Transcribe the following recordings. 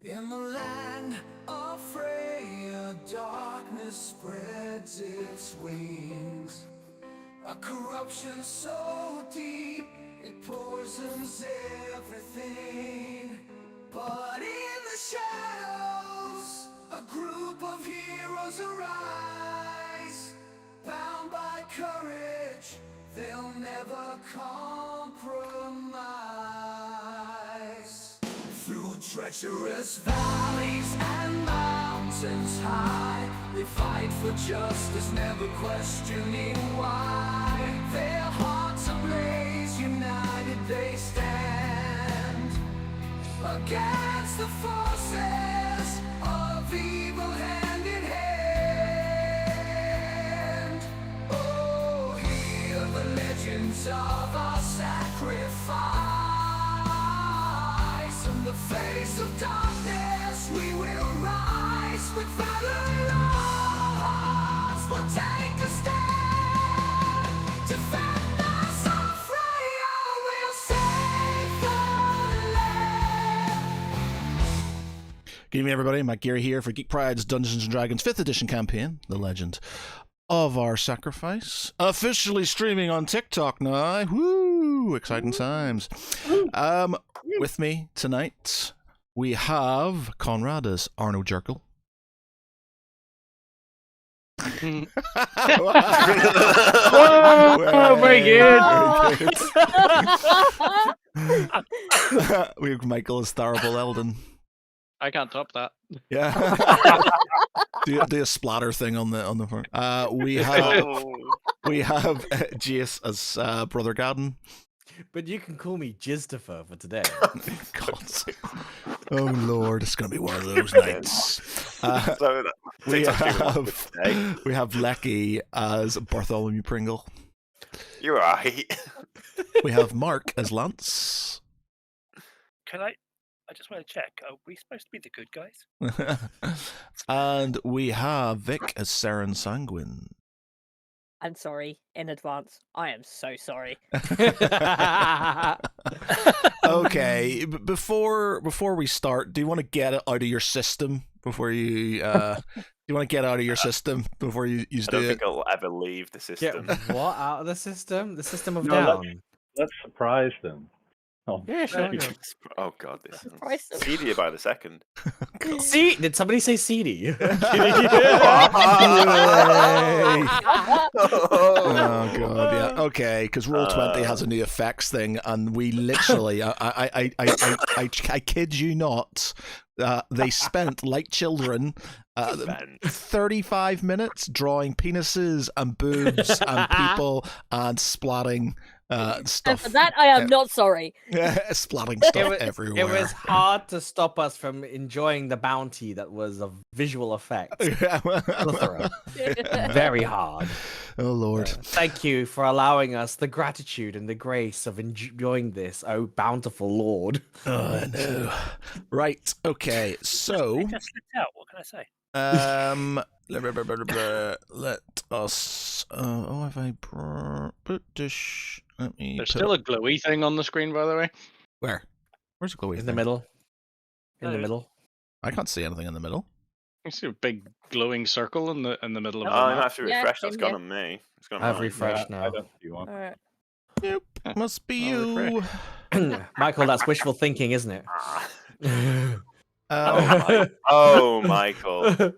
In the land of Freya, darkness spreads its wings. A corruption so deep, it poisons everything. But in the shadows, a group of heroes arise. Bound by courage, they'll never compromise. Through treacherous valleys and mountains high, they fight for justice, never questioning why. Their hearts ablaze, united they stand against the forces of evil hand in hand. Oh, hear the legends of our sacrifice. In the face of darkness, we will rise with valor. Hearts will take a stand. Defend us, our Freya will save the land. Good evening, everybody. Matt Geary here for Geek Pride's Dungeons & Dragons 5th edition campaign, The Legend of Our Sacrifice. Officially streaming on TikTok now. Woo! Exciting times. With me tonight, we have Conrad as Arno Jerkel. Oh, very good. We have Michael as Tharable Eldon. I can't top that. Yeah. do a splatter thing on the front. We have Jace as Brother Gadden. But you can call me Jizdifer for today. God. Oh Lord, it's gonna be one of those nights. We have Lecky as Bartholomew Pringle. You're right. We have Mark as Lance. I just want to check. Are we supposed to be the good guys? And we have Vic as Saren Sanguine. I'm sorry in advance. I am so sorry. Okay, before we start, do you want to get it out of your system before you? Do you want to get out of your system before you I don't think I'll ever leave the system. Get what out of the system? The system of No, down. Let's surprise them. Oh, Yeah, sure. Oh god, this Surprise them. is seedier by the second. See, did somebody say seedy? Oh god, yeah. Okay, because Roll20 has a new effects thing, and we literally, I kid you not, they spent like children 35 minutes drawing penises and boobs and people and splatting stuff. And for that, I am not sorry. Splatting stuff everywhere. It was hard to stop us from enjoying the bounty that was of visual effect. Very hard. Oh Lord. Thank you for allowing us the gratitude and the grace of enjoying this, oh bountiful Lord. Oh no. Right. Okay. So. It just slipped out. What can I say? Let us. Oh, have I put this? Let me. There's still a glowy thing on the screen, by the way. Where? Where's the glowy? In the middle. In the middle. I can't see anything in the middle. You see a big glowing circle in the middle of Oh, the I map. have to Yeah, refresh. That's same gone here. on me. It's gone on I've mine. refreshed I now. don't see one. Alright. Yep, must be Oh, you. Michael, that's wishful thinking, isn't it? Oh, Michael.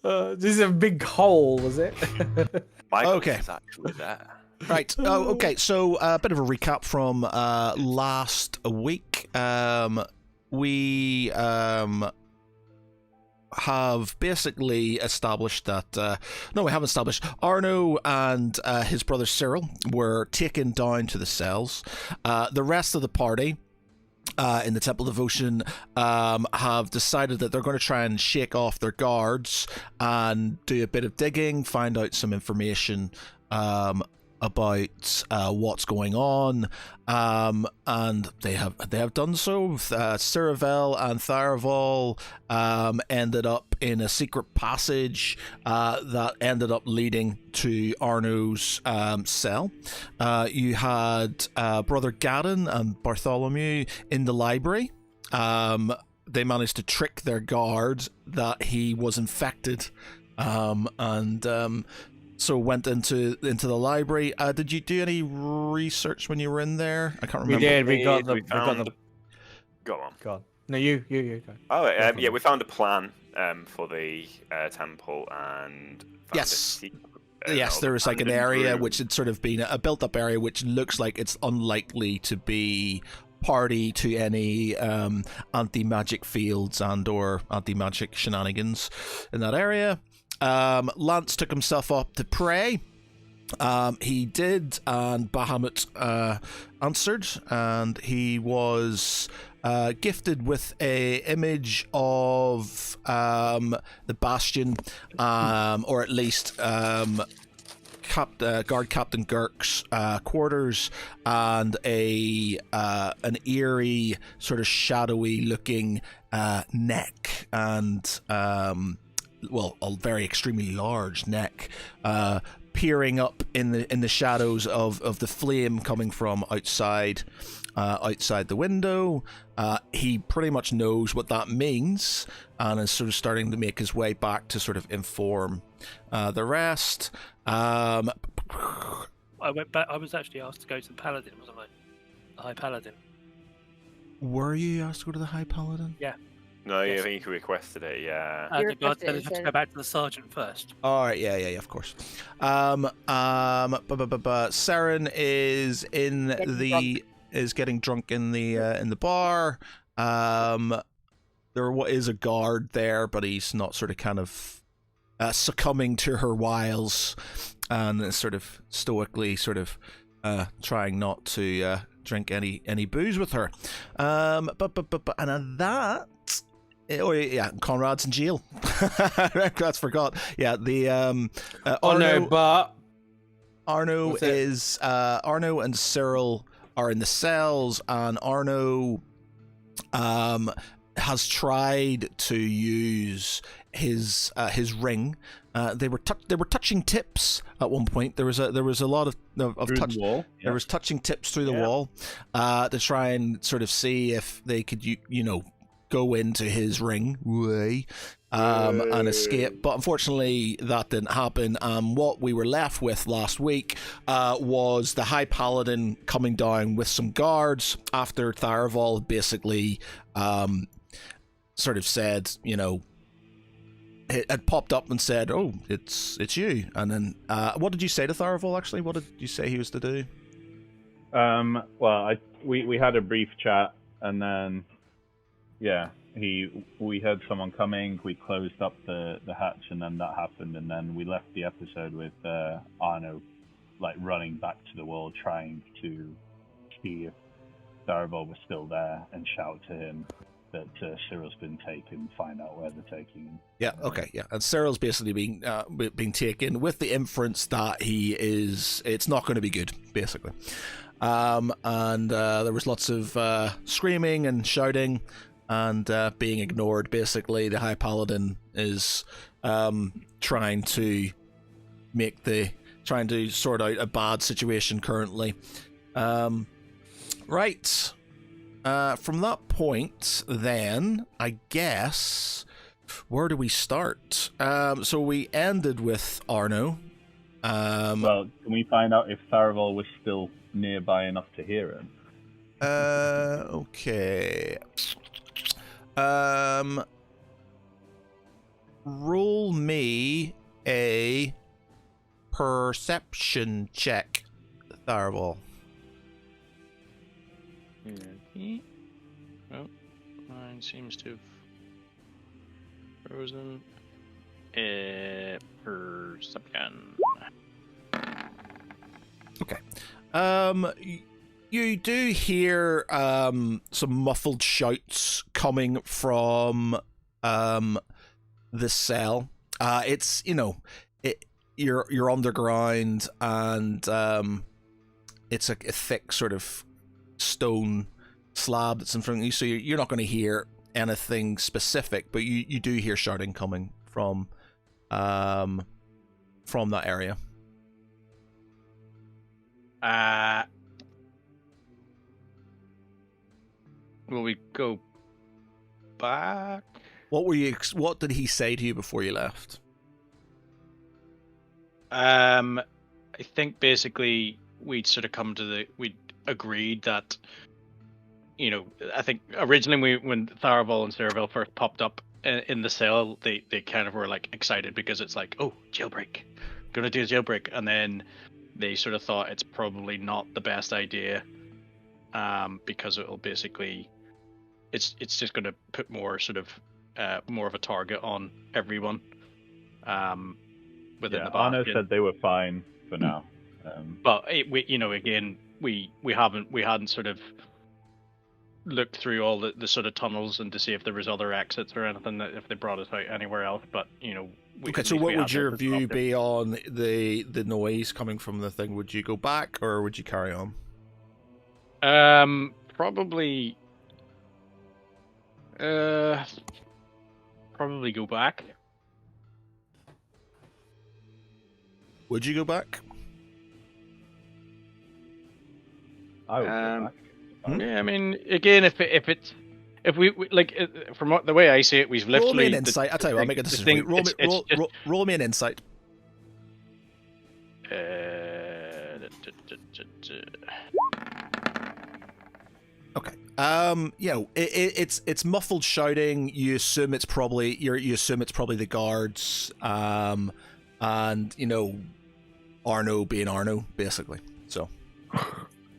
This is a big hole, was it? Michael Okay. is actually there. Right. Oh, okay. So a bit of a recap from last week. We have basically established that no, we haven't established. Arno and his brother Cyril were taken down to the cells. The rest of the party in the Temple Devotion have decided that they're going to try and shake off their guards and do a bit of digging, find out some information about what's going on, and they have done so. Ceravel and Tharaval ended up in a secret passage that ended up leading to Arno's cell. You had Brother Gadden and Bartholomew in the library. they managed to trick their guard that he was infected, and so went into the library. Did you do any research when you were in there? I can't We remember. did. We got the. We We got the. found Go on. God. No, you go. Oh, Go for yeah, it. we found a plan for the temple and found a Yes. secret, Yes, there was like an abandoned area room. which had sort of been a built-up area, which looks like it's unlikely to be party to any anti-magic fields and or anti-magic shenanigans in that area. Lance took himself up to pray. He did, and Bahamut answered, and he was gifted with a image of the Bastion, or at least Guard Captain Girk's quarters, and an eerie, sort of shadowy looking neck, and well, a very extremely large neck, peering up in the shadows of the flame coming from outside the window. He pretty much knows what that means, and is sort of starting to make his way back to sort of inform the rest. I went back. I was actually asked to go to the Paladin, wasn't I? The High Paladin. Were you asked to go to the High Paladin? No, Yes. I think you requested it. Yeah. You The guard requested said I it, have to so- go back to the sergeant first. All right, yeah, of course. Saren is in Getting the is getting drunk in the bar. There is a guard there, but he's not sort of kind of succumbing to her wiles, and is sort of stoically sort of trying not to drink any booze with her. And at that. Oh yeah, Conrad's in jail. That's forgot. Yeah, the Oh no, but Arno What's it? is Arno and Cyril are in the cells, and Arno has tried to use his ring. They were touching tips at one point. There was a lot of Through touch. the wall. There was touching tips through the Yeah. wall to try and sort of see if they could go into his ring way and escape, but unfortunately that didn't happen. What we were left with last week was the High Paladin coming down with some guards after Tharaval basically sort of said, it had popped up and said, "Oh, it's you." And then what did you say to Tharaval actually? What did you say he was to do? Well, we had a brief chat, and then we heard someone coming. We closed up the hatch, and then that happened, and then we left the episode with Arno like running back to the wall, trying to see if Tharaval was still there, and shout to him that Cyril's been taken. Find out where they're taking him. Yeah, okay, yeah. And Cyril's basically being taken with the inference that it's not going to be good, basically. And there was lots of screaming and shouting and being ignored, basically. The High Paladin is trying to sort out a bad situation currently. Right. From that point, then, I guess, where do we start? So we ended with Arno. Well, can we find out if Tharaval was still nearby enough to hear him? Okay. Roll me a perception check, Tharaval. Oh, mine seems to have frozen. Perception. Okay. You do hear some muffled shouts coming from the cell. It's you're underground, and it's a thick sort of stone slab that's in front of you, so you're not going to hear anything specific, but you do hear shouting coming from that area. Will we go back. What did he say to you before you left? I think basically we'd agreed that, I think originally when Tharavel and Ceravel first popped up in the cell, they kind of were like excited because it's like, oh, jailbreak, gonna do a jailbreak, and then they sort of thought it's probably not the best idea, because it'll basically, it's just gonna put more sort of more of a target on everyone. Within the Arno bastion. said they were fine for now. But again, we hadn't sort of looked through all the sort of tunnels and to see if there was other exits or anything, that if they brought us out anywhere else. But Okay, so what would your view be on the noise coming from the thing? Would you go back or would you carry on? Probably go back. Would you go back? I would go back. Yeah, I mean, again, if we like, from the way I see it, we've literally Roll me an insight. I'll tell you what, I'll make a decision. Roll me an insight. Okay. It's muffled shouting. You assume it's probably the guards. And Arno being Arno, basically. So.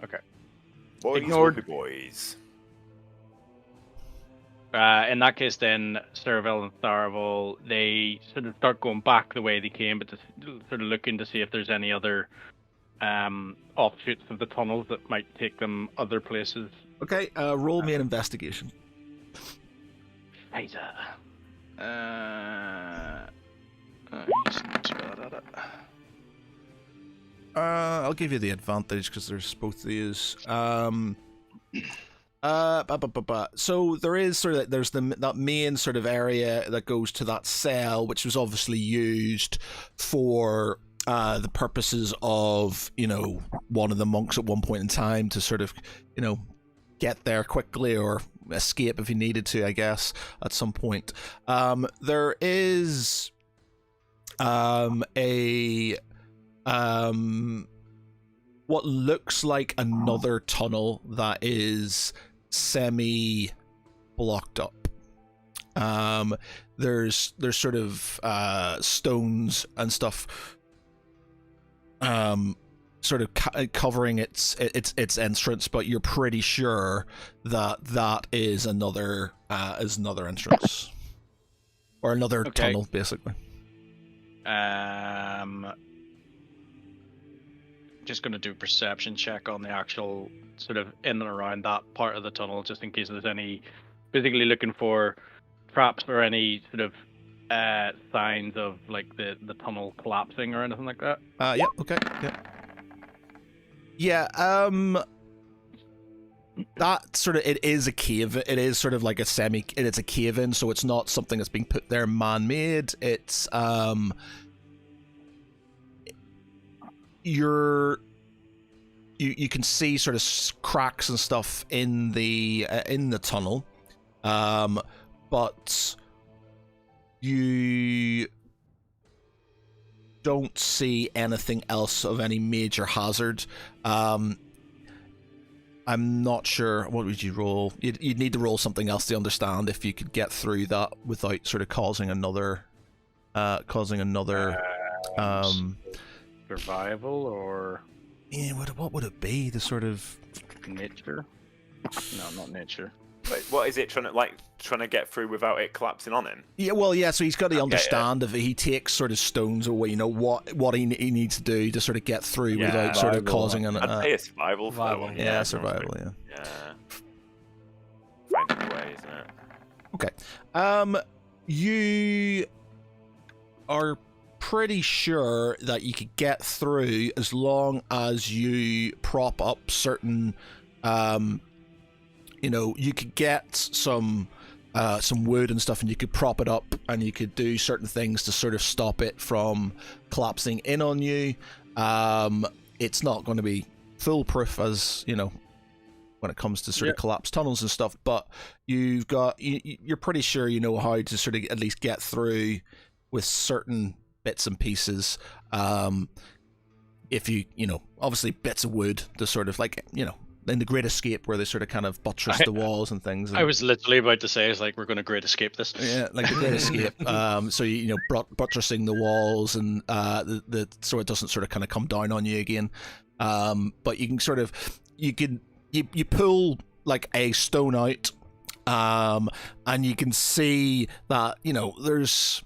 Okay. Boys, Ignored. boys. In that case, then Ceravel and Tharavel, they sort of start going back the way they came, but sort of looking to see if there's any other offshoots of the tunnels that might take them other places. Okay. Roll me an investigation. I'll give you the advantage because there's both of these. So there is sort of that main sort of area that goes to that cell, which was obviously used for the purposes of one of the monks at one point in time to sort of get there quickly or escape if he needed to, I guess, at some point. There is what looks like another tunnel that is semi blocked up. There's sort of stones and stuff sort of covering its entrance, but you're pretty sure that is another entrance or another tunnel, basically. Just going to do a perception check on the actual sort of in and around that part of the tunnel, just in case there's any, basically looking for traps or any sort of signs of like the tunnel collapsing or anything like that. Yeah. Okay. Yeah. That sort of, it is a cave. It is sort of like it's a cave in, so it's not something that's being put there man-made. It's you can see sort of cracks and stuff in the tunnel, but you don't see anything else of any major hazard. I'm not sure. What would you roll? You'd need to roll something else to understand if you could get through that without sort of causing another Survival or yeah, what would it be? The sort of nature? No, not nature. Wait, what is it trying to get through without it collapsing on him? Yeah, well, yeah. So he's got to understand if he takes sort of stones away, what he needs to do to sort of get through without sort of causing an. I'd say a survival. Yeah, survival. Yeah. Finding a way, isn't it? Okay. You are pretty sure that you could get through as long as you prop up certain. You could get some wood and stuff, and you could prop it up, and you could do certain things to sort of stop it from collapsing in on you. It's not going to be foolproof, as when it comes to sort of collapsed tunnels and stuff. But you're pretty sure you know how to sort of at least get through with certain bits and pieces. If you obviously bits of wood to sort of like in the Great Escape where they sort of kind of buttress the walls and things. And, I was literally about to say, it's like we're going to Great Escape this. yeah, like the Great Escape. So buttressing the walls and the so it doesn't sort of kind of come down on you again. But you can sort of you pull like a stone out, and you can see that there's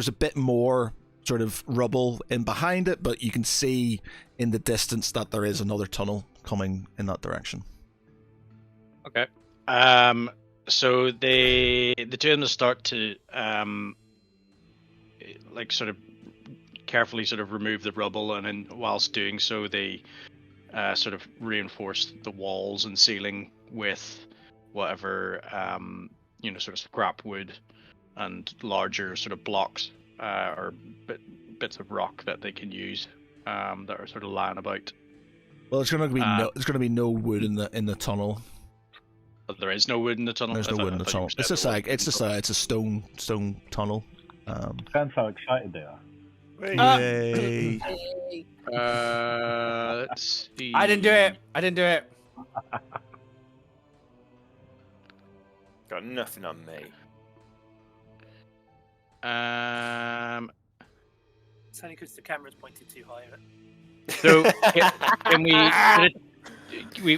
a bit more sort of rubble in behind it, but you can see in the distance that there is another tunnel coming in that direction. Okay. So the two of them start to like sort of carefully sort of remove the rubble, and then whilst doing so, they sort of reinforce the walls and ceiling with whatever sort of scrap wood and larger sort of blocks or bits of rock that they can use that are sort of lying about. Well, there's going to be no wood in the tunnel. But there is no wood in the tunnel. There's no wood in the tunnel. It's a stone tunnel. Depends how excited they are. Yay! Let's see. I didn't do it. Got nothing on me. It's only because the camera's pointed too high. So can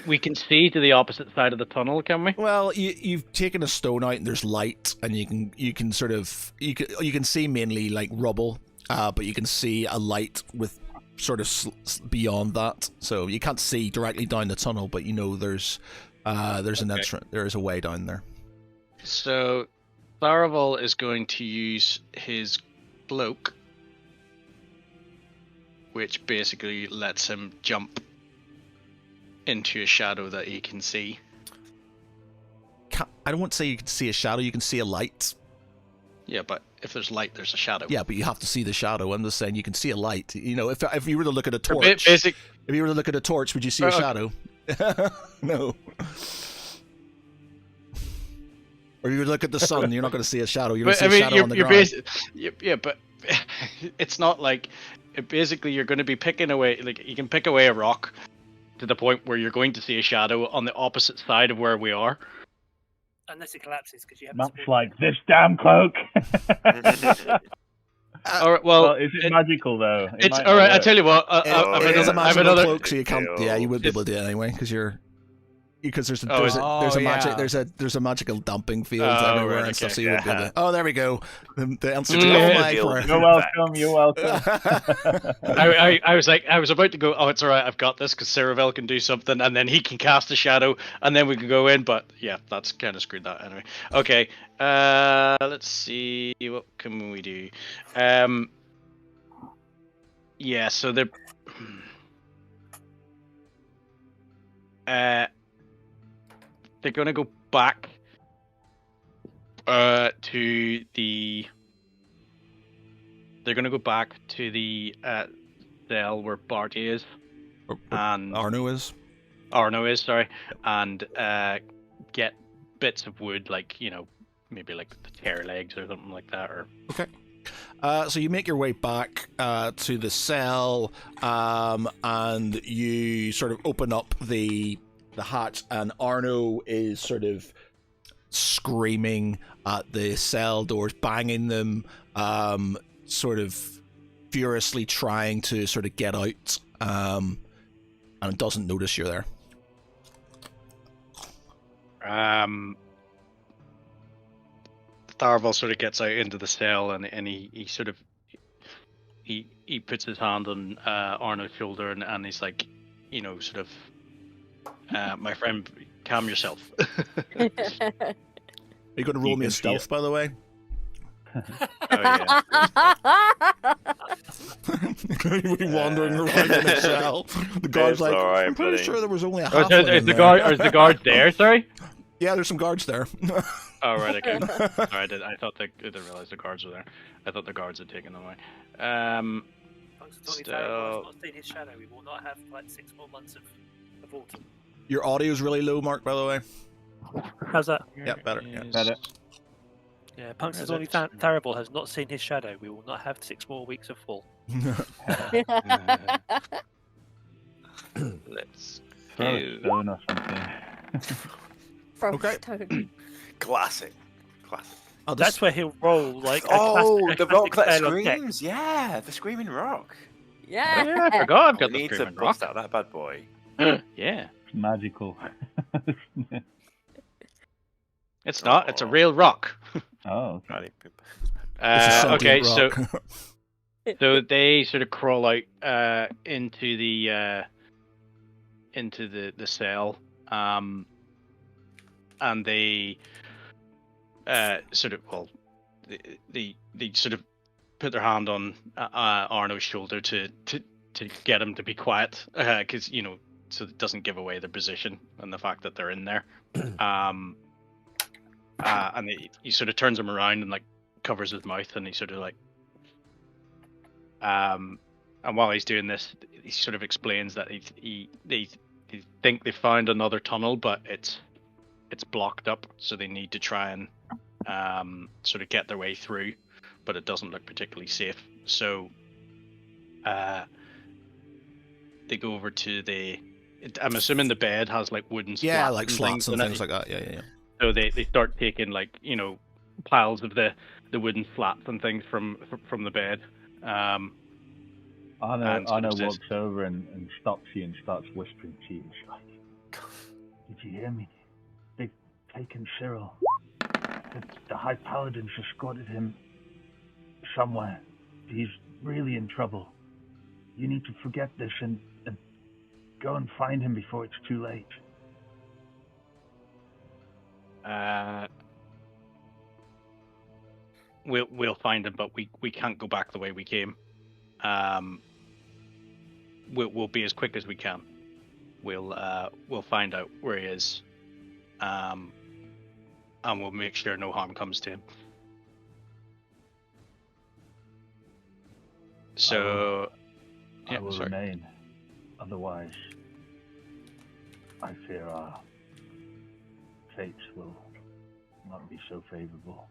we can see to the opposite side of the tunnel, can we? Well, you've taken a stone out and there's light, and you can see mainly like rubble, but you can see a light with sort of beyond that. So you can't see directly down the tunnel, but there's an entrance. There is a way down there. So Tharaval is going to use his cloak, which basically lets him jump into a shadow that he can see. I don't want to say you can see a shadow, you can see a light. Yeah, but if there's light, there's a shadow. Yeah, but you have to see the shadow. I'm just saying you can see a light. If you were to look at a torch, would you see a shadow? No. Or you would look at the sun, you're not going to see a shadow. You're going to see a shadow on the ground. Yeah, but it's not like... Basically, you're going to be picking away, like you can pick away a rock to the point where you're going to see a shadow on the opposite side of where we are. Unless it collapses, because you have. Much like this damn cloak. All right, well, is it magical though? It's all right. I tell you what, it is a magical cloak, so you can't. Yeah, you would be able to do it anyway because there's a magical dumping field everywhere and stuff, so you would be able to. Oh, there we go. The answer to You're welcome. You're welcome. I was about to go. Oh, it's all right. I've got this because Ceravel can do something, and then he can cast a shadow, and then we can go in. But yeah, that's kind of screwed that anyway. Okay. Let's see. What can we do? Yeah. So they're. They're going to go back to the. They're going to go back to the cell where Barty is, and Arno is. Sorry, and get bits of wood, like maybe like the chair legs or something like that. Or okay. So you make your way back to the cell, and you sort of open up the hatch, and Arno is sort of screaming at the cell doors, banging them, sort of furiously trying to sort of get out, and doesn't notice you're there. Tharaval sort of gets out into the cell, and he sort of he puts his hand on Arno's shoulder, and he's like, sort of, my friend, calm yourself. Are you going to roll me a stealth, by the way? Oh yeah. We're wandering around in the cell. The guard's like, right, I'm pretty buddy. sure there was only a Is halfling in the there. is the guard there? Sorry. Yeah, there's some guards there. Oh right, okay. Alright, I thought I didn't realize the guards were there. I thought the guards had taken them away. Still... Not seen his shadow. We will not have like 6 more months of autumn. Your audio's really low, Mark, by the way. How's that? Yeah, better. Yeah. Better. Yeah, Punks Where is is only it? Tharible has not seen his shadow. We will not have 6 more weeks of fall. Let's Throw a go. stone or something. From Okay. Toad. Classic. I'll That's just, where he'll roll like a Oh, classic, the rock that fail on deck. screams. Yeah, the screaming rock. Yeah. Oh, yeah, I forgot I've We got the need to screaming bust rock. out that bad boy. Yeah, It's magical. it's not. It's a real rock. Oh, okay. Right. it's a Okay, sentient so rock. so they sort of crawl out into the cell, and they sort of they sort of put their hand on Arno's shoulder to get him to be quiet, because so it doesn't give away their position and the fact that they're in there. And he sort of turns him around and like covers his mouth, and he sort of like and while he's doing this, he sort of explains that they think they found another tunnel, but it's blocked up, so they need to try and sort of get their way through, but it doesn't look particularly safe. So they go over to I'm assuming the bed has like wooden slats. Yeah, like slats and in things it. like that. Yeah. So they start taking like piles of the wooden slats and things from the bed. Arno And sort of says- walks over and stops you and starts whispering to you. She's like, "Did you hear me? They've taken Cyril. The High Paladins escorted him somewhere. He's really in trouble. You need to forget this and go and find him before it's too late." We'll find him, but we can't go back the way we came. We'll be as quick as we can. We'll find out where he is, and we'll make sure no harm comes to him. So, I will sorry. remain. Otherwise, I fear our fates will not be so favorable.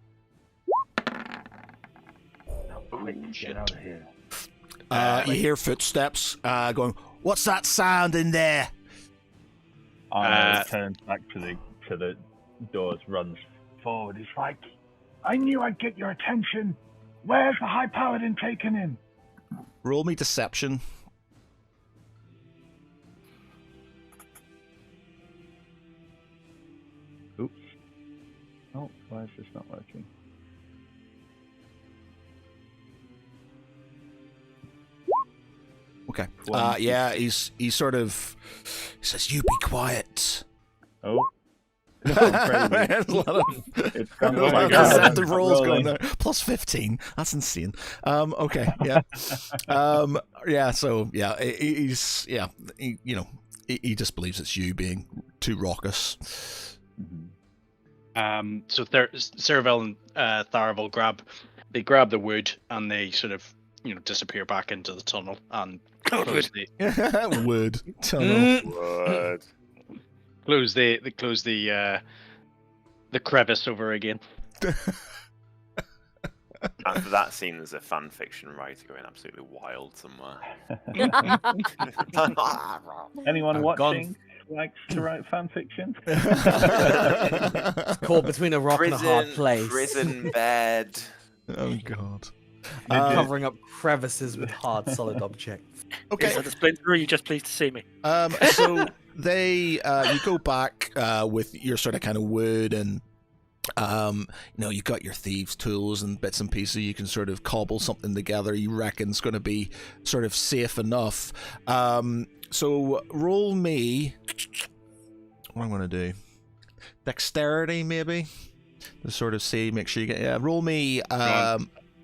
Now, quick, get out of here. You hear footsteps going, "What's that sound in there?" Arno turns back to the doors, runs forward. He's like, "I knew I'd get your attention. Where's the High Paladin taken him?" Roll me deception. Oops. Oh, why is this not working? Okay. 20. Yeah, he sort of says, "You be quiet." Oh. There's a lot of It's gone. oh Oh my deceptive God. rolls Rolling. going there. Plus 15. That's insane. Okay. Yeah. Yeah. So yeah, he's he just believes it's you being too raucous. Mhm. So Ceravel and Tharavel grab the wood, and they sort of disappear back into the tunnel and close the Wood tunnel. Word. close the crevice over again. After that scene, there's a fan fiction writer going absolutely wild somewhere. Anyone I've watching likes to write fan fiction? Caught between a rock and a hard place. Prison bed. Oh god. Covering up crevices with hard, solid objects. Okay. So the Splinter, are you just pleased to see me? So they you go back with your sort of kind of wood and you got your thieves' tools and bits and pieces. You can sort of cobble something together. You reckon it's going to be sort of safe enough. So roll me. What I'm going to do? Dexterity, maybe. To sort of see, make sure you get. Roll me.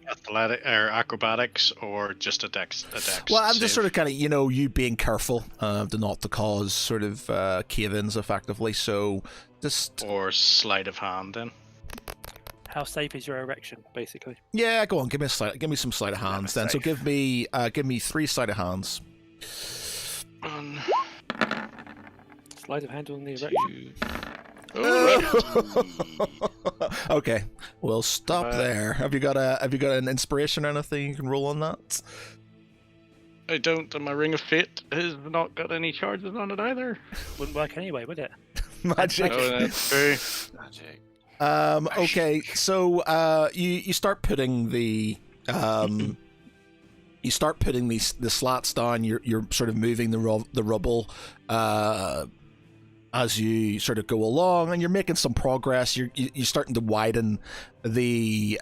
Athletic or acrobatics, or just a dex. Well, I'm just save? sort of kind of, you being careful not to cause sort of cave-ins effectively. So just or sleight of hand then. How safe is your erection, basically? yeah, go on, give me some sleight of hands then. So safe. give me 3 sleight of hands. Sleight of hand on the erection. Okay, we'll stop there. Have you got an inspiration or anything you can roll on that? I don't, and my Ring of Fate has not got any charges on it either. Wouldn't work anyway, would it? Magic. Oh, that's true. Magic. Okay, so you start putting the the slats down. You're sort of moving the rubble as you sort of go along, and you're making some progress. You're starting to widen the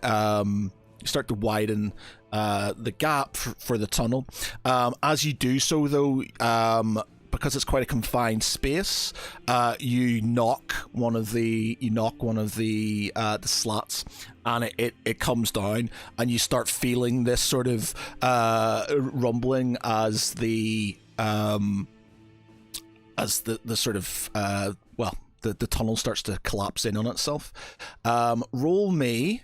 the gap for the tunnel. As you do so, though, because it's quite a confined space, you knock one of the slats, and it comes down, and you start feeling this sort of rumbling as the sort of the tunnel starts to collapse in on itself. Roll me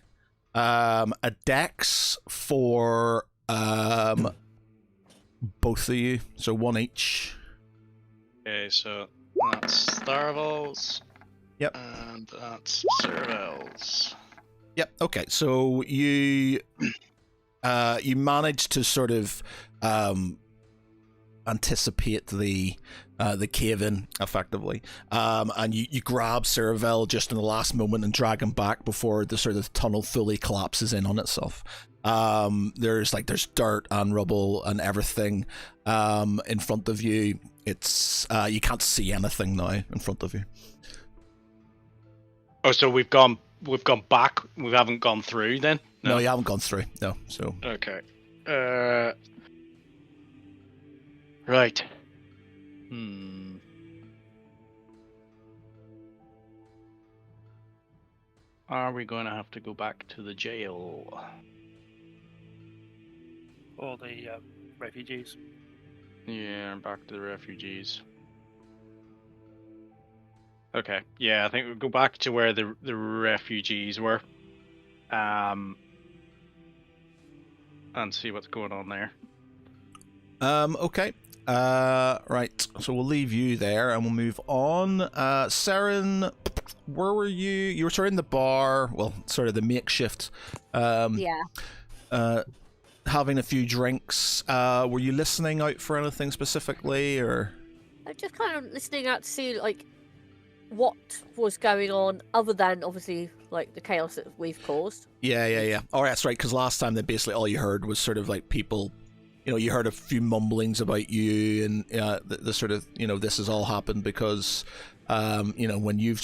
a dex for both of you, so one each. Okay, so that's Tharavol's. Yep. And that's Ceravel's. Yep. Okay. So you manage to sort of anticipate the cave-in effectively, and you grab Ceravel just in the last moment and drag him back before the sort of tunnel fully collapses in on itself. There's dirt and rubble and everything in front of you. It's you can't see anything now in front of you. Oh, so we've gone back. We haven't gone through then. No, you haven't gone through. No, so Okay. Right. Are we going to have to go back to the jail? Or the refugees. Yeah, back to the refugees. Okay, yeah, I think we'll go back to where the refugees were. And see what's going on there. Okay. Right. So we'll leave you there and we'll move on. Saren, where were you? You were sort of in the bar. Well, sort of the makeshift. Yeah. Having a few drinks. Were you listening out for anything specifically, or? I'm just kind of listening out to see like what was going on, other than obviously like the chaos that we've caused. Yeah. Oh, that's right. Because last time, that basically all you heard was sort of like people. You heard a few mumblings about you, and the sort of this has all happened because when you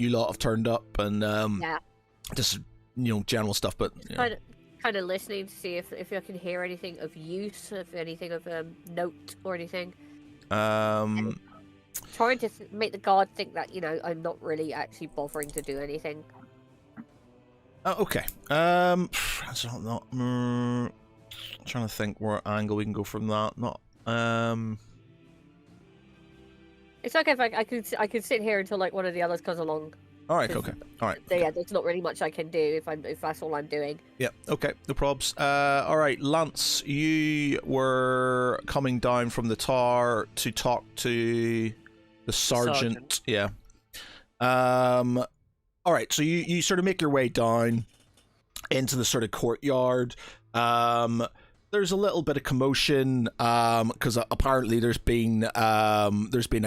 lot have turned up, and just general stuff. But kind of listening to see if I can hear anything of use, if anything of note or anything. Trying to make the guard think that I'm not really actually bothering to do anything. Okay. I'm trying to think what angle we can go from that. It's okay if I could sit here until like one of the others comes along. All right. Okay. All right. Yeah, there's not really much I can do if that's all I'm doing. Yeah. Okay. No probs. All right, Lance, you were coming down from the tower to talk to the sergeant. Yeah. All right. So you sort of make your way down into the sort of courtyard. There's a little bit of commotion because apparently there's been a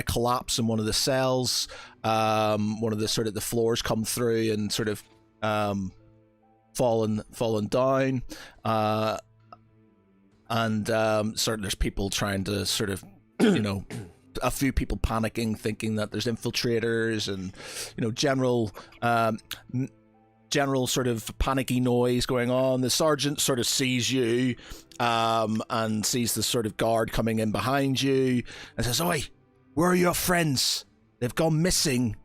collapse in one of the cells. One of the sort of the floors come through and sort of fallen down, and sort of there's people trying to sort of a few people panicking, thinking that there's infiltrators, and general sort of panicky noise going on. The sergeant sort of sees you and sees the sort of guard coming in behind you and says, "Oi, where are your friends? They've gone missing."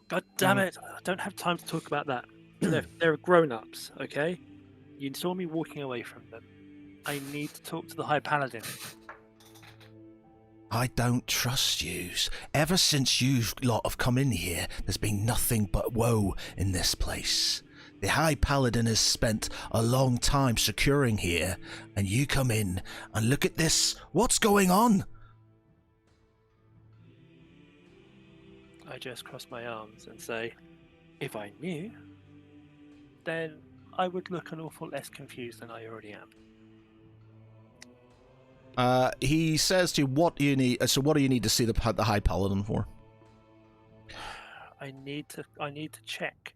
God damn it! I don't have time to talk about that. They're grown-ups, okay? You saw me walking away from them. I need to talk to the High Paladin. I don't trust yous. Ever since you lot have come in here, there's been nothing but woe in this place. The High Paladin has spent a long time securing here, and you come in and look at this. What's going on? I just cross my arms and say, if I knew, then I would look an awful less confused than I already am. He says to you, what do you need? So what do you need to see the High Paladin for? I need to check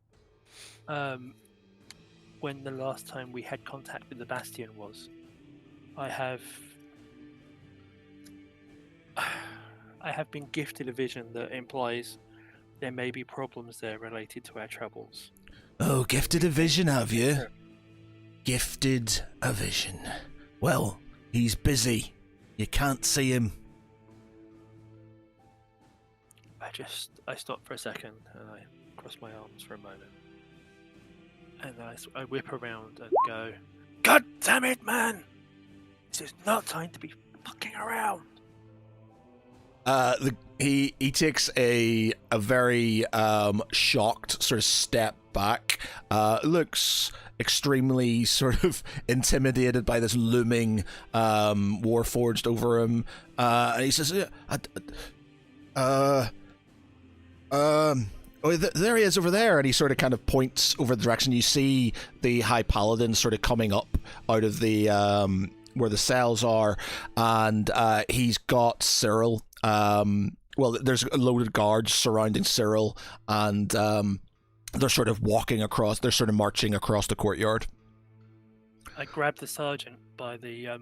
when the last time we had contact with the Bastion was. I have been gifted a vision that implies there may be problems there related to our troubles. Oh, gifted a vision, have you? Gifted a vision. Well, he's busy. You can't see him. I stop for a second and I cross my arms for a moment. And then I whip around and go, God damn it, man! This is not time to be fucking around. He takes a very shocked sort of step back. Looks extremely sort of intimidated by this looming warforged over him. And he says, oh, there he is over there, and he sort of kind of points over the direction. You see the High Paladin sort of coming up out of the where the cells are, and he's got Cyril. Well, there's a load of guards surrounding Cyril, and they're sort of walking across. They're sort of marching across the courtyard. I grab the sergeant by the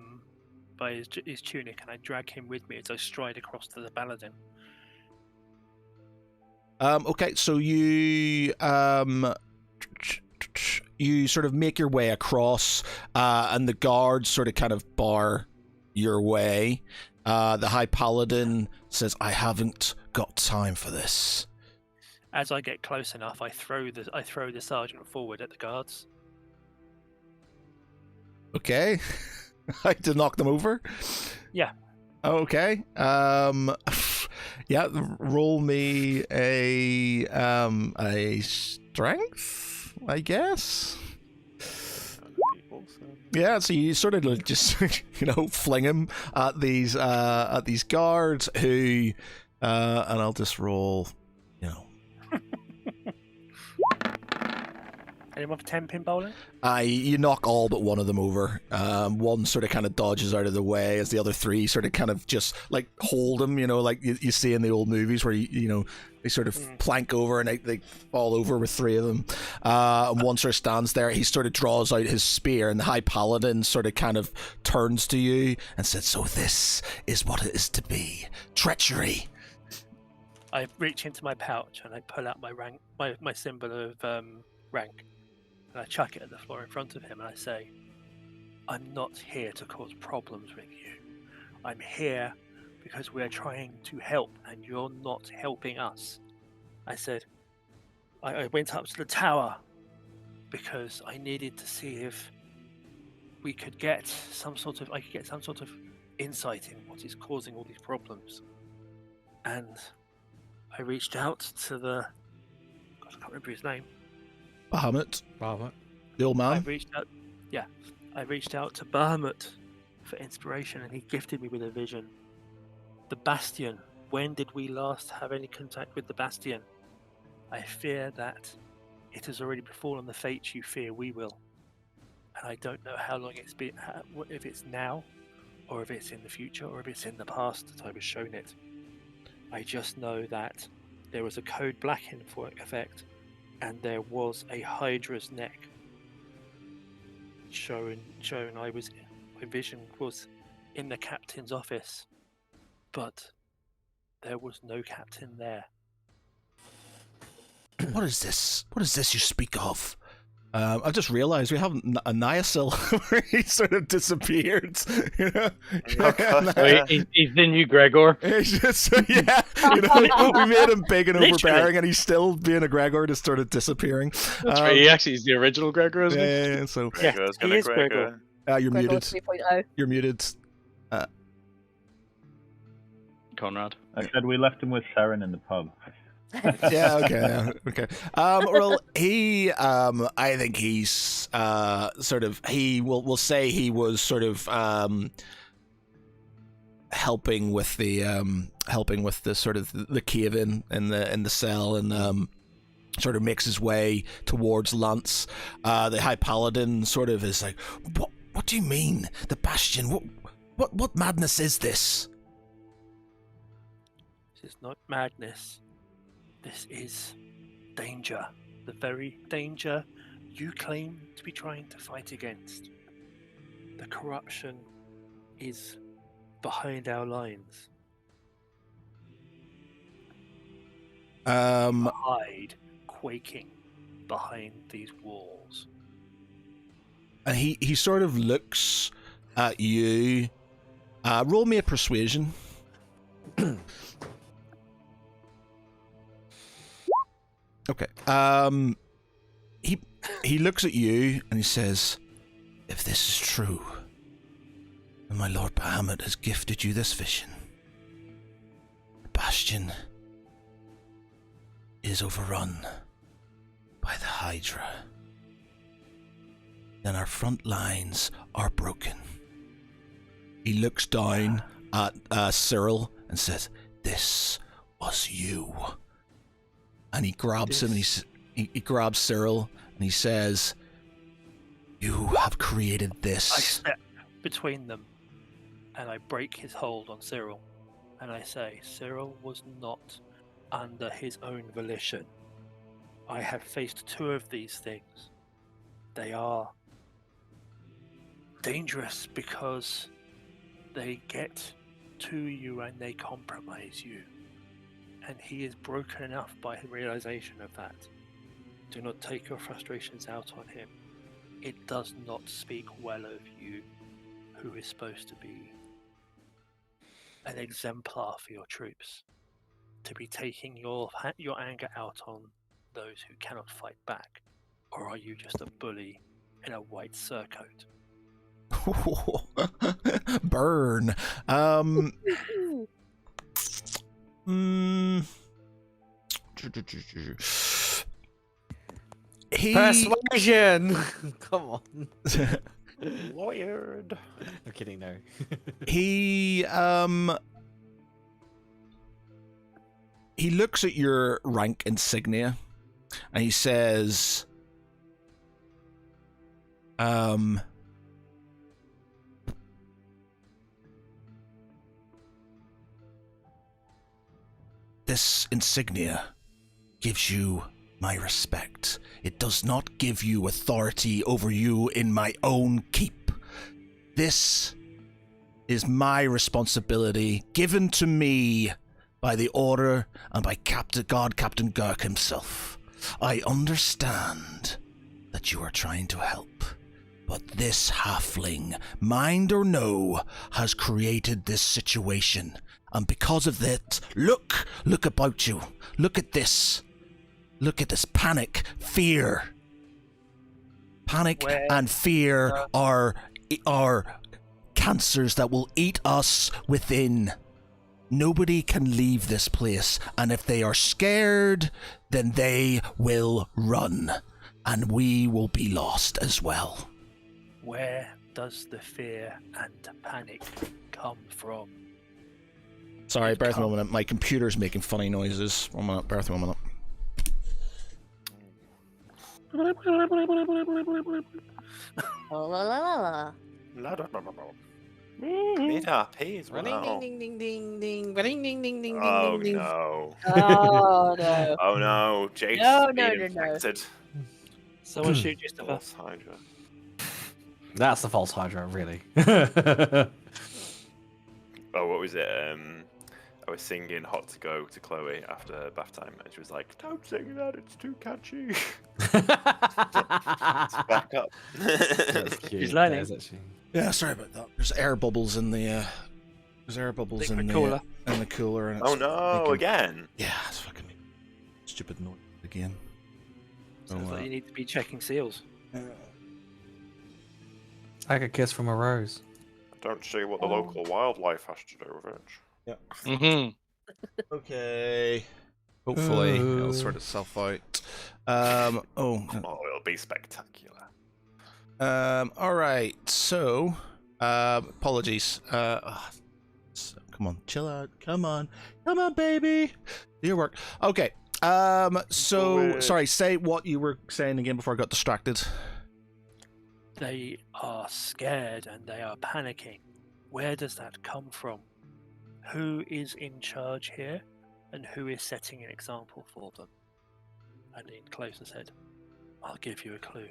by his tunic, and I drag him with me as I stride across to the paladin. Okay, so you sort of make your way across, and the guards sort of kind of bar your way. The High Paladin says, "I haven't got time for this." As I get close enough, I throw the sergeant forward at the guards. Okay, to knock them over. Yeah. Okay. Yeah. Roll me a strength, I guess. Yeah, so you sort of just fling him at these guards who, and I'll just roll, Anyone for 10-pin bowling? You knock all but one of them over. One sort of kind of dodges out of the way as the other three sort of kind of just like hold him, like you see in the old movies where they sort of plank over and they fall over with three of them. And one sort of stands there. He sort of draws out his spear, and the High Paladin sort of kind of turns to you and says, "So this is what it is to be treachery." I reach into my pouch and I pull out my rank, my symbol of rank. And I chuck it at the floor in front of him and I say, I'm not here to cause problems with you. I'm here because we're trying to help and you're not helping us. I said, I went up to the tower because I needed to see if we could get some sort of insight in what is causing all these problems. And I reached out to I can't remember his name. Bahamut. The old I man. reached out to Bahamut for inspiration, and he gifted me with a vision. The Bastion. When did we last have any contact with the Bastion? I fear that it has already befallen the fate you fear we will. And I don't know how long it's been, if it's now, or if it's in the future, or if it's in the past that I was shown it. I just know that there was a code black in for effect, and there was a Hydra's neck shown. My vision was in the captain's office, but there was no captain there. What is this? What is this you speak of? I've just realised we have a Niasil where he sort of disappeared. He's the new Gregor. It's just, yeah, we made him big and overbearing, and he's still being a Gregor, just sort of disappearing. That's right. He actually is the original Gregor, isn't he? Yeah. So Gregor's he gonna is Gregor. you're Gregor muted. 3.0. You're muted. Conrad. I said we left him with Saren in the pub. Yeah, okay. Well, I think he's we'll say he was sort of helping with the sort of the cave in the cell, and sort of makes his way towards Lance. The High Paladin sort of is like, what do you mean, the Bastion? What madness is this? This is not madness. This is danger. The very danger you claim to be trying to fight against. The corruption is behind our lines. Hide, quaking behind these walls. And he sort of looks at you. Roll me a persuasion. Okay. He looks at you and he says, "If this is true, then my Lord Bahamut has gifted you this vision. The Bastion is overrun by the Hydra. Then our front lines are broken." He looks down at Cyril and says, "This was you." And he grabs him, and he grabs Cyril, and he says, "You have created this." I step between them, and I break his hold on Cyril, and I say, Cyril was not under his own volition. I have faced 2 of these things. They are dangerous because they get to you and they compromise you. And he is broken enough by the realization of that. Do not take your frustrations out on him. It does not speak well of you, who is supposed to be an exemplar for your troops, to be taking your anger out on those who cannot fight back. Or are you just a bully in a white surcoat? Burn. Persuasion. Come on. Lawyered. I'm kidding. No. He looks at your rank insignia and he says, "This insignia gives you my respect. It does not give you authority over you in my own keep. This is my responsibility, given to me by the Order and by Captain Girk himself. I understand that you are trying to help, but this halfling, mind or no, has created this situation. And because of that, look about you. Look at this. Look at this panic, fear. Panic and fear are cancers that will eat us within. Nobody can leave this place, and if they are scared, then they will run, and we will be lost as well." Where does the fear and panic come from? Sorry, bear with me 1 minute. My computer's making funny noises. 1 minute, bear with me 1 minute. Mid RPs, wow. Ding ding ding ding ding ding ding ding Oh ding. no. Oh no. Oh no. Jake's No, being no. infected. Someone shoot Christopher. False Hydra. That's the false Hydra, really. Oh, what was it? I was singing "Hot to Go" to Chloe after bath time, and she was like, "Don't sing that; it's too catchy." Back up. That's cute. He's learning. That is actually... Yeah, sorry about that. There's air bubbles in the Cooler. in the cooler. And Oh it's no! making- Again. Yeah, it's fucking stupid noise again. Sounds Oh, like you need to be checking seals. Like a kiss from a rose. Don't see what the local wildlife has to do with it. Yeah. Mm-hmm. Okay. Hopefully, it'll sort itself out. Oh, it'll be spectacular. All right. So, apologies. Come on, chill out. Come on, baby. Do your work. Okay. So, sorry. Say what you were saying again before I got distracted. They are scared and they are panicking. Where does that come from? Who is in charge here, and who is setting an example for them? And in closer said, I'll give you a clue.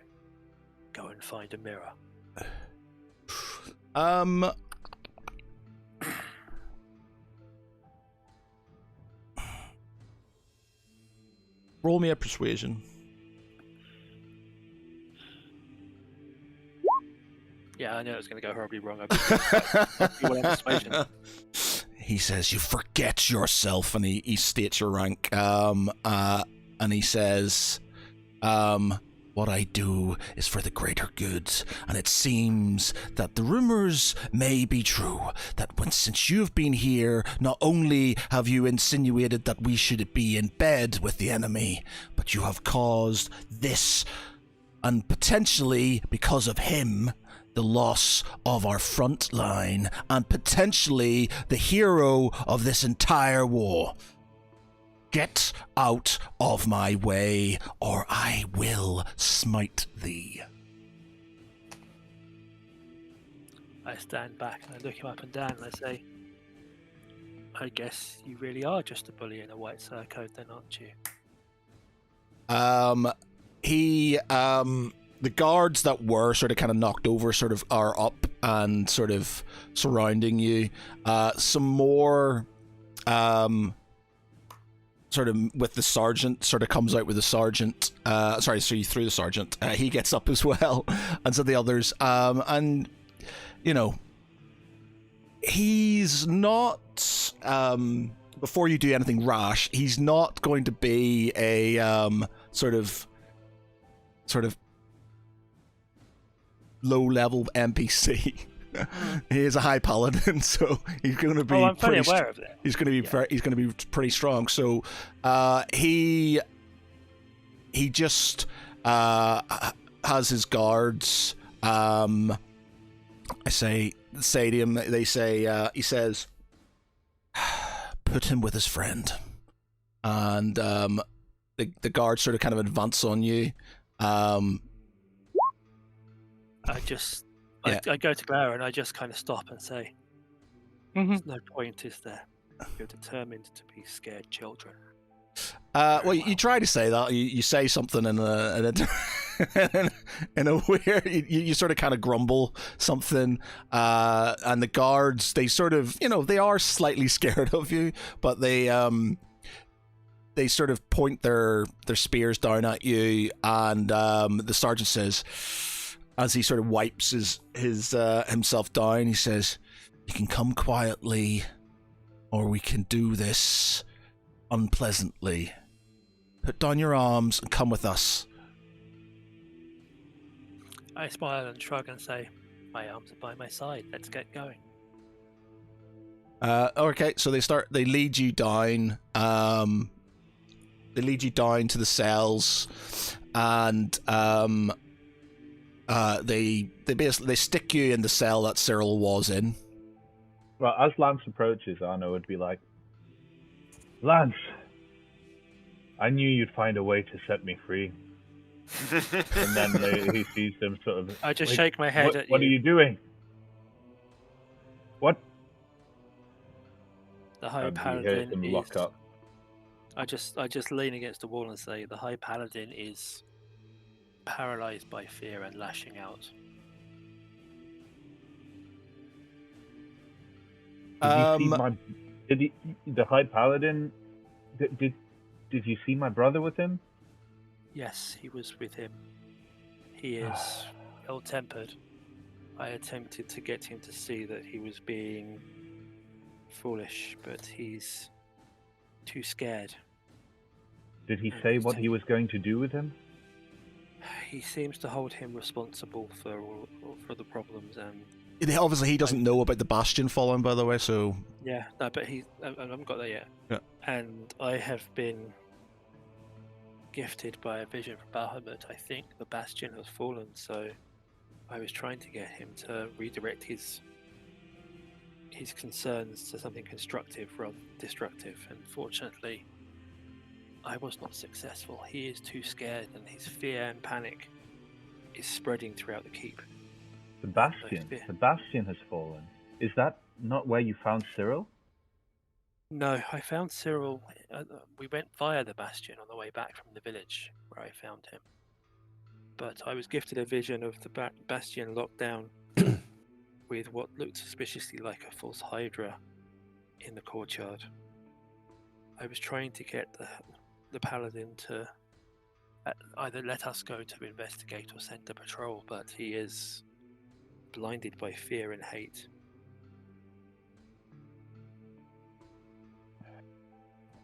Go and find a mirror. Roll me a persuasion. Yeah, I knew it was going to go horribly wrong. He says, "You forget yourself," and he states your rank. And he says, "What I do is for the greater good, and it seems that the rumors may be true. That since you've been here, not only have you insinuated that we should be in bed with the enemy, but you have caused this, and potentially because of him, the loss of our front line, and potentially the hero of this entire war. Get out of my way, or I will smite thee." I stand back and I look him up and down and I say, I guess you really are just a bully in a white surcoat then, aren't you? The guards that were sort of kind of knocked over sort of are up and sort of surrounding you. Some more sort of with the sergeant sort of comes out with the sergeant. Through the sergeant. He gets up as well, and so the others. And you know, he's not. Before you do anything rash, he's not going to be a sort of low-level NPC. He is a high paladin, so he's going to be. I'm fully aware of that. He's going to be he's going to be pretty strong. So he just has his guards. I say to him. They say he says, "Put him with his friend," and the guards sort of kind of advance on you. I go to Clara and I just kind of stop and say, "There's no point, is there? You're determined to be scared children." Well, you try to say that. You say something in a weird. You sort of kind of grumble something, and the guards, they sort of, they are slightly scared of you, but they sort of point their spears down at you, and the sergeant says, as he sort of wipes his himself down, he says, "You can come quietly, or we can do this unpleasantly. Put down your arms and come with us." I smile and shrug and say, "My arms are by my side. Let's get going." Okay, so they lead you down. They lead you down to the cells, and they stick you in the cell that Cyril was in. Well, as Lance approaches, Arno would be like, "Lance, I knew you'd find a way to set me free." And then he sees them sort of. I just shake my head at you. What are you doing? What? The High You hear Paladin them is. lock up. I just lean against the wall and say, "The High Paladin is paralyzed by fear and lashing out." The High Paladin? Did you see my brother with him? Yes, he was with him. He is ill-tempered. I attempted to get him to see that he was being foolish, but he's too scared. Did he say what he was going to do with him? He seems to hold him responsible for the problems, and Obviously, he doesn't know about the Bastion falling, by the way, so... yeah, no, but I haven't got there yet. Yeah. And I have been gifted by a vision from Bahamut, I think the Bastion has fallen, so I was trying to get him to redirect his concerns to something constructive rather than destructive, and fortunately I was not successful. He is too scared, and his fear and panic is spreading throughout the keep. The Bastion has fallen. Is that not where you found Cyril? No, I found Cyril. We went via the Bastion on the way back from the village where I found him. But I was gifted a vision of the Bastion locked down with what looked suspiciously like a false Hydra in the courtyard. I was trying to get the Paladin to either let us go to investigate or send a patrol, but he is blinded by fear and hate.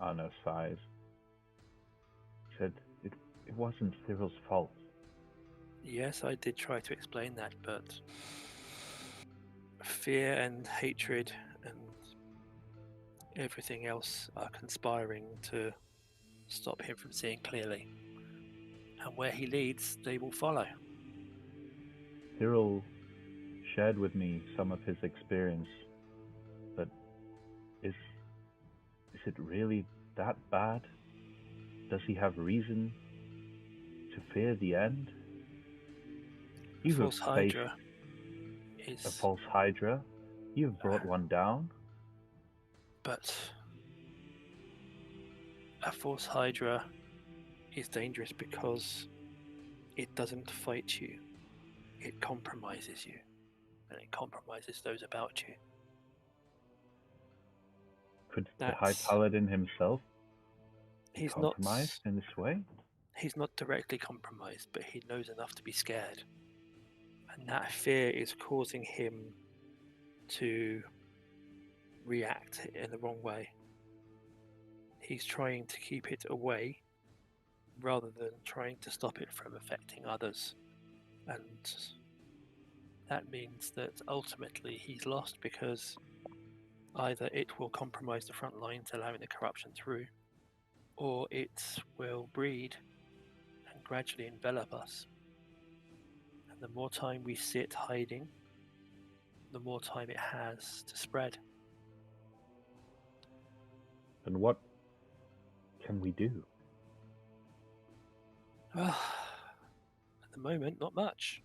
Arno sighs. Said it wasn't Cyril's fault. Yes, I did try to explain that, but fear and hatred and everything else are conspiring to stop him from seeing clearly. And where he leads, they will follow. Cyril shared with me some of his experience, but is it really that bad? Does he have reason to fear the end? A false Hydra is a false Hydra? You've brought one down. But a false Hydra is dangerous because it doesn't fight you. It compromises you, and it compromises those about you. Could the High Paladin himself be compromised in this way? He's not directly compromised, but he knows enough to be scared. And that fear is causing him to react in the wrong way. He's trying to keep it away rather than trying to stop it from affecting others. And that means that ultimately he's lost, because either it will compromise the front lines, allowing the corruption through, or it will breed and gradually envelop us. And the more time we sit hiding, the more time it has to spread. And what can we do? Well, at the moment, not much.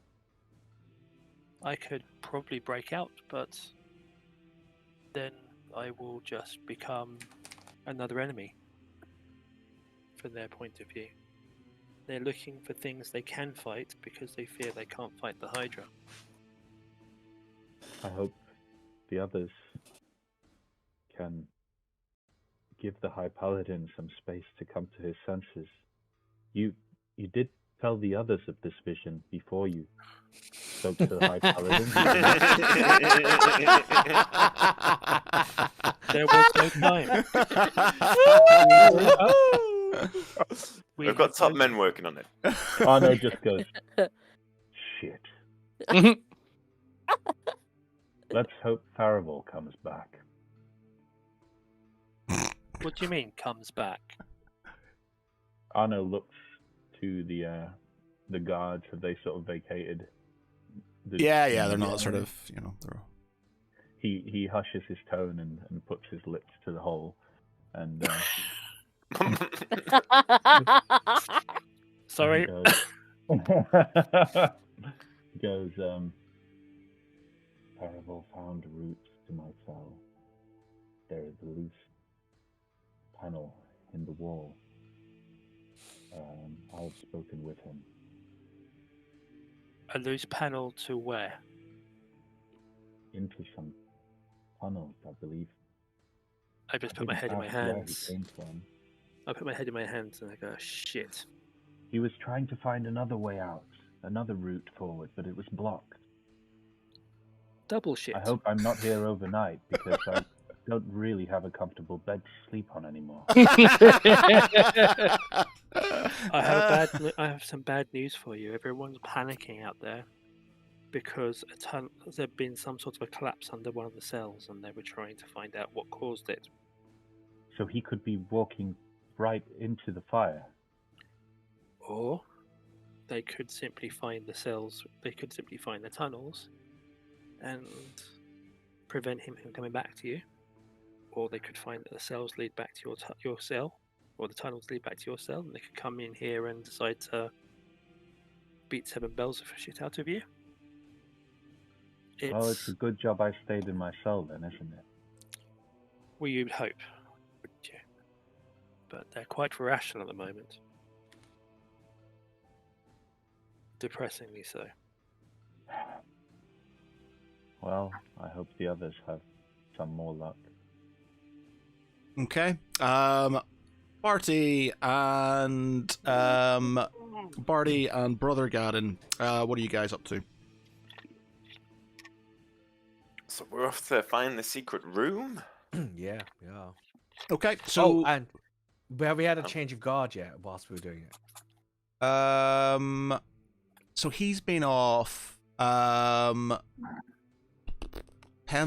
I could probably break out, but then I will just become another enemy from their point of view. They're looking for things they can fight because they fear they can't fight the Hydra. I hope the others can give the High Paladin some space to come to his senses. You did tell the others of this vision before you spoke to the High Paladin. There was no time. We've got top men working on it. Arno just goes, shit. Let's hope Farival comes back. What do you mean, comes back? Arno looks to the guards. Have they sort of vacated? Yeah, they're not sort of, they're... He hushes his tone and puts his lips to the hole, and sorry. He goes, Farival found routes to my cell. There is a loose panel in the wall. I've spoken with him. A loose panel to where? Into some tunnels, I believe. I just put my head in my hands. Where he came from. I put my head in my hands and I go, shit. He was trying to find another way out, another route forward, but it was blocked. Double shit. I hope I'm not here overnight, because I don't really have a comfortable bed to sleep on anymore. I have some bad news for you. Everyone's panicking out there because there'd been some sort of a collapse under one of the cells, and they were trying to find out what caused it. So he could be walking right into the fire. Or they could simply find the cells. They could simply find the tunnels, and prevent him from coming back to you. Or they could find that the cells lead back to your cell, or the tunnels lead back to your cell, and they could come in here and decide to beat 7 bells of shit out of you. Well, it's a good job I stayed in my cell then, isn't it? Well, you'd hope, wouldn't you? But they're quite irrational at the moment. Depressingly so. Well, I hope the others have some more luck. Okay. Barty and Brother Gadden, what are you guys up to? So we're off to find the secret room. Yeah. Okay, so and have we had a change of guard yet whilst we were doing it? so he's been off. Depends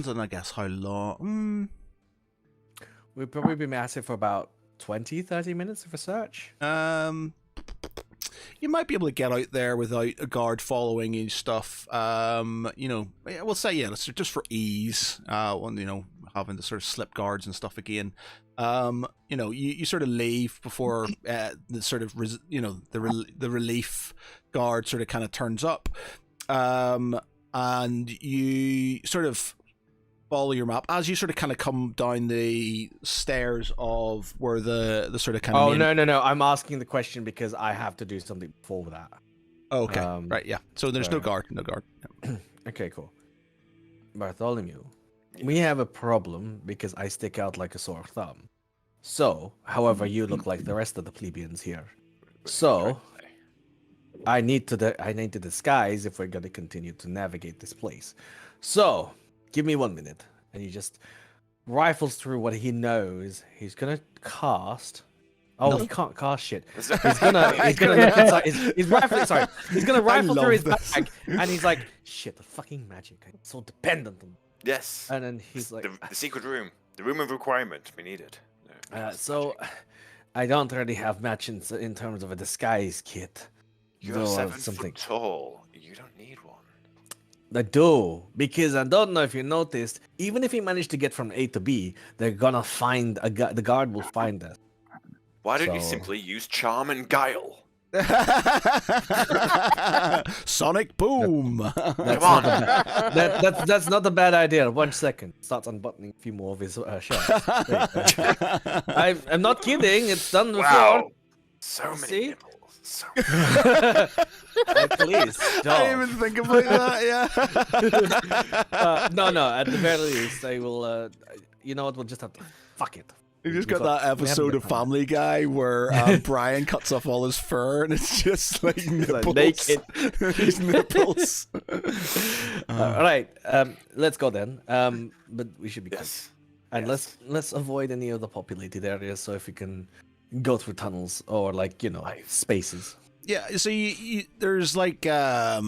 on, I guess, how long. We've probably been at it for about 20, 30 minutes of research. You might be able to get out there without a guard following you and stuff. We'll say let's just for ease. Having to sort of slip guards and stuff again. You sort of leave before the sort of the relief guard sort of kind of turns up, and you sort of follow your map as you sort of kind of come down the stairs of where the sort of kind of no, I'm asking the question because I have to do something before that. Okay, right, yeah, so there's no guard. Yeah. Okay, cool. Bartholomew, we have a problem because I stick out like a sore thumb. So, however, you look like the rest of the plebeians here. So I need to disguise if we're gonna continue to navigate this place. So give me 1 minute, and he just rifles through what he knows. He's gonna cast. Oh, he can't cast shit. He's gonna look inside. He's rifling. Sorry, he's gonna rifle through his bag, and he's like, "Shit, the fucking magic! I'm so dependent on." Yes. And then he's like, the secret room, the room of requirement. We need it. So, I don't really have much in terms of a disguise kit. You're 7 foot tall. You don't need one. I do, because I don't know if you noticed, even if we manage to get from A to B, they're gonna find the guard will find us. Why don't you simply use charm and guile? Sonic boom! That's not a bad idea. 1 second. Starts unbuttoning a few more of his shirts. I'm not kidding. It's done before. Wow. So many See? nipples. So Please, don't. I didn't even think about that, yeah. No, at the very least, I will, you know what, we'll just have to, fuck it. You just got that episode of Family Guy where Brian cuts off all his fur and it's just like nipples. Naked. His nipples. All right, let's go then. But we should be quick. yes. And let's avoid any of the populated areas, so if we can go through tunnels or spaces. Yeah, so you there's like as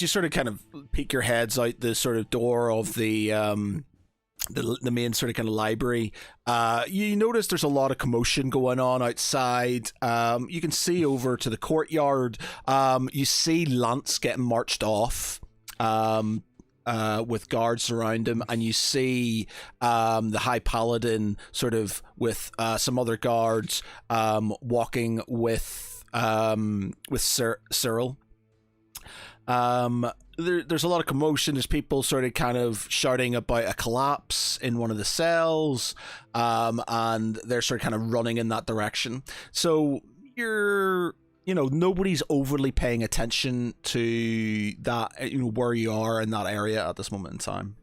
you sort of kind of peek your heads out the sort of door of the main sort of kind of library, you notice there's a lot of commotion going on outside. You can see over to the courtyard. You see Lance getting marched off with guards around him, and you see the High Paladin sort of with some other guards walking with Cyril. There's a lot of commotion. There's people sort of kind of shouting about a collapse in one of the cells, and they're sort of kind of running in that direction. So nobody's overly paying attention to that, where you are in that area at this moment in time.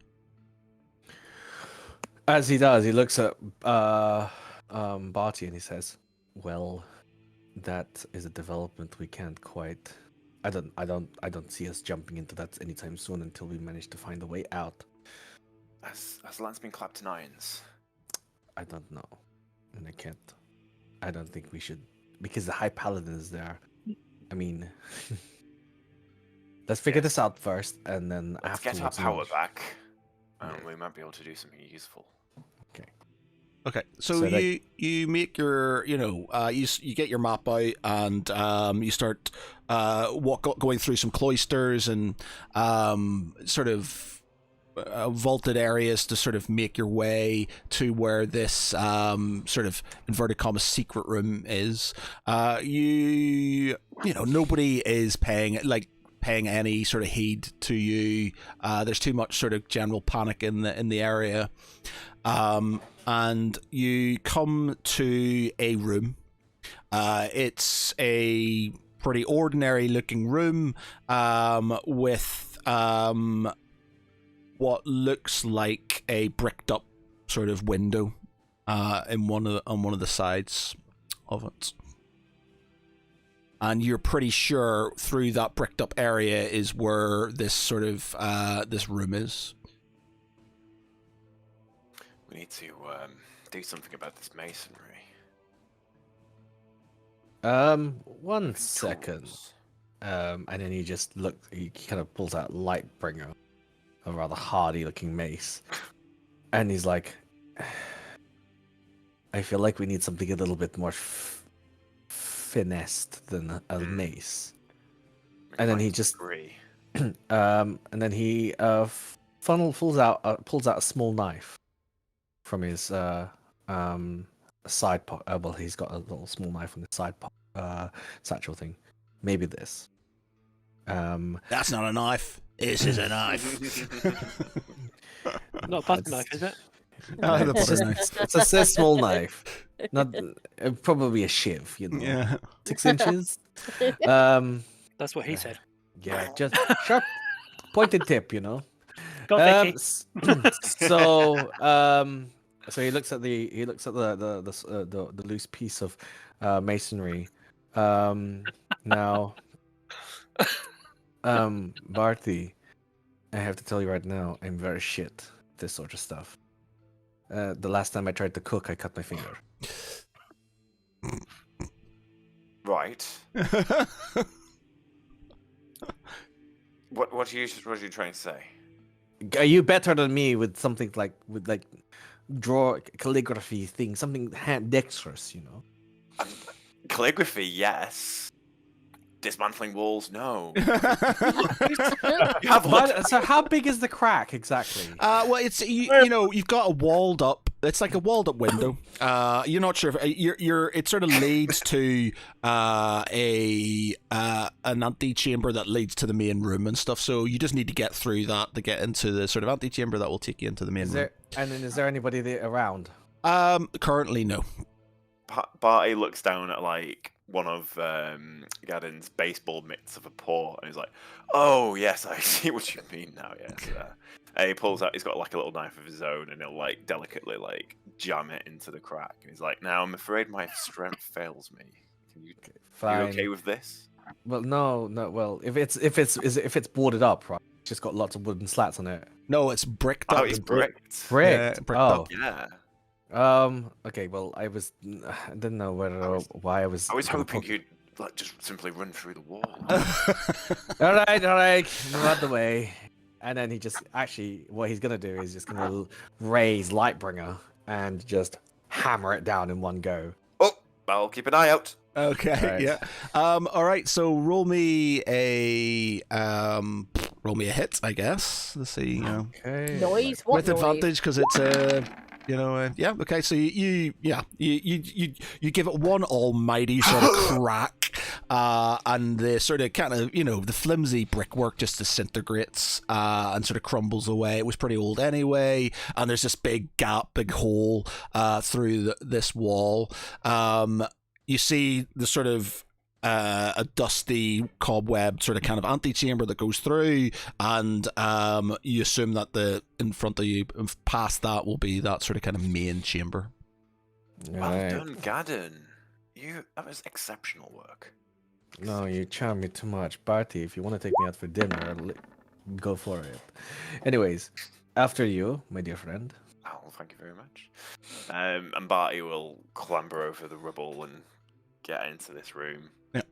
As he does, he looks at Barty and he says, "Well, that is a development we can't quite. I don't see us jumping into that anytime soon until we manage to find a way out." Has Lance been clapped to irons? I don't know, and I don't think we should, because the High Paladin is there. I mean, let's figure this out first, and then Let's get our power back, and we might be able to do something useful. Okay. Okay, so So you make your you get your map out and you start going through some cloisters and sort of vaulted areas to sort of make your way to where this sort of inverted commas secret room is. Nobody is paying any sort of heed to you. There's too much sort of general panic in the area, and you come to a room. It's a pretty ordinary looking room with what looks like a bricked up sort of window on one of the sides of it. And you're pretty sure through that bricked up area is where this sort of this room is. We need to do something about this masonry. 1 second. And then he kind of pulls out Lightbringer, a rather hardy looking mace. And he's like, I feel like we need something a little bit more finessed than a mace. And then he just agree. and then he pulls out a small knife from his side pocket. Well, he's got a little small knife on the side satchel thing. Maybe this. That's not a knife. This is a knife. Not a butter knife, is it? Oh, the It's butter just- knife. it's a small knife, not probably a shiv. Yeah. 6 inches. That's what he said. Yeah, just sharp, pointed tip. Go, Vicky. So he looks at the loose piece of masonry. Now, Barty, I have to tell you right now, I'm very shit at this sort of stuff. The last time I tried to cook, I cut my finger. Right. What are you trying to say? Are you better than me with something like draw calligraphy thing, something dexterous, you know? Calligraphy, yes. Dismantling walls, no. You have So how big is the crack exactly? Well, it's you've got a walled up. It's like a walled up window. You're not sure if it sort of leads to an antechamber that leads to the main room and stuff. So you just need to get through that to get into the sort of antechamber that will take you into the main room. Is there anybody there around? Currently, no. Barty looks down at like one of Gadden's baseball mitts of a paw, and he's like, "Oh yes, I see what you mean now." Yes. And he pulls out. He's got like a little knife of his own, and he'll like delicately like jam it into the crack. And he's like, "Now I'm afraid my strength fails me. Can you? Fine. Are you okay with this?" Well, no. Well, if it's boarded up, right? It's just got lots of wooden slats on it. No, it's bricked up. Oh, it's bricked. Bricked. Yeah, bricked oh. up. Yeah. Okay. Well, I didn't know why I was. I was hoping you'd like just simply run through the wall. All right. Move out the way. And then what he's gonna do is just gonna raise Lightbringer and just hammer it down in one go. Oh, I'll keep an eye out. Okay. Right. Yeah. All right. So roll me a hit, I guess. Let's see. You know, Okay. Noise? What with noise? advantage because it's a. Yeah. Okay. So you give it one almighty sort of crack, and the sort of kind of the flimsy brickwork just disintegrates and sort of crumbles away. It was pretty old anyway, and there's this big gap, big hole through this wall. You see the sort of a dusty cobweb sort of kind of antechamber that goes through, and you assume that in front of you, past that, will be that sort of kind of main chamber. Well Right. done, Gadden. That was exceptional work. No, you charm me too much, Barty. If you want to take me out for dinner, go for it. Anyways, after you, my dear friend. Oh, thank you very much. And Barty will clamber over the rubble and get into this room. Yep.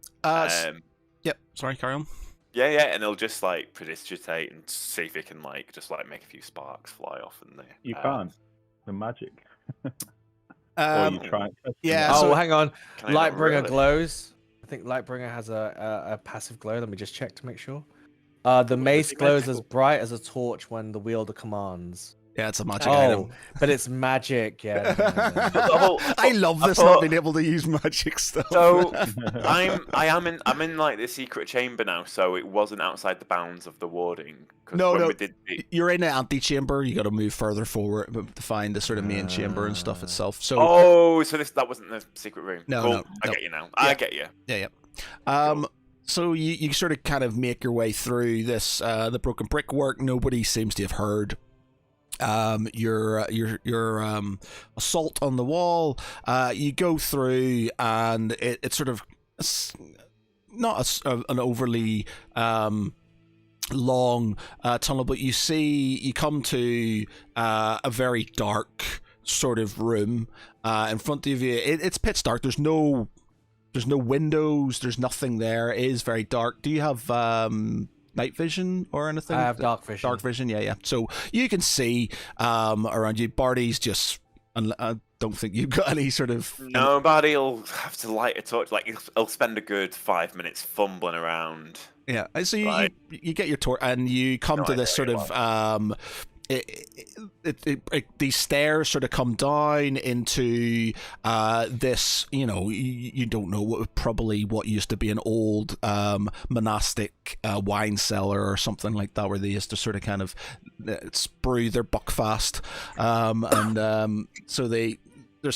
Sorry, carry on. Yeah, and he'll just like prestidigitate and see if he can like just like make a few sparks fly off in there. You can't. The magic. Or you try and test yeah, it out? so- Oh, hang on. Can I not Lightbringer really? glows. I think Lightbringer has a passive glow. Let me just check to make sure. The mace glows as bright as a torch when the wielder commands. Yeah, it's a magic Oh, item. but it's magic. Yeah. never mind then. the whole- I love I this thought- not being able to use magic stuff. So I'm in like the secret chamber now, so it wasn't outside the bounds of the warding. 'Cause No, when no. we did You're in the antechamber. You got to move further forward to find the sort of main chamber and stuff itself. So Oh, so that wasn't the secret room. No, Cool. no, I no. get you now. I get you. yeah. So you sort of kind of make your way through this the broken brickwork. Nobody seems to have heard your assault on the wall. You go through, and it's sort of not an overly long tunnel, but you come to a very dark sort of room in front of you. It's pitch dark. There's no windows. There's nothing there. It is very dark. Do you have night vision or anything? I have dark vision. Dark vision, yeah. So you can see around you. Barty's just. I don't think you've got any sort of. Nobody'll have to light a torch. Like he'll spend a good 5 minutes fumbling around. Yeah. So you Right. you get your torch and you come No to this sort idea of these stairs sort of come down into this, you don't know, probably what used to be an old monastic wine cellar or something like that, where they used to sort of kind of sprue their buckfast, and so there's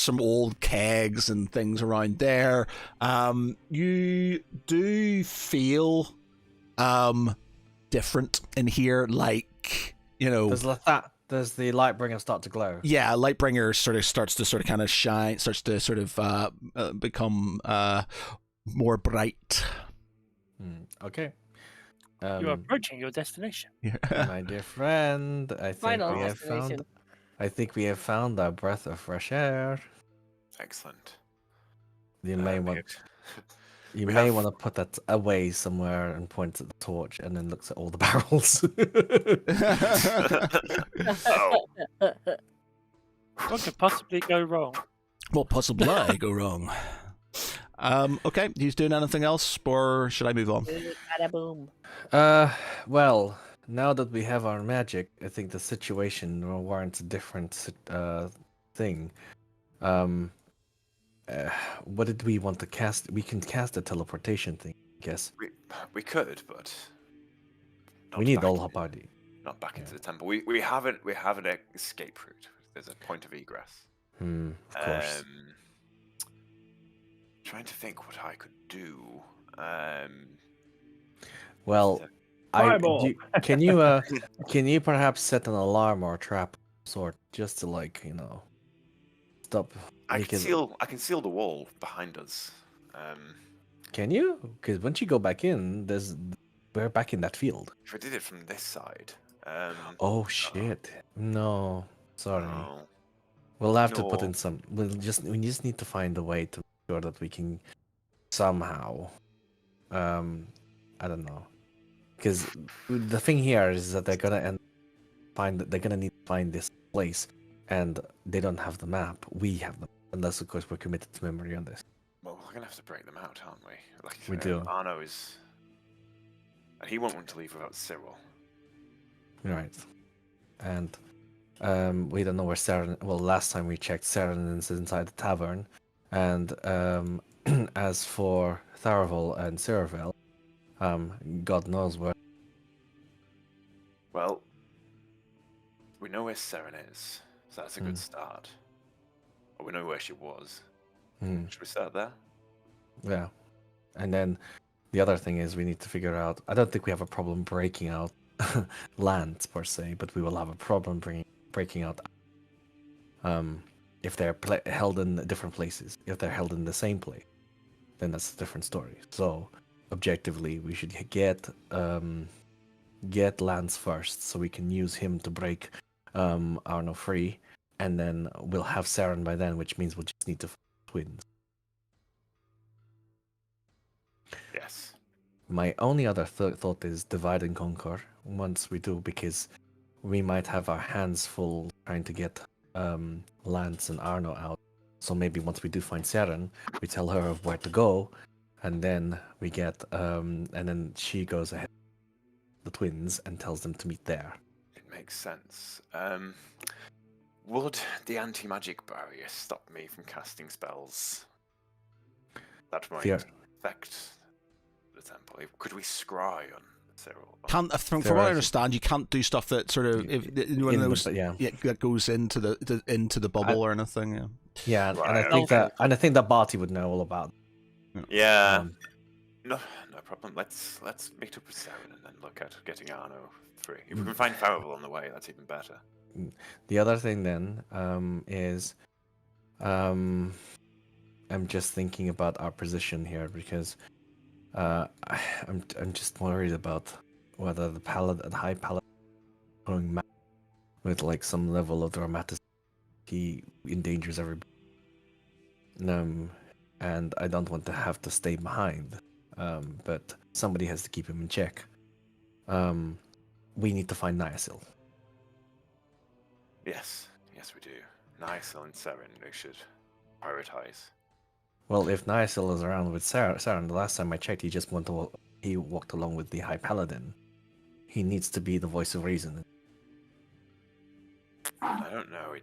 some old kegs and things around there. You do feel different in here, like, Does the Lightbringer start to glow? yeah, Lightbringer starts to kind of shine, starts to sort of become more bright. Okay. You're approaching your destination. My dear friend, I think Final we have destination. found. I think we have found our breath of fresh air. Excellent. You may we- want. You we may have- want to put that away somewhere and point at the torch, and then looks at all the barrels. Oh, What could possibly go wrong? What possibly go wrong? Okay, he's doing anything else, or should I move on? Bada boom. Well, now that we have our magic, I think the situation warrants a different thing. What did we want to cast? We can cast a teleportation thing, I guess. we could, but We not need back all into- our body. Not back into the temple. We have an escape route. There's a point of egress. Of course. Trying to think what I could do. Well, Fireball. can you perhaps set an alarm or a trap of some sort just to stop? I make can it- I can seal the wall behind us. Can you? Because once you go back in, we're back in that field. If I did it from this side. Oh shit! No, sorry. no. We'll have to put No. in some. We just need to find a way to make sure that we can somehow. I don't know, because the thing here is that they're gonna they're gonna need to find this place, and they don't have the map. We have them, unless of course we're committed to memory on this. Well, we're gonna have to break them out, aren't we? Like We do. Arno is, and he won't want to leave without Cyril. Right, and we don't know where Saren. Well, last time we checked, Saren is inside the tavern, and as for Tharavel and Ceravel, God knows where. Well, we know where Seren is, so that's a good start. Or we know where she was. Hmm. Should we start there? Yeah, and then the other thing is we need to figure out. I don't think we have a problem breaking out lands per se, but we will have a problem breaking out. If they're held in different places, if they're held in the same place, then that's a different story. So, objectively, we should get lands first, so we can use him to break Arno free, and then we'll have Saren by then, which means we'll just need to find twins. Yes. My only other thought is divide and conquer once we do, because we might have our hands full trying to get Lance and Arno out. So maybe once we do find Saren, we tell her of where to go, and then we get and then she goes ahead of the twins and tells them to meet there. It makes sense. Would the anti-magic barrier stop me from casting spells that might Fear. affect the temple? Could we scry on Cyril? From what I understand, you can't do stuff that sort of one of those that goes into the bubble or anything. Yeah. Yeah, Right, and I think that Barty would know all about. Yeah. No problem. Let's meet up with Saren and then look at getting Arno free. If we can find Farival on the way, that's even better. The other thing then is I'm just thinking about our position here because I'm just worried about whether the high paladin going mad with like some level of dramaticity, he endangers everybody. And I don't want to have to stay behind. But somebody has to keep him in check. We need to find Niasil. Yes, we do. Niasil and Saren, they should prioritize. Well, if Niasil is around with Saren, the last time I checked, he walked along with the High Paladin. He needs to be the voice of reason. I don't know.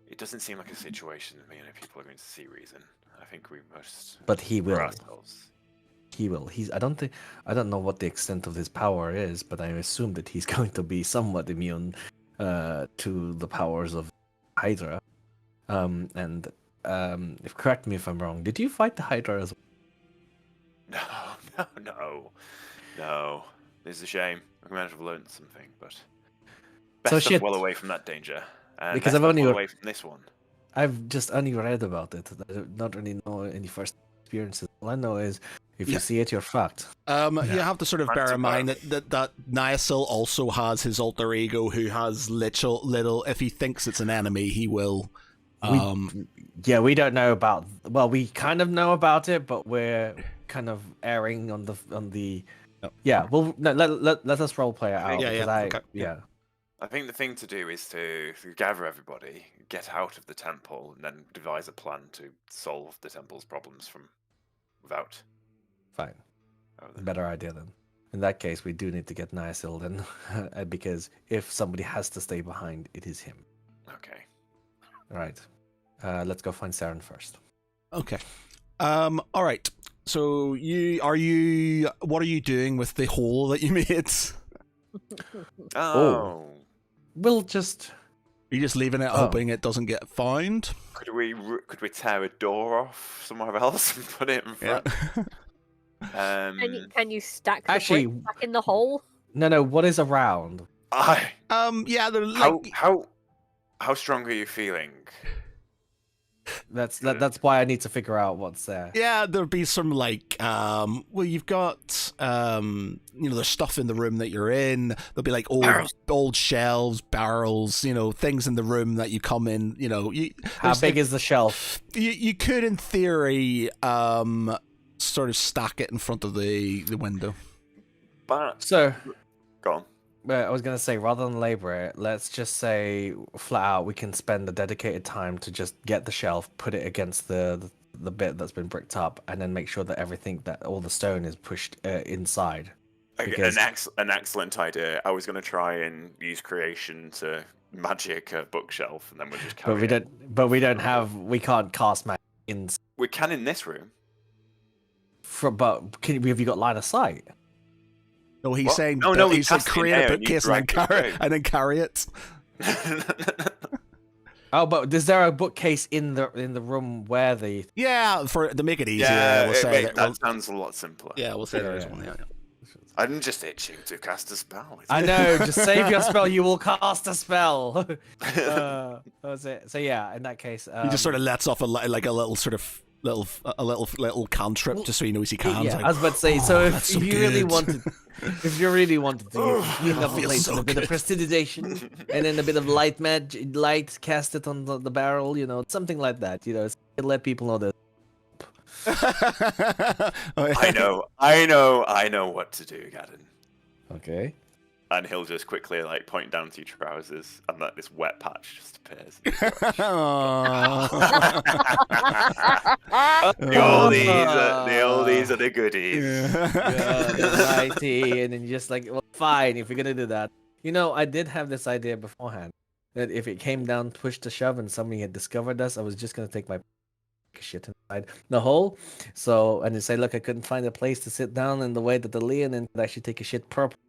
It doesn't seem like a situation that many people are going to see reason. I think we must. But he will. Ourselves. He will. I don't know what the extent of his power is, but I assume that he's going to be somewhat immune to the powers of Hydra. Correct me if I'm wrong. Did you fight the Hydra as well? No. This is a shame. We might have learned something, but best so well away from that danger. And because I've only away from this one. I've just only read about it. I do not really know any first experiences. All I know is if you see it, you're fucked. You have to sort of bear in mind that Niasil also has his alter ego, who has little. If he thinks it's an enemy, he will. We don't know about. Well, we kind of know about it, but we're kind of erring on the. Yeah, well, let us role play it out. I think the thing to do is to gather everybody, get out of the temple, and then devise a plan to solve the temple's problems from without. Fine. Better idea then. In that case, we do need to get Niasil then, because if somebody has to stay behind, it is him. Okay. All right. Let's go find Saren first. Okay. All right. So what are you doing with the hole that you made? We'll just. Are you just leaving it, hoping it doesn't get found? Could we tear a door off somewhere else and put it in front? Can you stack the bricks back in the hole? No. What is around? Yeah. They're like. How strong are you feeling? That's why I need to figure out what's there. Yeah, there'll be some you've got there's stuff in the room that you're in. There'll be like old shelves, barrels, things in the room that you come in. How big is the shelf? You could, in theory, sort of stack it in front of the window. But so, go on. I was going to say, rather than labor it, let's just say flat out we can spend the dedicated time to just get the shelf, put it against the bit that's been bricked up, and then make sure that all the stone is pushed inside. Because... An excellent idea. I was going to try and use creation to magic a bookshelf, and then we'll just carry it. We can't cast magic in. We can in this room. But have you got line of sight? No, he's saying he's like create a bookcase and then carry it. Oh, but is there a bookcase in the room where the? Yeah, to make it easier, we'll say that sounds a lot simpler. Yeah, we'll say there is one. Yeah. I'm just itching to cast a spell. I know. Just save your spell. You will cast a spell. That was it. So yeah, in that case, he just sort of lets off a little sort of. Little cantrip just so he knows he can. Yeah, I was about to say. So if you really wanted to clean up the place with a bit of prestidigitation and then a bit of light cast it on the barrel, something like that. Let people know that. I know what to do, Gadden. Okay. And he'll just quickly like point down to your trousers, and that this wet patch just appears. The oldies are the goodies. God almighty. And then you just like, well, fine, if you're gonna do that. You know, I did have this idea beforehand that if it came down push to shove and somebody had discovered us, I was just gonna take my shit inside the hole. So and then say, look, I couldn't find a place to sit down in the way that the Leonin could actually take a shit properly.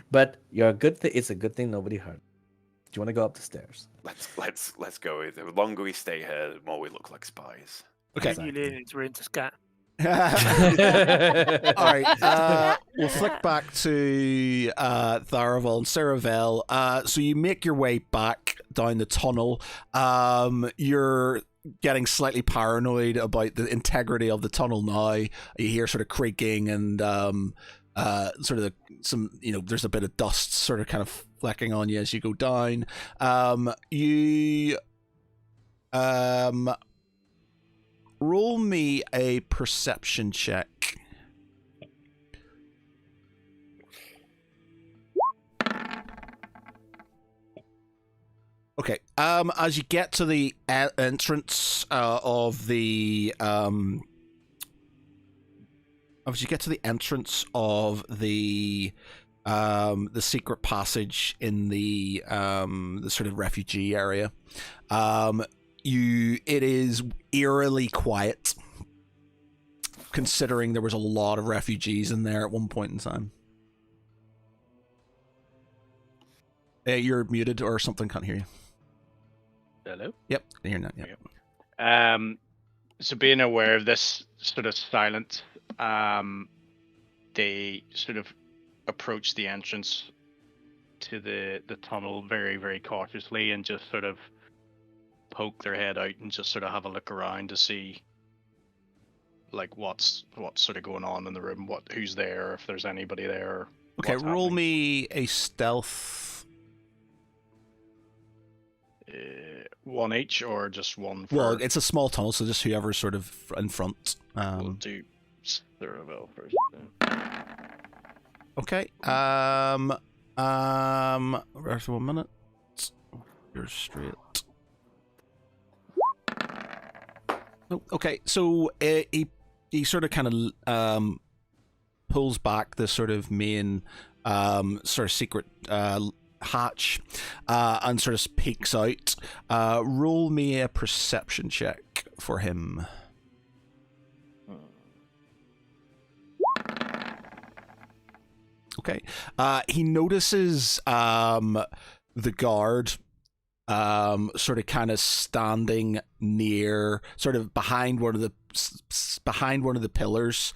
But you're a good thing. It's a good thing nobody heard. Do you want to go up the stairs? Let's go. The longer we stay here, the more we look like spies. Okay. You leanings were into scat. All right, we'll flick back to Tharavel and Saravel. So you make your way back down the tunnel. You're getting slightly paranoid about the integrity of the tunnel now. You hear sort of creaking and sort of some, there's a bit of dust sort of kind of flecking on you as you go down. You roll me a perception check. Okay. As you get to the entrance of the secret passage in the sort of refugee area, it is eerily quiet, considering there was a lot of refugees in there at one point in time. You're muted or something, can't hear you. Hello? Yep, can hear now. Yep. So being aware of this sort of silence, they sort of approach the entrance to the tunnel very, very cautiously and just sort of poke their head out and just sort of have a look around to see like what's sort of going on in the room, who's there, if there's anybody there. Okay, roll me a stealth. 1 each or just one? Well, it's a small tunnel, so just whoever's sort of in front. We'll do Tharavel first. Okay. Actually, 1 minute. You're straight. Oh, okay, so he sort of kind of pulls back the sort of main sort of secret hatch and sort of peeks out. Roll me a perception check for him. Okay. He notices the guard sort of kind of standing near, sort of behind one of the pillars,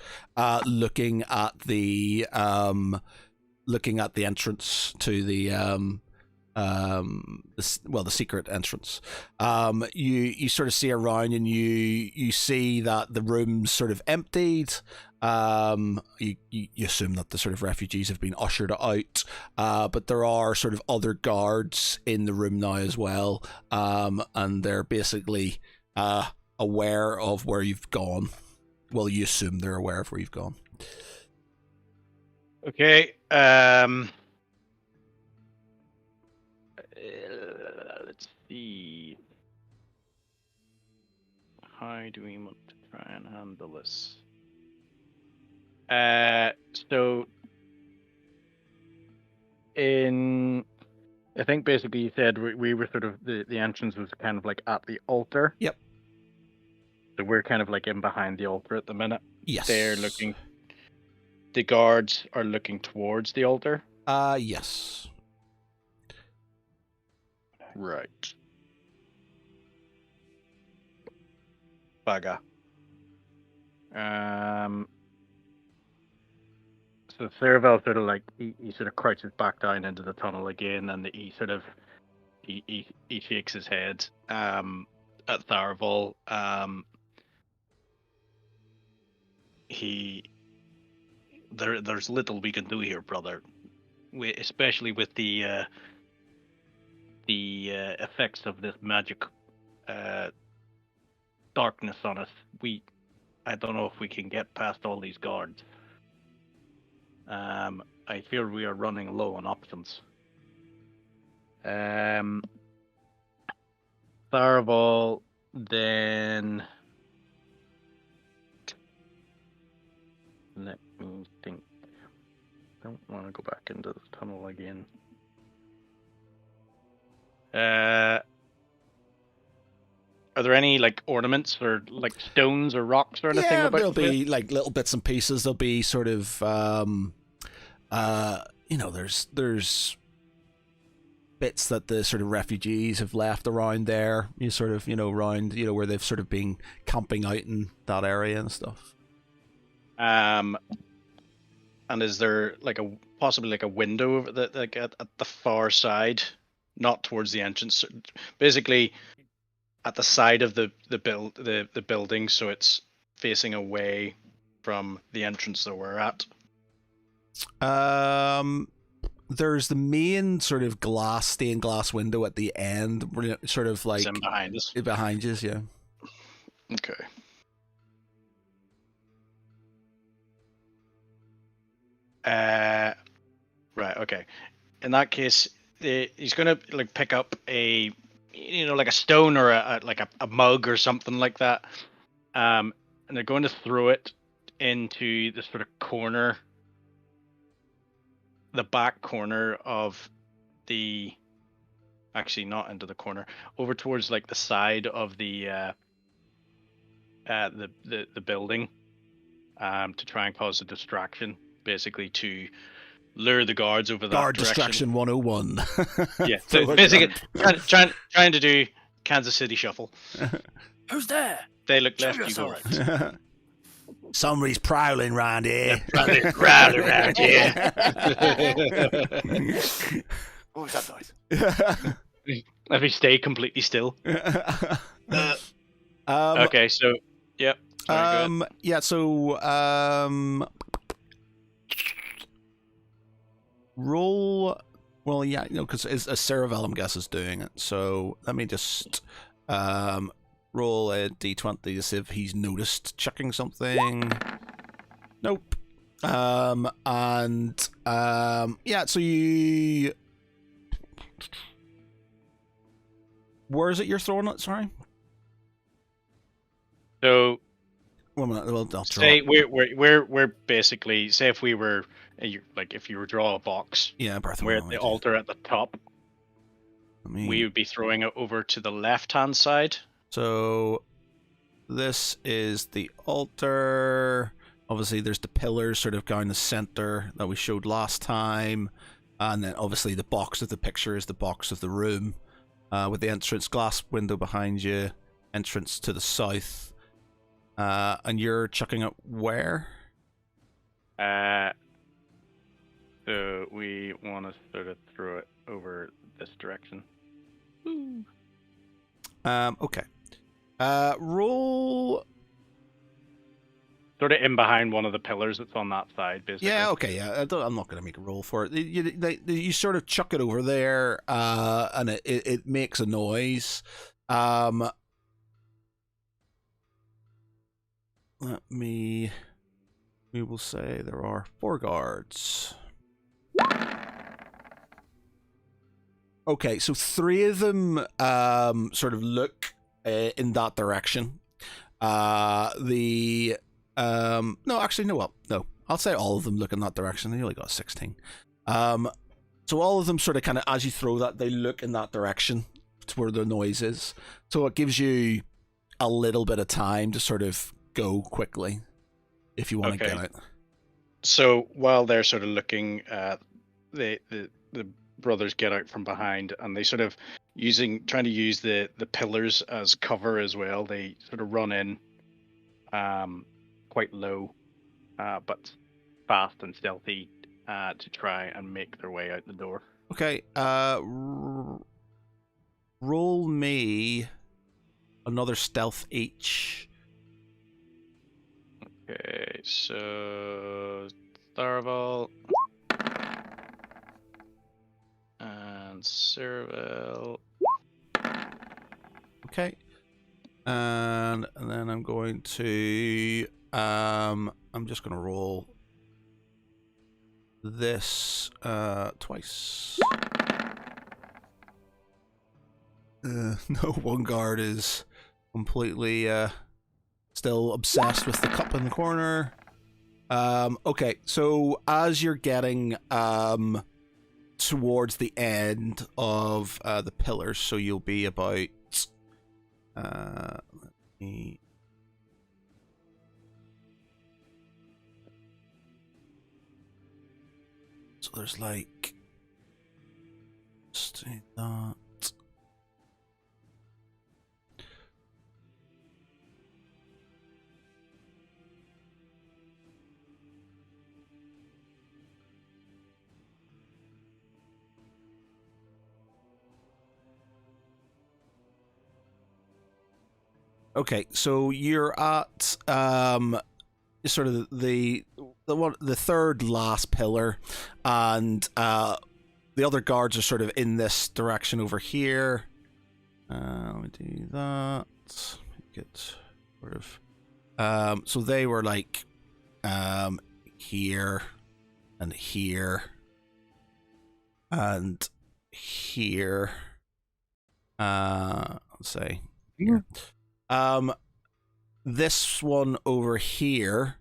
looking at the entrance to the secret entrance. You sort of see around and you see that the room's sort of emptied. You assume that the sort of refugees have been ushered out, but there are sort of other guards in the room now as well, and they're basically aware of where you've gone. Well, you assume they're aware of where you've gone. Okay. Let's see. How do we want to try and handle this? So I think basically you said we were sort of, the entrance was kind of like at the altar. Yep. So we're kind of like in behind the altar at the minute. Yes. The guards are looking towards the altar. Yes. Right. Bugger. So Saravel sort of like he sort of crouches back down into the tunnel again, and he sort of he shakes his head at Tharavel. There's little we can do here, brother. Especially with the effects of this magic darkness on us. I don't know if we can get past all these guards. I fear we are running low on options. Tharball, then let me think. Don't want to go back into the tunnel again. Are there any like ornaments or like stones or rocks or anything Yeah, about there'll the place? be like little bits and pieces. There'll be sort of, there's bits that the sort of refugees have left around there. You sort of, around, where they've sort of been camping out in that area and stuff. And is there like possibly like a window over like at the far side, not towards the entrance, basically at the side of the building, so it's facing away from the entrance that we're at? There's the main sort of stained glass window at the end, sort of like It's in behind us. Behind you, yeah. Okay. Right. Okay. In that case, he's gonna like pick up a, like a stone or a mug or something like that, and they're going to throw it into the sort of corner, the back corner of the. Actually, not into the corner, over towards like the side of the building, to try and cause a distraction, basically to lure the guards over that Guard direction. distraction 101. Yeah, so basically trying to do Kansas City Shuffle. Who's there? They look Show left, you go yourself. right. Somebody's prowling round here. Round around here. What was that noise? If we stay completely still. Okay, so yep. Sorry, go ahead. Yeah, so roll. Well, yeah, because a Cerevel, I'm guess, is doing it. So let me just roll a d20 to see if he's noticed chucking something. Nope. Yeah, so you. Where is it you're throwing it? Sorry. So Well, I'll draw. say we're basically, say if we were like if you were draw a box, Yeah, Breath of we're at Wild, the yeah. altar at the top. We would be throwing it over to the left-hand side. So this is the altar. Obviously, there's the pillars sort of down the center that we showed last time. And then obviously the box of the picture is the box of the room. With the entrance glass window behind you. Entrance to the south. And you're chucking it where? So we want to sort of throw it over this direction. Okay. Roll. Sort of in behind one of the pillars that's on that side, basically. Yeah, okay, yeah. I'm not going to make a roll for it. You sort of chuck it over there, and it makes a noise. We will say there are 4 guards. Okay, so 3 of them sort of look in that direction. No, actually, no. I'll say all of them look in that direction. They only got 16. So all of them sort of kind of, as you throw that, they look in that direction to where the noise is. So it gives you a little bit of time to sort of go quickly if you want to get it. So while they're sort of looking, the brothers get out from behind, and they sort of trying to use the pillars as cover as well. They sort of run in, quite low, but fast and stealthy, to try and make their way out the door. Okay. Roll me another stealth each. Okay, so Tharball and Cerevel. Okay. And then I'm going to I'm just going to roll this twice. No, one guard is completely still obsessed with the cup in the corner. Okay, so as you're getting towards the end of the pillars, so you'll be about let me. So there's like, just do that. Okay, so you're at sort of the third last pillar, and the other guards are sort of in this direction over here. Let me do that. Make it sort of. So they were like here and here and here. Let's say here. This one over here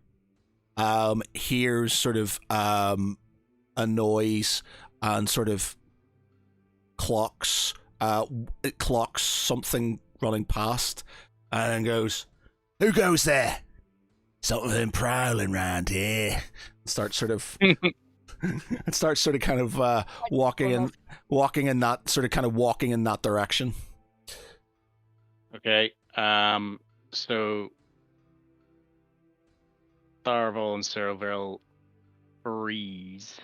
hears sort of a noise and sort of it clocks something running past and then goes, "Who goes there? Something prowling round here." Starts sort of it starts sort of kind of walking in that direction. Okay. So Tharval and Ceroville freeze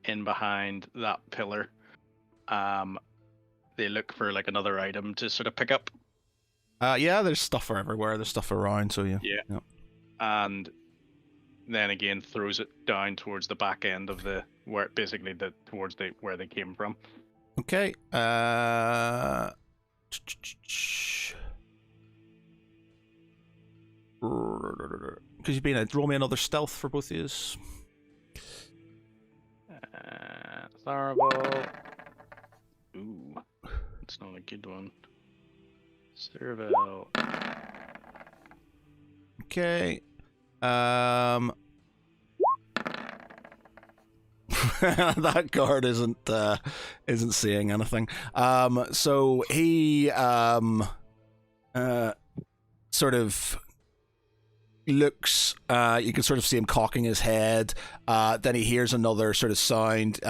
in behind that pillar. They look for like another item to sort of pick up. Yeah, there's stuff everywhere. There's stuff around, so yeah. Yeah. And then again throws it down towards the back end of where they came from. Okay. Because you've been roll me another stealth for both of you. Tharval. Ooh, that's not a good one. Ceroville. Okay. That guard isn't seeing anything. So he sort of looks. You can sort of see him cocking his head. Then he hears another sort of sound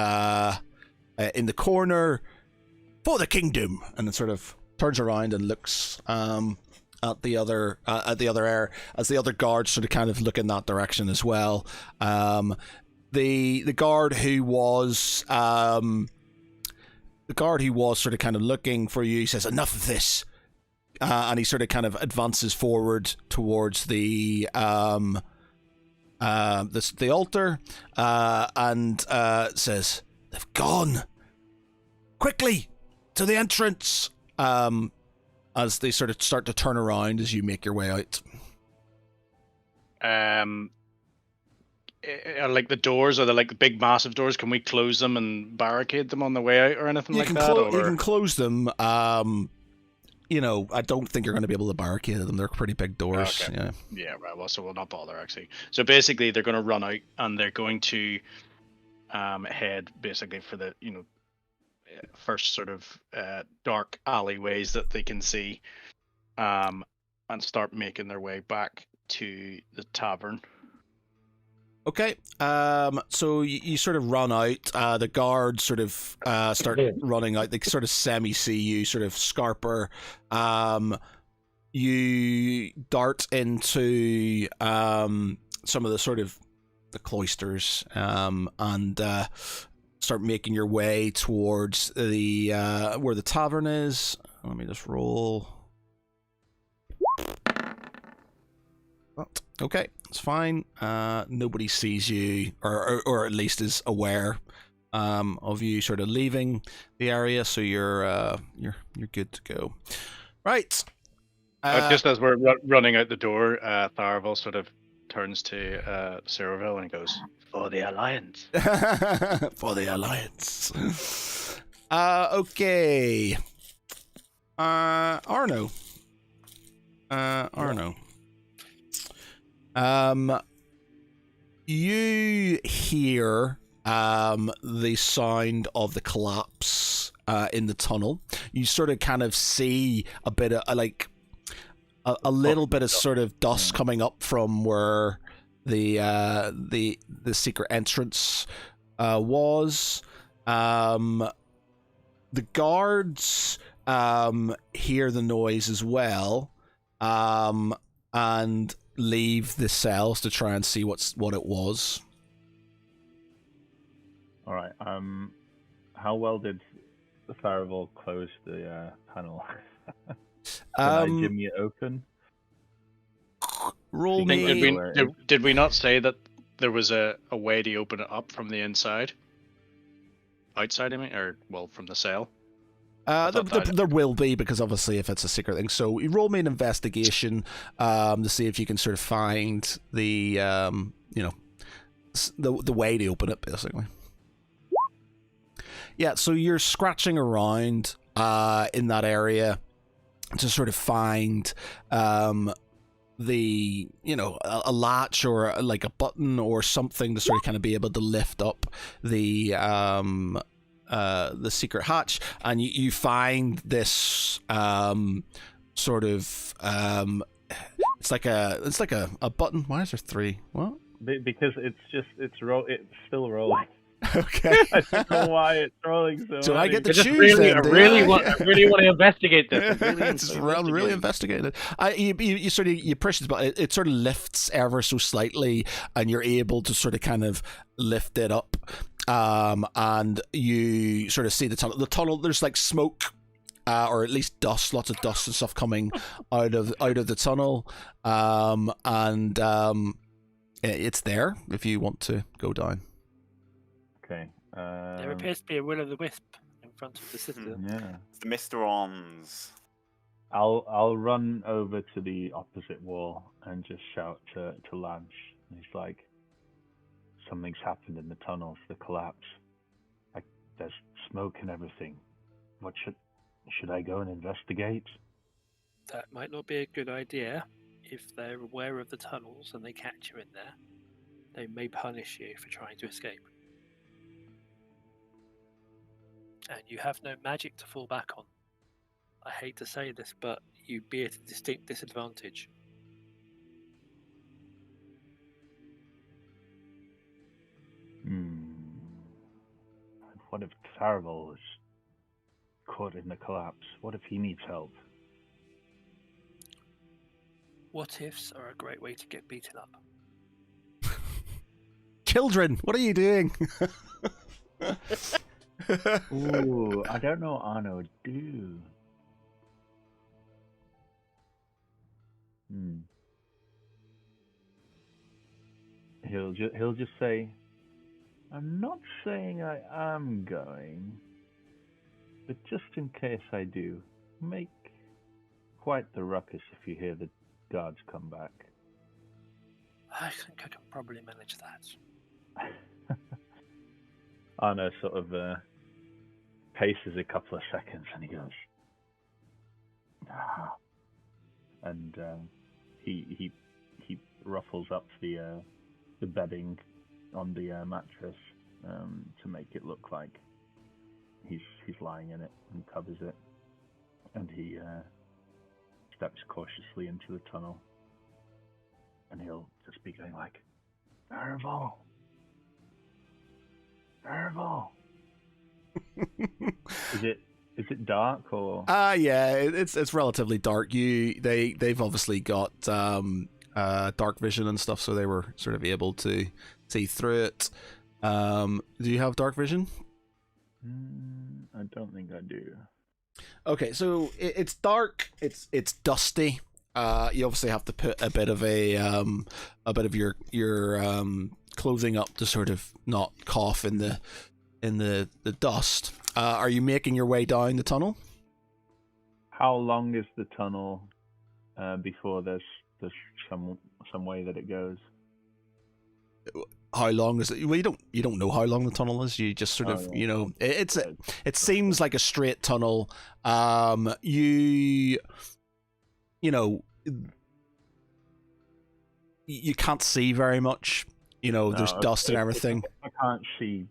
in the corner, "For the kingdom," and then sort of turns around and looks at the other air as the other guards sort of kind of look in that direction as well. The guard who was sort of kind of looking for you says, "Enough of this," and he sort of kind of advances forward towards the altar and says, "They've gone. Quickly to the entrance." As they sort of start to turn around as you make your way out. Are like the doors, are they like the big massive doors? Can we close them and barricade them on the way out or anything like that? You can close them. You know, I don't think you're going to be able to barricade them. They're pretty big doors. Okay. Yeah, right. Well, so we'll not bother actually. So basically, they're going to run out and they're going to head basically for the first sort of dark alleyways that they can see, and start making their way back to the tavern. Okay, so you sort of run out. The guards sort of start running out. They sort of semi-see you, sort of scarper. You dart into some of the sort of the cloisters and start making your way towards the where the tavern is. Let me just roll. Okay, it's fine. Nobody sees you, or at least is aware of you sort of leaving the area, so you're good to go. Right. Just as we're running out the door, Tharval sort of turns to Ceraville and goes, "For the Alliance." For the Alliance. Okay. Arno. Arno. You hear the sound of the collapse in the tunnel. You sort of kind of see a bit of a little bit of sort of dust coming up from where the secret entrance was. The guards hear the noise as well, and leave the cells to try and see what it was. All right. How well did the Farival close the panel? Can I jimmy it open? Roll Did we not say that there was a way to open it up from the inside? Outside, I mean, or well, from the cell. There will be, because obviously if it's a secret thing. So you roll me an investigation to see if you can sort of find the the way to open it, basically. Yeah, so you're scratching around in that area to sort of find the a latch or like a button or something to sort of kind of be able to lift up the secret hatch, and you find this sort of it's like a button. Why is there three? What? Because it's still rolling. Okay. I don't know why it's rolling so. So I get to I choose. really want to investigate this. Really investigate it. You sort of push it, but it sort of lifts ever so slightly, and you're able to sort of kind of lift it up. And you sort of see the tunnel. The tunnel, there's like smoke, or at least dust, lots of dust and stuff coming out of the tunnel. It's there if you want to go down. Okay. There appears to be a will-o'-the-wisp in front of the citadel. Yeah. It's the Mr. Ons. I'll run over to the opposite wall and just shout to Lanch. He's like, something's happened in the tunnels, the collapse. Like, there's smoke and everything. What should I go and investigate? That might not be a good idea. If they're aware of the tunnels and they catch you in there, they may punish you for trying to escape. And you have no magic to fall back on. I hate to say this, but you'd be at a distinct disadvantage. What if Farival is caught in the collapse? What if he needs help? What ifs are a great way to get beaten up. Children, what are you doing? Ooh, I don't know what Arno would do. He'll just say, I'm not saying I am going, but just in case I do, make quite the ruckus if you hear the guards come back. I think I can probably manage that. Arno sort of paces a couple of seconds and he goes, and he ruffles up the bedding on the mattress to make it look like he's lying in it, and covers it, and he steps cautiously into the tunnel, and he'll just be going like, Farival. Is it dark or? Yeah, it's relatively dark. They've obviously got dark vision and stuff, so they were sort of able to see through it. Do you have dark vision? I don't think I do. Okay, so it's dark. It's dusty. You obviously have to put a bit of your clothing up to sort of not cough in the dust. Are you making your way down the tunnel? How long is the tunnel before there's some way that it goes? how long is it? Well, you don't know how long the tunnel is. You just sort of it seems like a straight tunnel. You know, you can't see very much. You know, there's dust and everything. I can't see,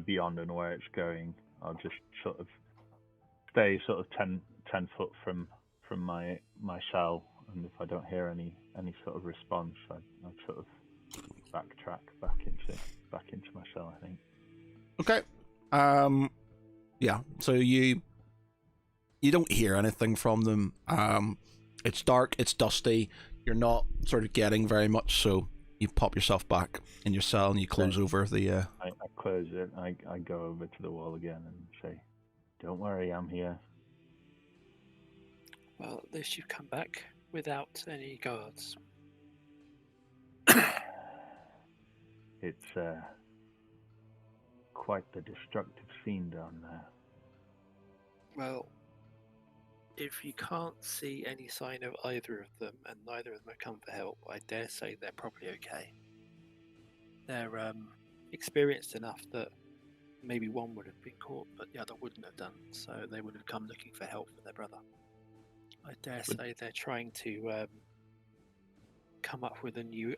beyond and where it's going. I'll just sort of stay sort of 10 foot from my cell, and if I don't hear any sort of response, I sort of backtrack back into my cell, I think. Okay. Yeah. So you don't hear anything from them. It's dark. It's dusty. You're not sort of getting very much. So you pop yourself back in your cell and you close over the. I close it. I go over to the wall again and say, "Don't worry, I'm here." Well, at least you've come back without any guards. It's quite the destructive scene down there. Well, if you can't see any sign of either of them, and neither of them have come for help, I dare say they're probably okay. They're experienced enough that maybe one would have been caught, but the other wouldn't have done, so they would have come looking for help for their brother. I dare say they're trying to come up with a new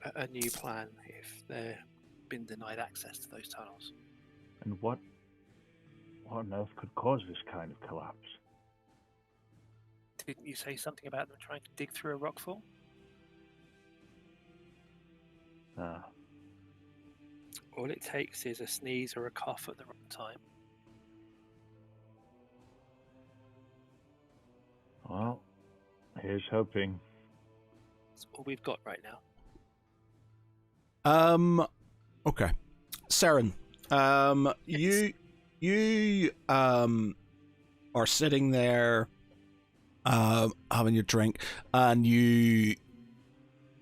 plan if they've been denied access to those tunnels. And what on earth could cause this kind of collapse? Didn't you say something about them trying to dig through a rockfall? All it takes is a sneeze or a cough at the wrong time. Well, here's hoping. That's all we've got right now. Okay. Saren, Yes. you are sitting there having your drink, and you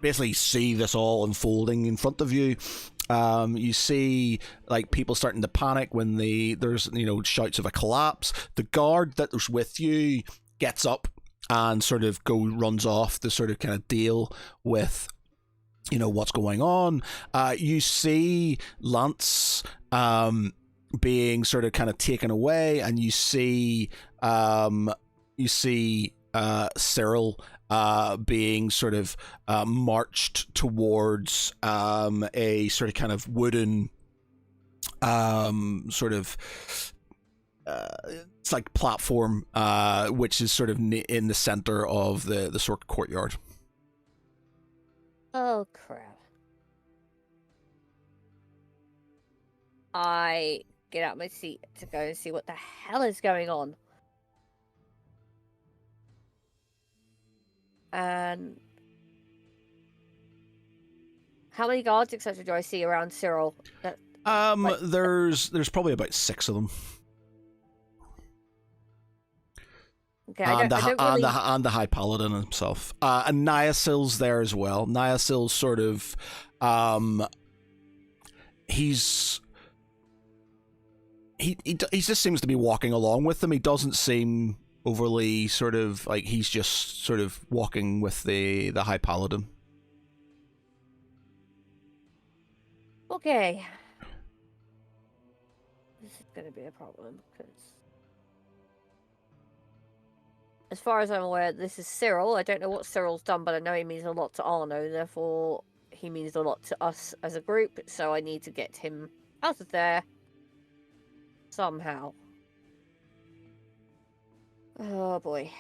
basically see this all unfolding in front of you. You see like people starting to panic when there's shouts of a collapse. The guard that was with you gets up and sort of runs off to sort of kind of deal with what's going on. You see Lance being sort of kind of taken away, and you see Cyril being sort of marched towards a sort of kind of wooden sort of it's like platform which is sort of in the center of the sort of courtyard. Oh crap. I get out my seat to go and see what the hell is going on. And how many guards, etc., do I see around Cyril? There's probably about 6 of them. Okay, And I don't really... the High Paladin himself. And Niasil's there as well. Niasil's sort of he just seems to be walking along with them. He doesn't seem overly sort of like he's just sort of walking with the High Paladin. Okay. This is going to be a problem, because as far as I'm aware, this is Cyril. I don't know what Cyril's done, but I know he means a lot to Arno, therefore he means a lot to us as a group, so I need to get him out of there somehow. Oh boy.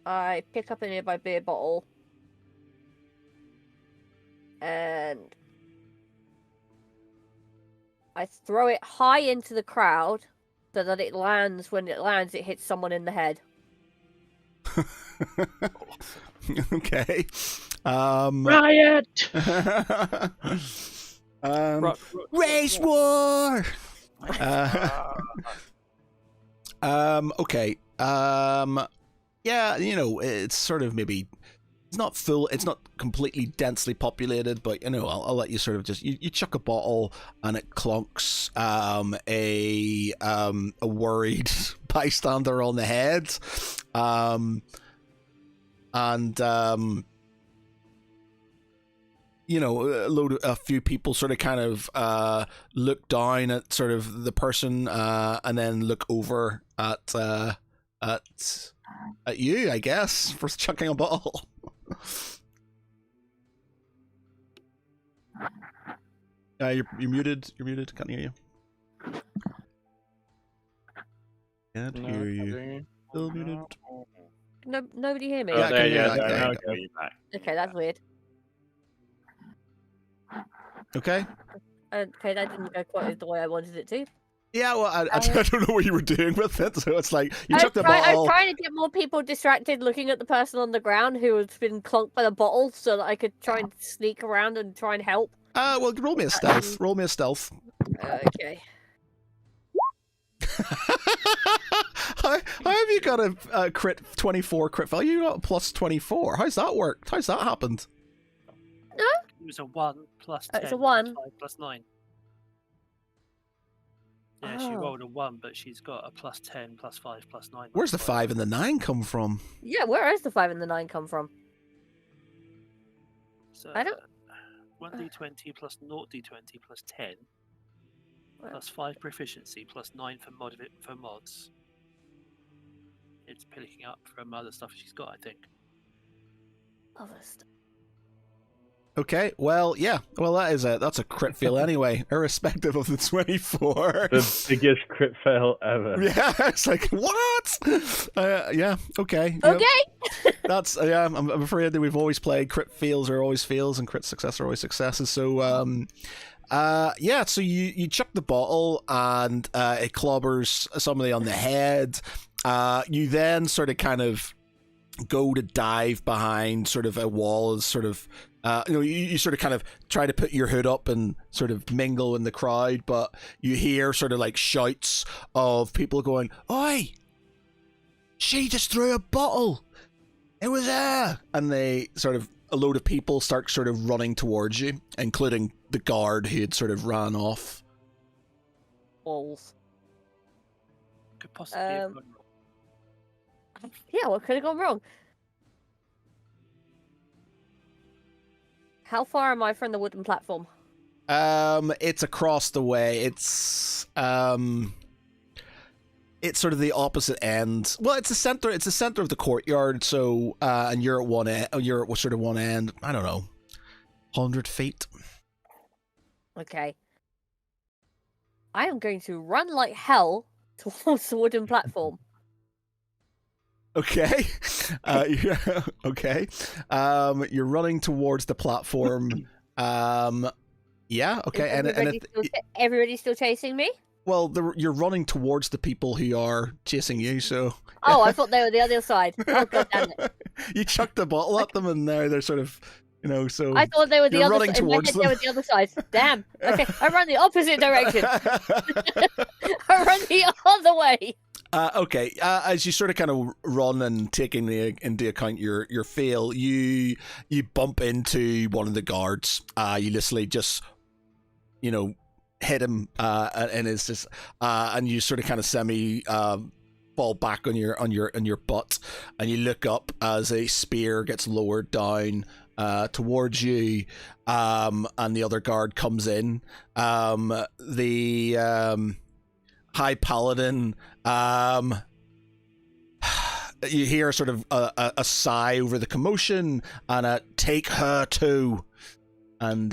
I pick up a nearby beer bottle and I throw it high into the crowd so that it lands. When it lands, it hits someone in the head. Okay. Riot! Race war. Okay. Yeah, it's sort of maybe it's not full. It's not completely densely populated, but I'll let you sort of just you chuck a bottle and it clunks a worried bystander on the head, and a few people sort of kind of look down at sort of the person, and then look over at you, I guess, for chucking a bottle. You're muted. You're muted. Can't hear you. Can't hear you. Still muted. No, nobody hear me. Yeah, I can hear you. yeah, Yeah, okay. Are you back? Okay, that's weird. Okay. Okay, that didn't go quite the way I wanted it to. Yeah, well, I don't know what you were doing with it, so it's like you I'm chucked the bottle. trying to get more people distracted looking at the person on the ground who has been clunked by the bottle so that I could try and sneak around and try and help. Well, roll me a stealth. Roll me a stealth. Okay. How have you got a crit 24 crit value? You got a plus 24. How's that worked? How's that happened? It was a 1 plus 10. It's a 1. 5 plus 9. Yeah, she Oh. rolled a 1, but she's got a plus 10, plus 5, plus 9. Where's the 5 and the 9 come from? Yeah, where does the 5 and the 9 come from? So, I don't- 1d20 plus 0d20 plus 10, Well. plus 5 proficiency, plus 9 for mods. It's picking up from other stuff she's got, I think. Other stuff. Okay, well, yeah. Well, that's a crit fail anyway, irrespective of the 24. The biggest crit fail ever. Yeah, it's like, what? Yeah, okay. Okay. Yep. That's, yeah, I'm afraid that we've always played crit fails are always fails and crit success are always successes. So, yeah, so you chuck the bottle and it clobbers somebody on the head. You then sort of kind of go to dive behind sort of a wall, as sort of you sort of kind of try to put your hood up and sort of mingle in the crowd, but you hear sort of like shouts of people going, "Oi! She just threw a bottle! It was her!" And a load of people start sort of running towards you, including the guard who had sort of ran off. Balls. Could possibly have gone wrong. Yeah, what could have gone wrong? How far am I from the wooden platform? It's across the way. It's sort of the opposite end. Well, it's the center. It's the center of the courtyard. So, and you're at one end. You're at sort of one end. I don't know, 100 feet. Okay. I am going to run like hell towards the wooden platform. Okay. Yeah, okay. You're running towards the platform. Yeah. Okay. Is everybody still chasing me? Well, you're running towards the people who are chasing you. So. Oh, I thought they were the other side. Oh, god damn it! You chucked the bottle at them, and now they're sort of, So. I thought they were the you're other running side. towards them. They were the other side. Damn. Okay, I run the opposite direction. I run the other way. Okay, as you sort of kind of run and taking into account your fail, you bump into one of the guards. You literally just, hit him, and it's just, and you sort of kind of semi fall back on your butt, and you look up as a spear gets lowered down towards you, and the other guard comes in. The High Paladin, you hear sort of a sigh over the commotion and a "take her too," and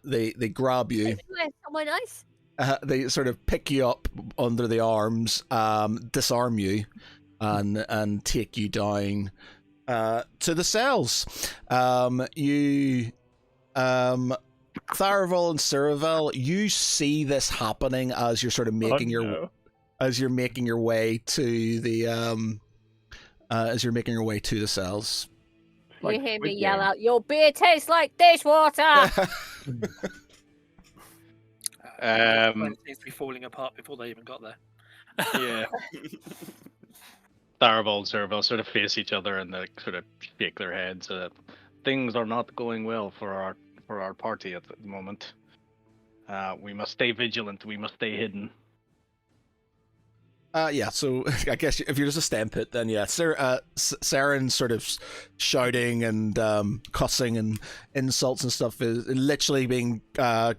they grab you. Somewhere nice. They sort of pick you up under the arms, disarm you, and take you down to the cells. You Tharavel and Ceravel, you see this happening as you're sort of making your way to the cells. You hear me yell out, "Your beer tastes like dishwater!" It seems to be falling apart before they even got there. Yeah. Tharavel and Serval sort of face each other and they sort of shake their heads. Things are not going well for our party at the moment. We must stay vigilant. We must stay hidden. Yeah, so I guess if you're just a stem pit, then yeah, Saren's sort of shouting and cussing and insults and stuff is literally being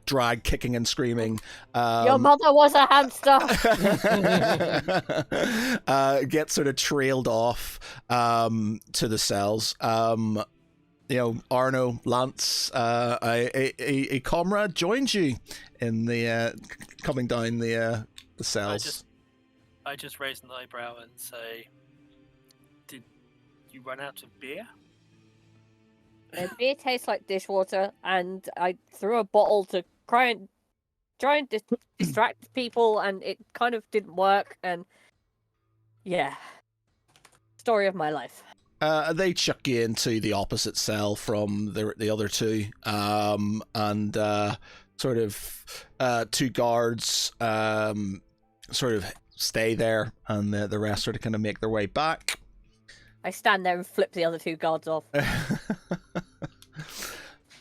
dragged, kicking and screaming. Your mother was a hamster. Gets sort of trailed off to the cells. Arno, Lance, a comrade joins you in the coming down the cells. I just raise an eyebrow and say, "Did you run out of beer?" Beer tastes like dishwater, and I threw a bottle to try and distract people, and it kind of didn't work. And yeah, story of my life. They chuck you into the opposite cell from the other two, and sort of two guards sort of stay there, and the rest sort of kind of make their way back. I stand there and flip the other two guards off.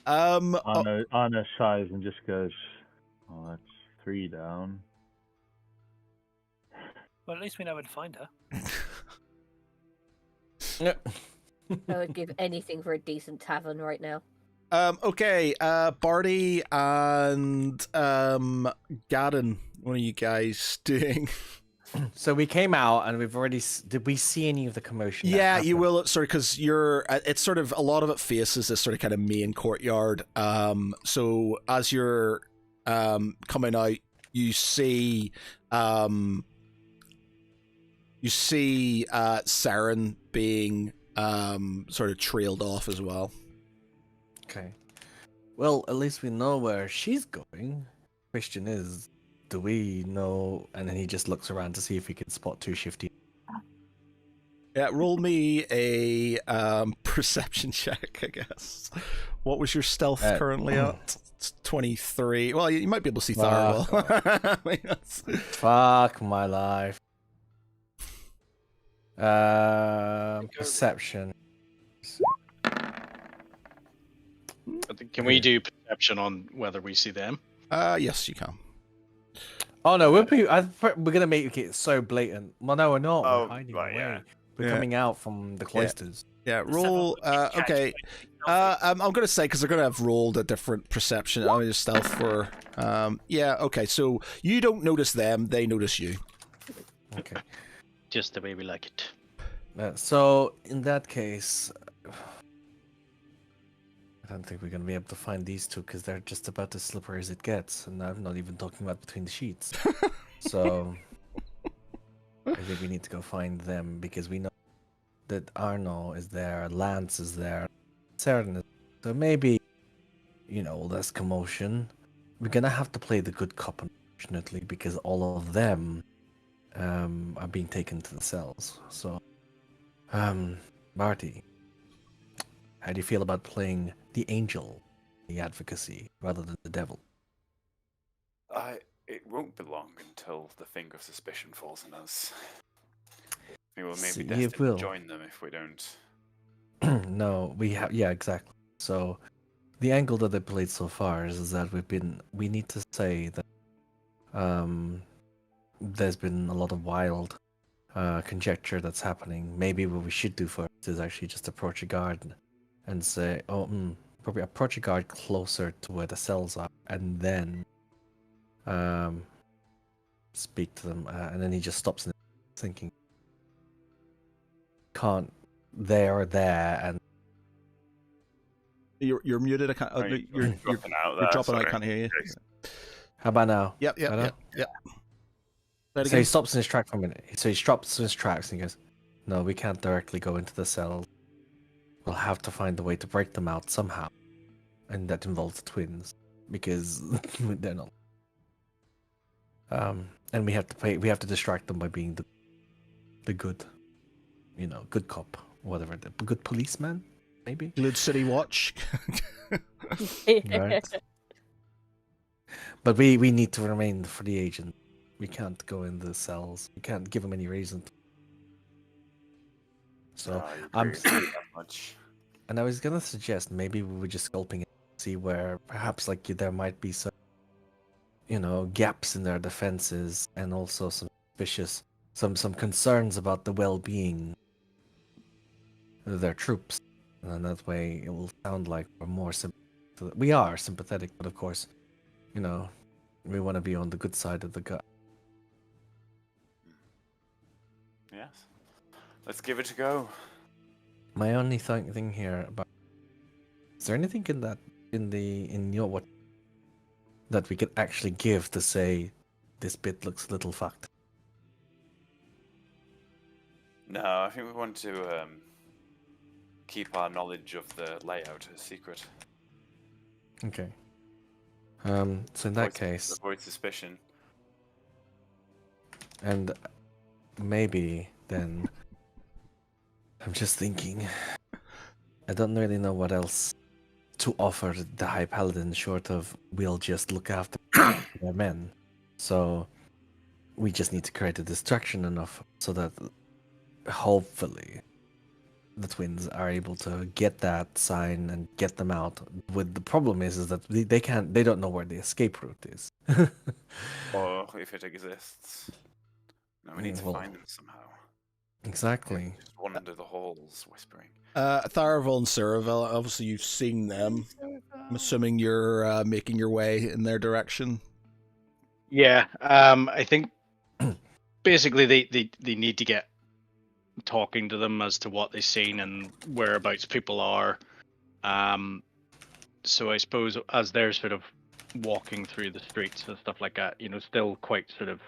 Anna sighs and just goes, "Oh, that's 3 down." Well, at least we know where to find her. I would give anything for a decent tavern right now. Okay, Barty and Gadden, what are you guys doing? So we came out and we've already. Did we see any of the commotion? Yeah, you will. Sorry, because you're. It's sort of a lot of it faces this sort of kind of main courtyard. So as you're coming out, you see Saren being sort of trailed off as well. Okay. Well, at least we know where she's going. Question is, do we know? And then he just looks around to see if he can spot two shifty. Yeah, roll me a perception check, I guess. What was your stealth currently at? It's 23. Well, you might be able to see Thariel. Fuck my life. Perception. Can we do perception on whether we see them? Yes, you can. Oh no, we're gonna make it so blatant. Well, no, we're not. Oh, we're hiding right, away. yeah. We're coming out from the cloisters. Yeah, roll. Okay. I'm gonna say because they're gonna have rolled a different perception. I'm just stealth for. Yeah. Okay. So you don't notice them; they notice you. Okay. Just the way we like it. So in that case, I don't think we're gonna be able to find these two because they're just about as slippery as it gets, and I'm not even talking about between the sheets. So I think we need to go find them because we know that Arno is there, Lance is there, Saren is. So maybe, less commotion. We're gonna have to play the good cop, unfortunately, because all of them are being taken to the cells. So, Marty, how do you feel about playing the angel, the advocacy, rather than the devil? It won't be long until the finger of suspicion falls on us. We will maybe destined to join them if we don't. No, we have. Yeah, exactly. So, the angle that they played so far is that we need to say that there's been a lot of wild conjecture that's happening. Maybe what we should do first is actually just approach a guard and say, probably approach a guard closer to where the cells are, and then speak to them. And then he just stops and thinking, can't. They are there, and you're muted. I can't. You're dropping out. You're dropping out. I can't hear you. How about now? Yep. So he stops in his track for a minute. So he stops in his tracks and he goes, "No, we can't directly go into the cell. We'll have to find a way to break them out somehow, and that involves the twins because they're not. And we have to distract them by being the good, good cop, whatever, the good policeman, maybe. Good city watch. Right. But we need to remain for the agent. We can't go in the cells. We can't give them any reason. So and I was gonna suggest maybe we were just scoping it, see where perhaps there might be some, gaps in their defenses and also some suspicious some concerns about the well-being of their troops, and that way it will sound like we're more we are sympathetic, but of course, you know, we want to be on the good side of the gut. Yes. Let's give it a go. My only thing here about, is there anything in that in your what that we could actually give to say this bit looks a little fucked? No, I think we want to keep our knowledge of the layout a secret. Okay. So in that case, avoid suspicion. and maybe then, I'm just thinking, I don't really know what else to offer the High Paladin short of we'll just look after their men. So we just need to create a distraction enough so that hopefully the twins are able to get that sign and get them out. With the problem is that they don't know where the escape route is. Or if it exists. No, we need to Well, find them somehow. exactly. Just wander the halls whispering. Tharavel and Ceravel, obviously you've seen them. I'm assuming you're making your way in their direction. Yeah, I think basically they need to get talking to them as to what they've seen and whereabouts people are. So I suppose as they're sort of walking through the streets and stuff like that, still quite sort of,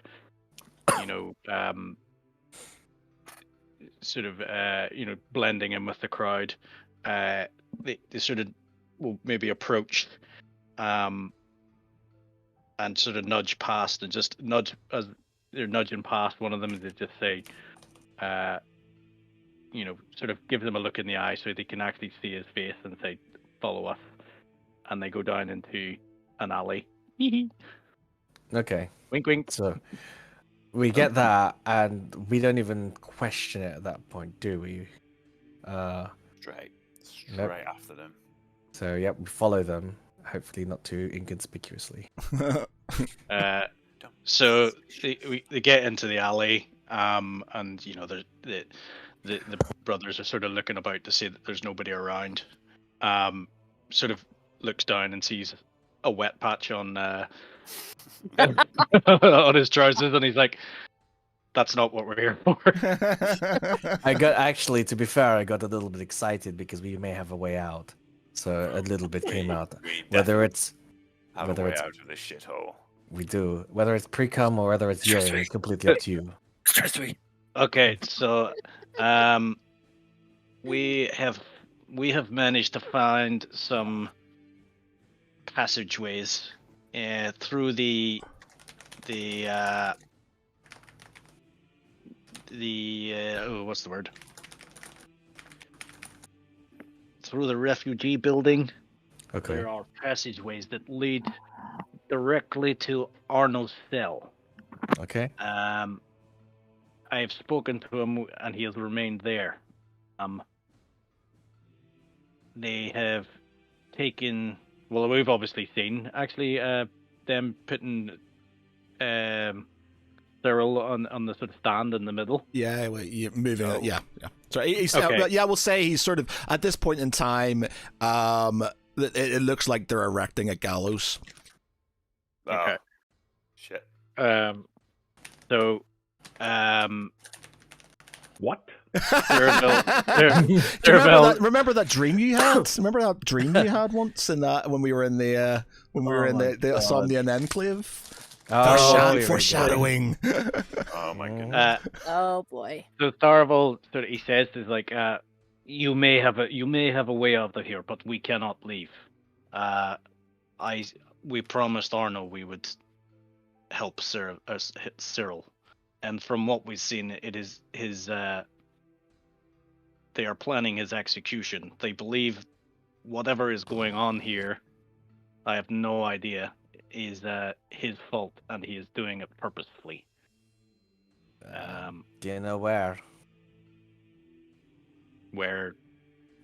blending in with the crowd, they sort of will maybe approach, and sort of nudge past and just nudge as they're nudging past one of them. They just say, sort of give them a look in the eye so they can actually see his face and say, "Follow us." And they go down into an alley. Okay. Wink, wink. So we get that, and we don't even question it at that point, do we? Straight Nope. after them. So yep, we follow them. Hopefully not too inconspicuously. So they get into the alley, and the brothers are sort of looking about to see that there's nobody around. Sort of looks down and sees a wet patch on on his trousers, and he's like, "That's not what we're here for." Actually, to be fair, I got a little bit excited because we may have a way out. So a little bit came out. Whether it's have a way out of this shithole. We do. Whether it's pre-cum or whether it's urine, it's completely up to you. Okay, so we have managed to find some passageways through the what's the word? Through the refugee building. Okay. There are passageways that lead directly to Arno's cell. Okay. I have spoken to him, and he has remained there. They have taken. Well, we've obviously seen actually them putting Cyril on the sort of stand in the middle. Yeah, moving it. Yeah. So he's, Okay. yeah, we'll say he's sort of at this point in time. It looks like they're erecting a gallows. Okay. Shit. So, What? Remember that dream you had? Remember that dream you had once in that when we were in the the Somnian Enclave? Foreshadowing. Oh my goodness. Oh boy. So Tharavel, sort of, he says, is like, you may have a way out of here, but we cannot leave. We promised Arno we would help Cyril, and from what we've seen, it is his. They are planning his execution. They believe whatever is going on here, I have no idea, is his fault, and he is doing it purposefully. Do you know where? Where?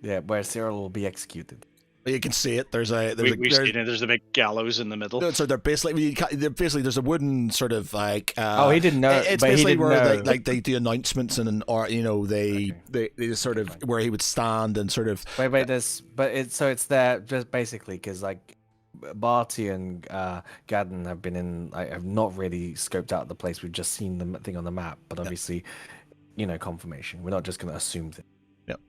Yeah, where Cyril will be executed. You can see it. There's a We've seen it. There's a big gallows in the middle. So they're basically there's a wooden sort of like. He didn't know. It's but basically he didn't where know. they do announcements or they sort of where he would stand and sort of. Wait. It's there just basically because like Barty and Gadden have been in. I have not really scoped out the place. We've just seen the thing on the map, but obviously, confirmation. We're not just going to assume things. Yep.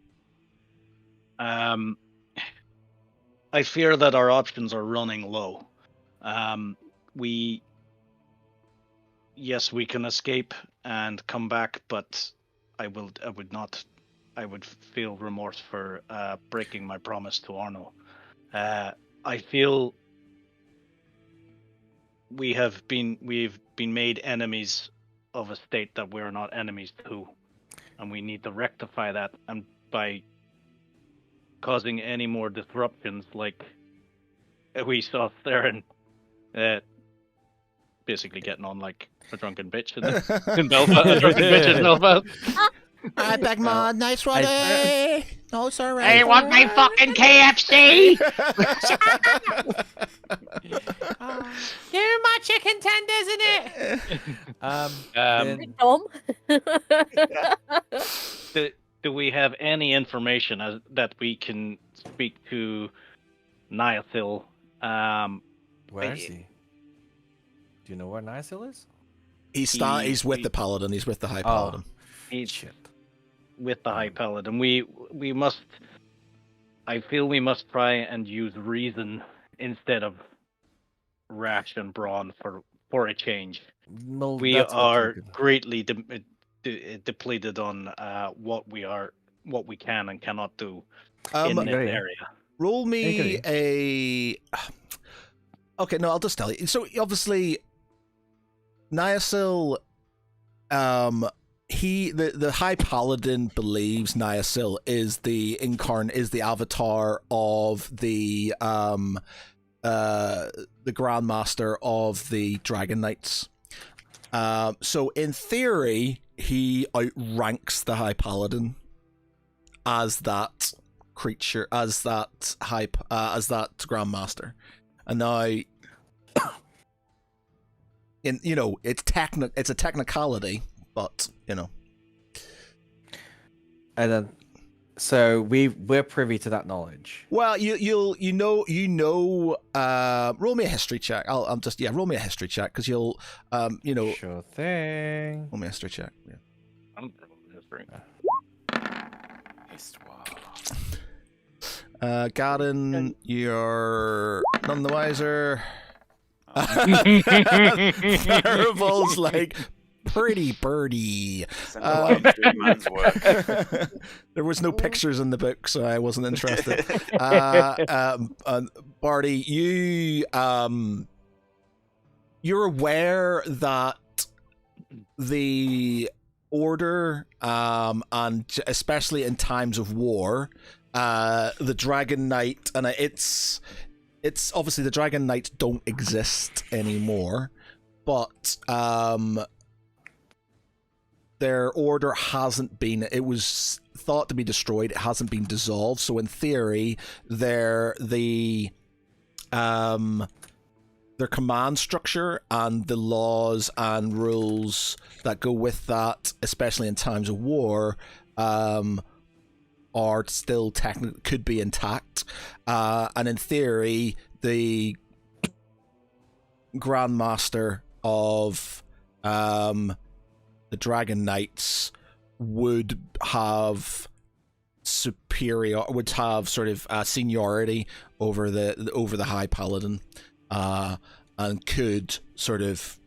I fear that our options are running low. Yes, we can escape and come back, but I would feel remorse for breaking my promise to Arno. I feel we've been made enemies of a state that we're not enemies to, and we need to rectify that. And by causing any more disruptions, like we saw Theron basically getting on like a drunken bitch in Belfast. A drunken bitch in Belfast. I beg my nice one. No, sorry. Hey, want my fucking KFC? Give me my chicken tenders in it. Tom. Do we have any information that we can speak to Niathil? Where is he? Do you know where Niathil is? He's with the Paladin. He's with the High Paladin. Shit. With the High Paladin. We must. I feel we must try and use reason instead of rash and brawn for a change. Well, We that's what are you could- greatly depleted on what we can and cannot do in this agree. area. Roll me a. Okay, no, I'll just tell you. So obviously, Niasil, the High Paladin believes Niasil is the avatar of the Grandmaster of the Dragon Knights. So in theory, he outranks the High Paladin as that creature, as that Grandmaster, and now, it's a technicality, but And then, so we're privy to that knowledge. well, roll me a history check. Roll me a history check because you'll Sure thing. roll me a history check. Yeah. I'm history. Garden, you're none the wiser. Fireball's like pretty birdie. Man's work. There was no pictures in the book, so I wasn't interested. Barty, you're aware that the Order, and especially in times of war, the Dragon Knight, and it's obviously the Dragon Knights don't exist anymore, but their order hasn't been. It was thought to be destroyed. It hasn't been dissolved. So in theory, their command structure and the laws and rules that go with that, especially in times of war, are still could be intact, and in theory, the Grandmaster of the Dragon Knights would have sort of seniority over the High Paladin, and could sort of.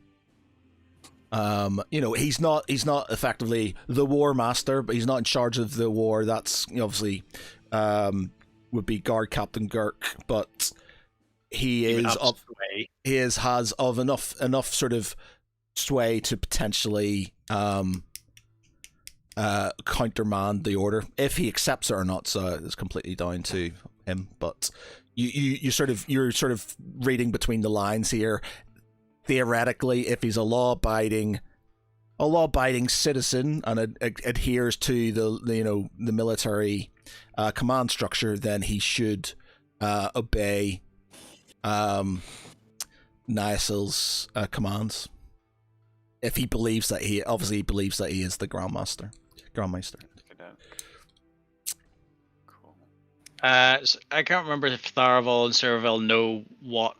He's not effectively the War Master, but he's not in charge of the war. That's obviously would be Guard Captain Girk, but he has enough sort of sway to potentially countermand the order if he accepts it or not. So it's completely down to him. But you're sort of reading between the lines here. Theoretically, if he's a law-abiding citizen and adheres to the military command structure, then he should obey Niasil's commands. If he believes that he is the Grandmeister. Cool. So I can't remember if Tharaval and Ceravel know what.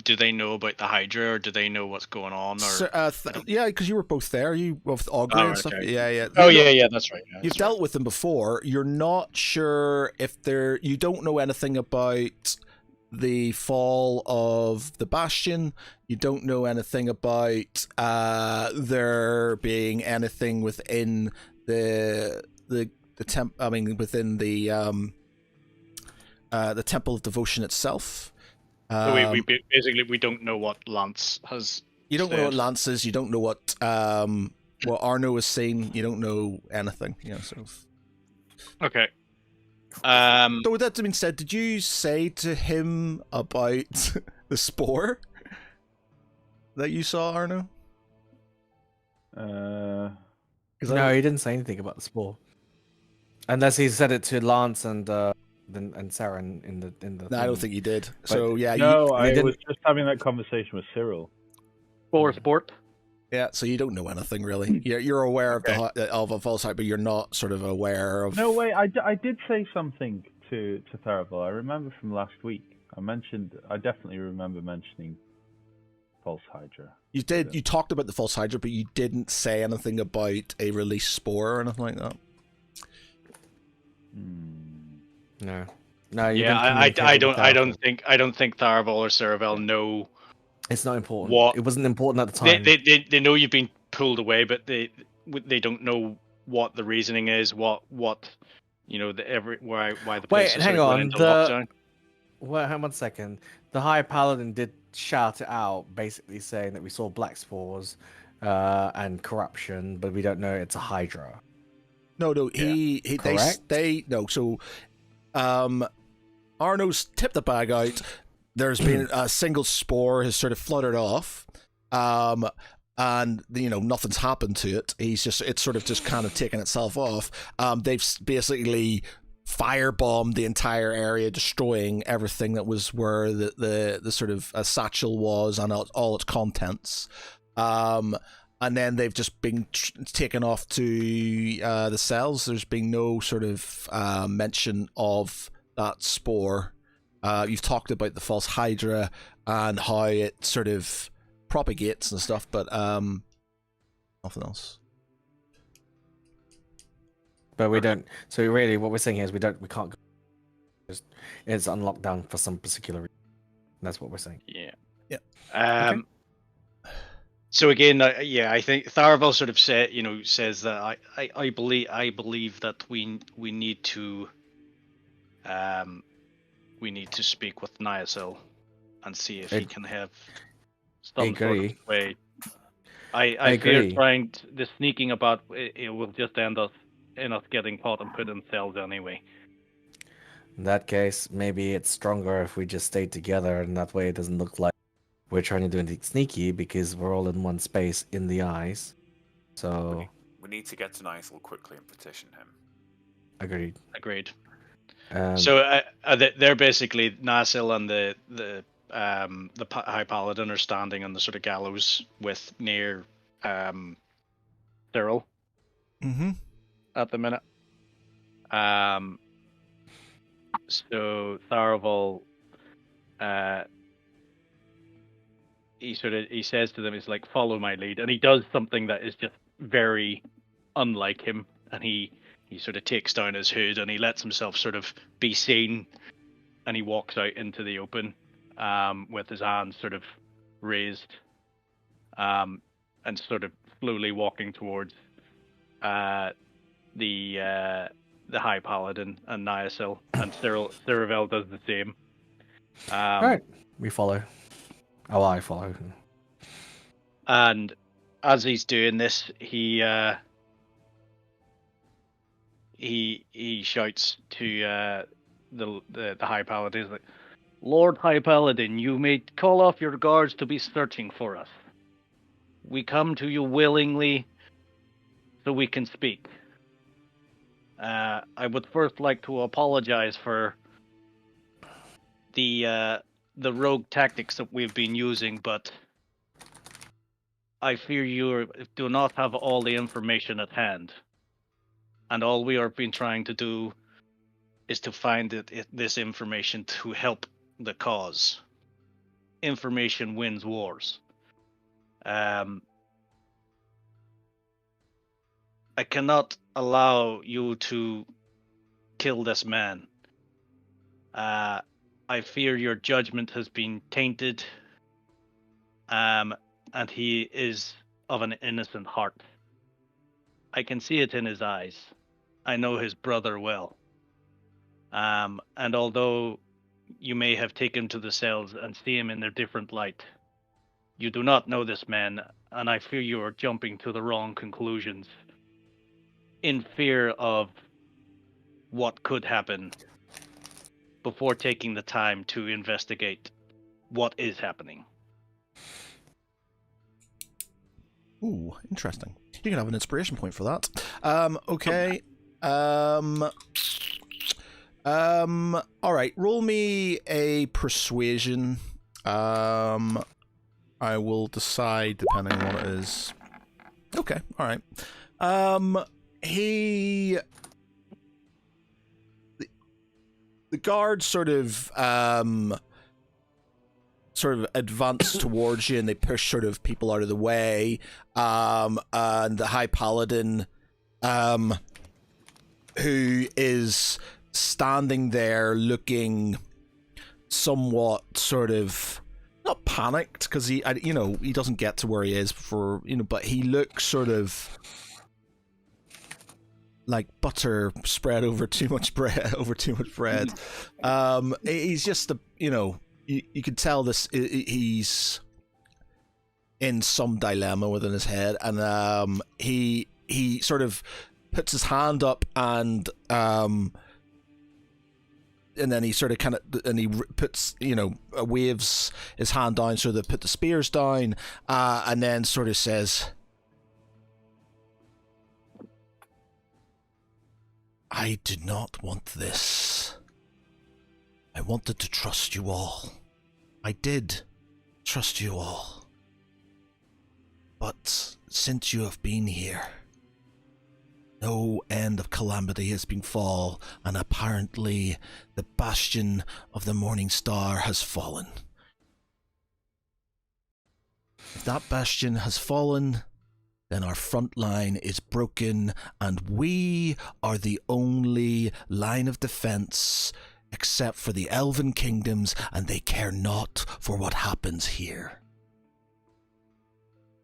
Do they know about the Hydra, or do they know what's going on? Or So, yeah, because you were both there. You with Augury and stuff. okay. Yeah. Oh yeah, that's right. Yeah, You've dealt with them before. You're not sure if you don't know anything about the fall of the Bastion. You don't know anything about there being anything within the within the Temple of Devotion itself. So we basically we don't know what Lance has. You don't said. know what Lance is. You don't know what Arno is saying. You don't know anything. So. Okay. So with that being said, did you say to him about the spore that you saw, Arno? No, he didn't say anything about the spore, unless he said it to Lance and Sarah in the. No, I don't think he did. So yeah, No, you I was just having that conversation with Cyril. For sport. Yeah, so you don't know anything really. You're aware of a false hype, but you're not sort of aware of. No, wait, I did say something to Tharavel. I remember from last week. I definitely remember mentioning false Hydra. You did. You talked about the false Hydra, but you didn't say anything about a released spore or anything like that. No. Yeah, I don't think Tharavel or Ceravel know. It's not important. It wasn't important at the time. They know you've been pulled away, but they don't know what the reasoning is. What why the place is hang going on. into lockdown. Hang on 1 second. The High Paladin did shout it out, basically saying that we saw black spores and corruption, but we don't know it's a Hydra. No, Correct? So, Arno's tipped the bag out. There's been a single spore has sort of fluttered off, and nothing's happened to it. It's sort of just kind of taken itself off. They've basically firebombed the entire area, destroying everything that was where the sort of satchel was and all its contents. And then they've just been taken off to the cells. There's been no sort of mention of that spore. You've talked about the false Hydra and how it sort of propagates and stuff, but nothing else. But we don't. So really, what we're saying here is we can't go. It's on lockdown for some particular reason. That's what we're saying. Yeah. Okay. So again, I think Tharavel sort of says that I believe that we need to speak with Niasil and see if he can have some sort of way. I fear trying the sneaking about it will just end us getting caught and put in cells anyway. In that case, maybe it's stronger if we just stay together, and that way it doesn't look like we're trying to do anything sneaky because we're all in one space in the eyes. So we need to get to Niasil quickly and petition him. Agreed. So they're basically Niasil and the High Paladin are standing on the sort of gallows near Cyril. Mm-hmm. At the minute. So Tharavel, he says to them, he's like, follow my lead, and he does something that is just very unlike him, and he sort of takes down his hood and he lets himself sort of be seen, and he walks out into the open with his hands sort of raised, and sort of slowly walking towards the High Paladin and Niasil, and Ceravel does the same. All right, we follow. Oh, I follow. And as he's doing this, he shouts to the High Paladin, he's like, Lord High Paladin, you may call off your guards to be searching for us. We come to you willingly so we can speak. I would first like to apologize for the rogue tactics that we've been using, but I fear you do not have all the information at hand. And all we are been trying to do is to find this information to help the cause. Information wins wars. I cannot allow you to kill this man. I fear your judgment has been tainted, and he is of an innocent heart. I can see it in his eyes. I know his brother well. And although you may have taken him to the cells and see him in their different light, you do not know this man, and I fear you are jumping to the wrong conclusions in fear of what could happen before taking the time to investigate what is happening. Ooh, interesting. You can have an inspiration point for that. Okay. All right. Roll me a persuasion. I will decide depending on what it is. Okay. All right. The guards sort of advance towards you, and they push sort of people out of the way. And the High Paladin, who is standing there looking somewhat sort of not panicked, because he doesn't get to where he is for, but he looks sort of like butter spread over too much bread. He's just you can tell this. He's in some dilemma within his head, and he sort of puts his hand up, and then he sort of and he puts, waves his hand down so they put the spears down, and then sort of says, I did not want this. I wanted to trust you all. I did trust you all. But since you have been here, no end of calamity has befall, and apparently the bastion of the Morning Star has fallen. If that bastion has fallen, then our front line is broken, and we are the only line of defense except for the Elven Kingdoms, and they care not for what happens here.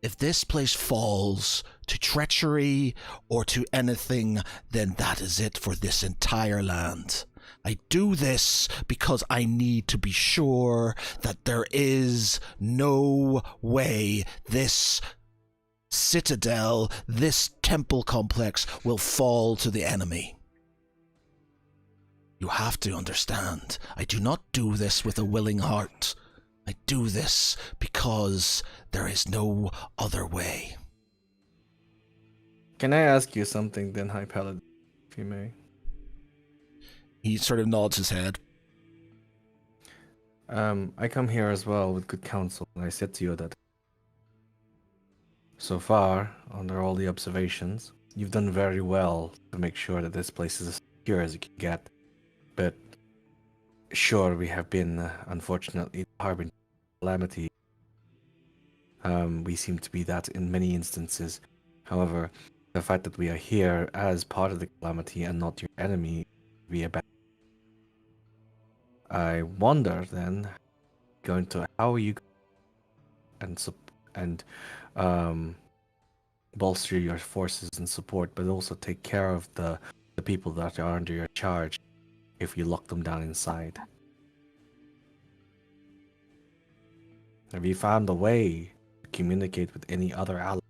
If this place falls to treachery or to anything, then that is it for this entire land. I do this because I need to be sure that there is no way this citadel, this temple complex, will fall to the enemy. You have to understand, I do not do this with a willing heart. I do this because there is no other way. Can I ask you something then, High Paladin, if you may? He sort of nods his head. I come here as well with good counsel, and I said to you that so far, under all the observations, you've done very well to make sure that this place is as secure as you can get. But sure, we have been, unfortunately, harboring calamity. We seem to be that in many instances. However, the fact that we are here as part of the calamity and not your enemy, be a bad. I wonder then, how are you and bolster your forces and support, but also take care of the people that are under your charge if you lock them down inside. Have you found a way to communicate with any other allies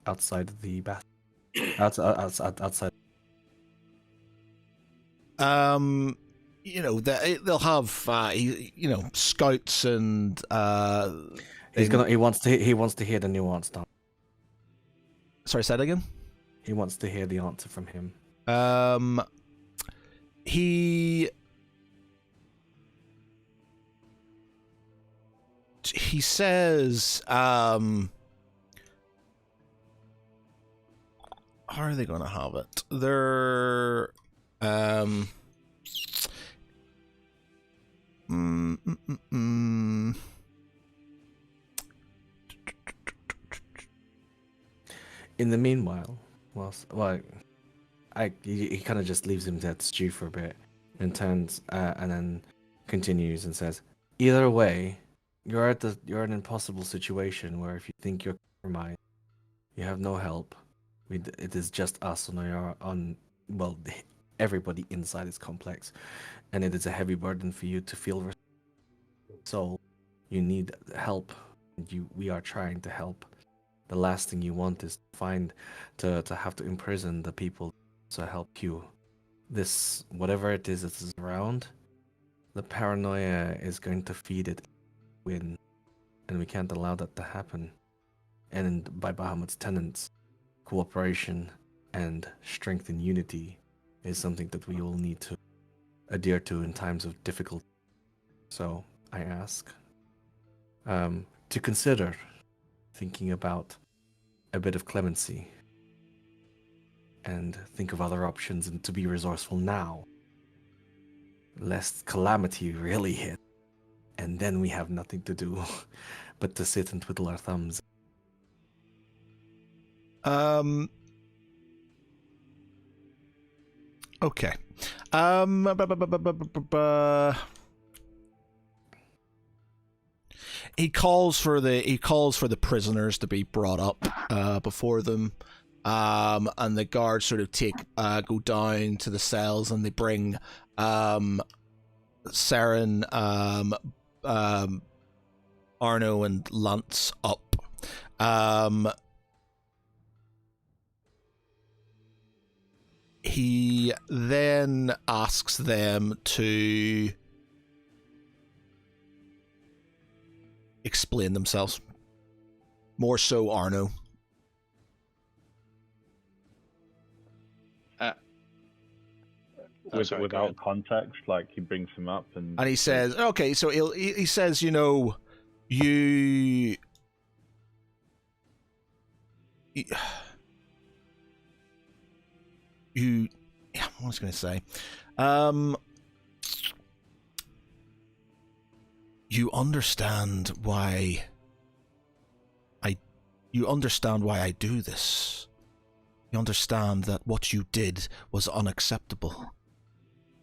outside of the bath? outside. They'll have scouts and He wants to hear the nuance down. Sorry, say that again? He wants to hear the answer from him. He he says, how are they going to have it? They're, In the meanwhile, he kind of just leaves him to stew for a bit, and turns and then continues and says, "Either way, you're in an impossible situation where if you think you're compromised, you have no help. It is just us well, everybody inside is complex, and it is a heavy burden for you to feel. So, you need help. We are trying to help. The last thing you want is to have to imprison the people to help you. This, whatever it is that is around, the paranoia is going to feed it win, and we can't allow that to happen. And by Bahamut's tenets, cooperation and strength and unity is something that we all need to adhere to in times of difficulty. So I ask to consider thinking about a bit of clemency and think of other options and to be resourceful now, lest calamity really hit, and then we have nothing to do but to sit and twiddle our thumbs. Okay. He calls for the prisoners to be brought up before them, and the guards sort of go down to the cells, and they bring Saren, Arno, and Lance up. He then asks them to explain themselves. More so Arno. Without context, like he brings him up and he says, okay, so he says, you know, you what was I going to say? You understand why I do this. You understand that what you did was unacceptable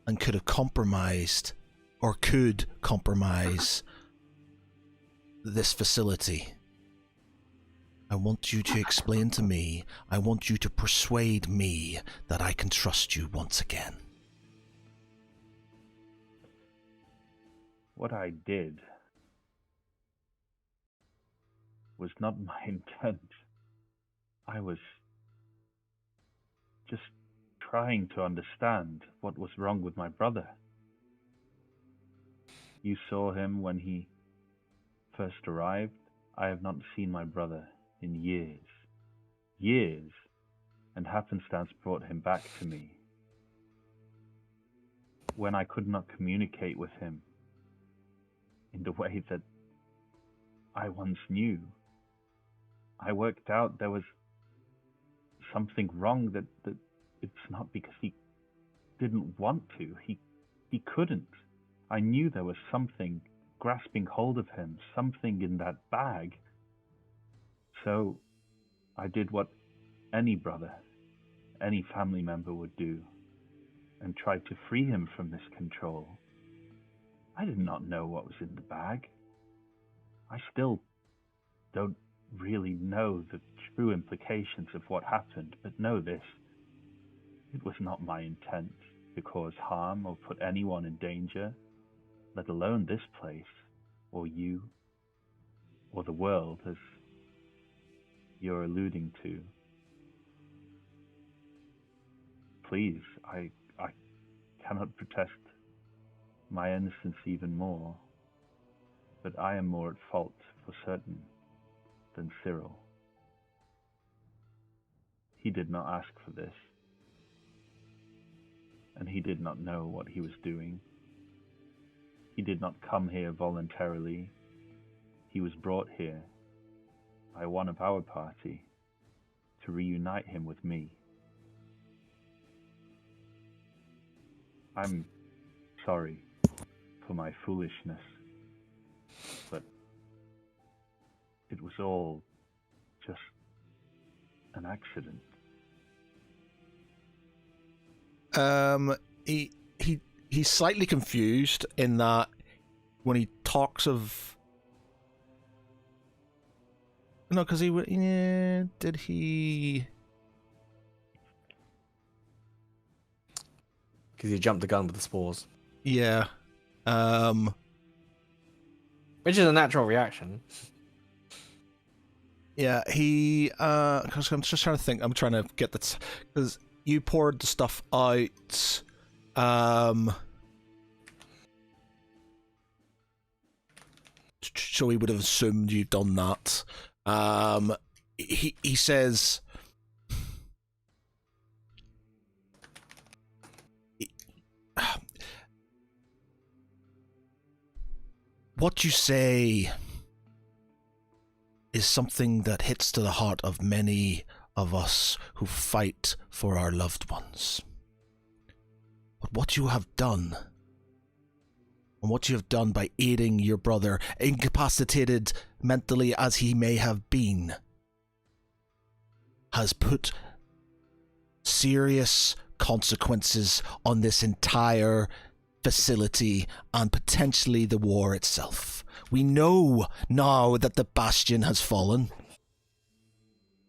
and could have compromised or could compromise this facility. I want you to explain to me, I want you to persuade me that I can trust you once again. What I did was not my intent. I was just trying to understand what was wrong with my brother. You saw him when he first arrived. I have not seen my brother in years, and happenstance brought him back to me. When I could not communicate with him in the way that I once knew, I worked out there was something wrong, that it's not because he didn't want to, he couldn't. I knew there was something grasping hold of him, something in that bag. So I did what any brother, any family member would do, and tried to free him from this control. I did not know what was in the bag. I still don't really know the true implications of what happened, but know this: it was not my intent to cause harm or put anyone in danger, let alone this place, or you, or the world, as you're alluding to. Please, I cannot protest my innocence even more, but I am more at fault for certain than Cyril. He did not ask for this, and he did not know what he was doing. He did not come here voluntarily. he was brought here by one of our party to reunite him with me. I'm sorry for my foolishness, but it was all just an accident. He's slightly confused in that when he talks of no, because did he? Because you jumped the gun with the spores. Yeah. Which is a natural reaction. Yeah, he. Because I'm just trying to think. I'm trying to get that because you poured the stuff out. So he would have assumed you'd done that. He says. What you say is something that hits to the heart of many of us who fight for our loved ones. But what you have done, and what you have done by aiding your brother, incapacitated mentally as he may have been, has put serious consequences on this entire facility and potentially the war itself. We know now that the Bastion has fallen.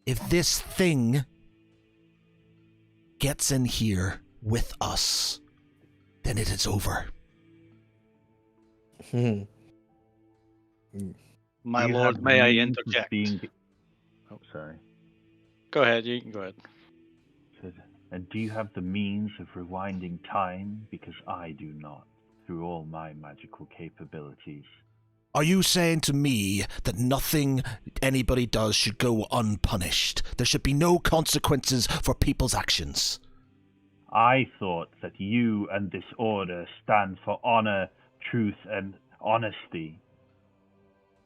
If this thing gets in here with us, then it is over. My Do you lord, have may I means of interject? Oh, sorry. Go ahead, you can go ahead. And do you have the means of rewinding time? Because I do not, through all my magical capabilities. Are you saying to me that nothing anybody does should go unpunished? There should be no consequences for people's actions? I thought that you and this order stand for honor, truth, and honesty.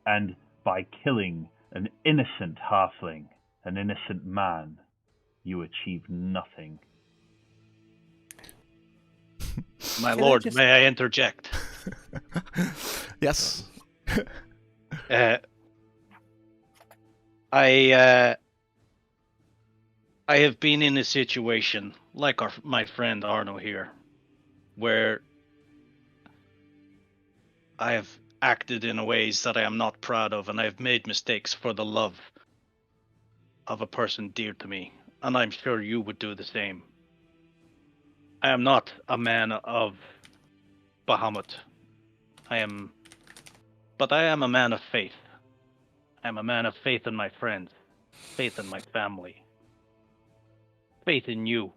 And by killing an innocent halfling, an innocent man, you achieve nothing. My Can I lord, just- may I interject? Yes. I have been in a situation like my friend Arno here, where I have acted in ways that I am not proud of, and I have made mistakes for the love of a person dear to me, and I'm sure you would do the same. I am not a man of Bahamut. But I am a man of faith. I am a man of faith in my friends, faith in my family, faith in you.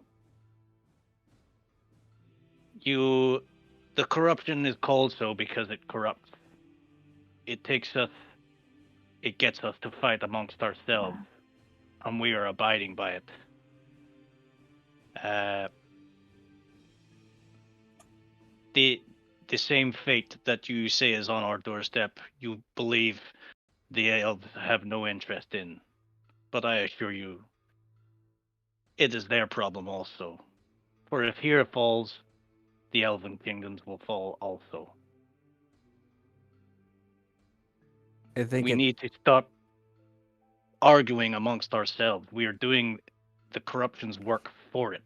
The corruption is called so because it corrupts. It gets us to fight amongst ourselves, and we are abiding by it. The same fate that you say is on our doorstep, you believe the elves have no interest in. But I assure you, it is their problem also. For if here falls, the elven kingdoms will fall also. I think We need to stop arguing amongst ourselves. We are doing the corruption's work for it.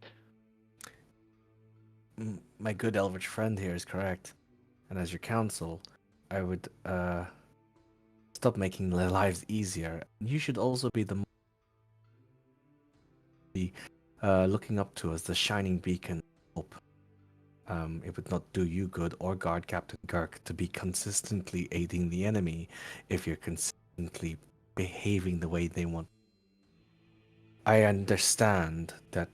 my good Eldritch friend here is correct. And as your counsel, I would stop making their lives easier. You should also be looking up to as the shining beacon of hope. It would not do you good or guard Captain Girk to be consistently aiding the enemy if you're consistently behaving the way they want. I understand that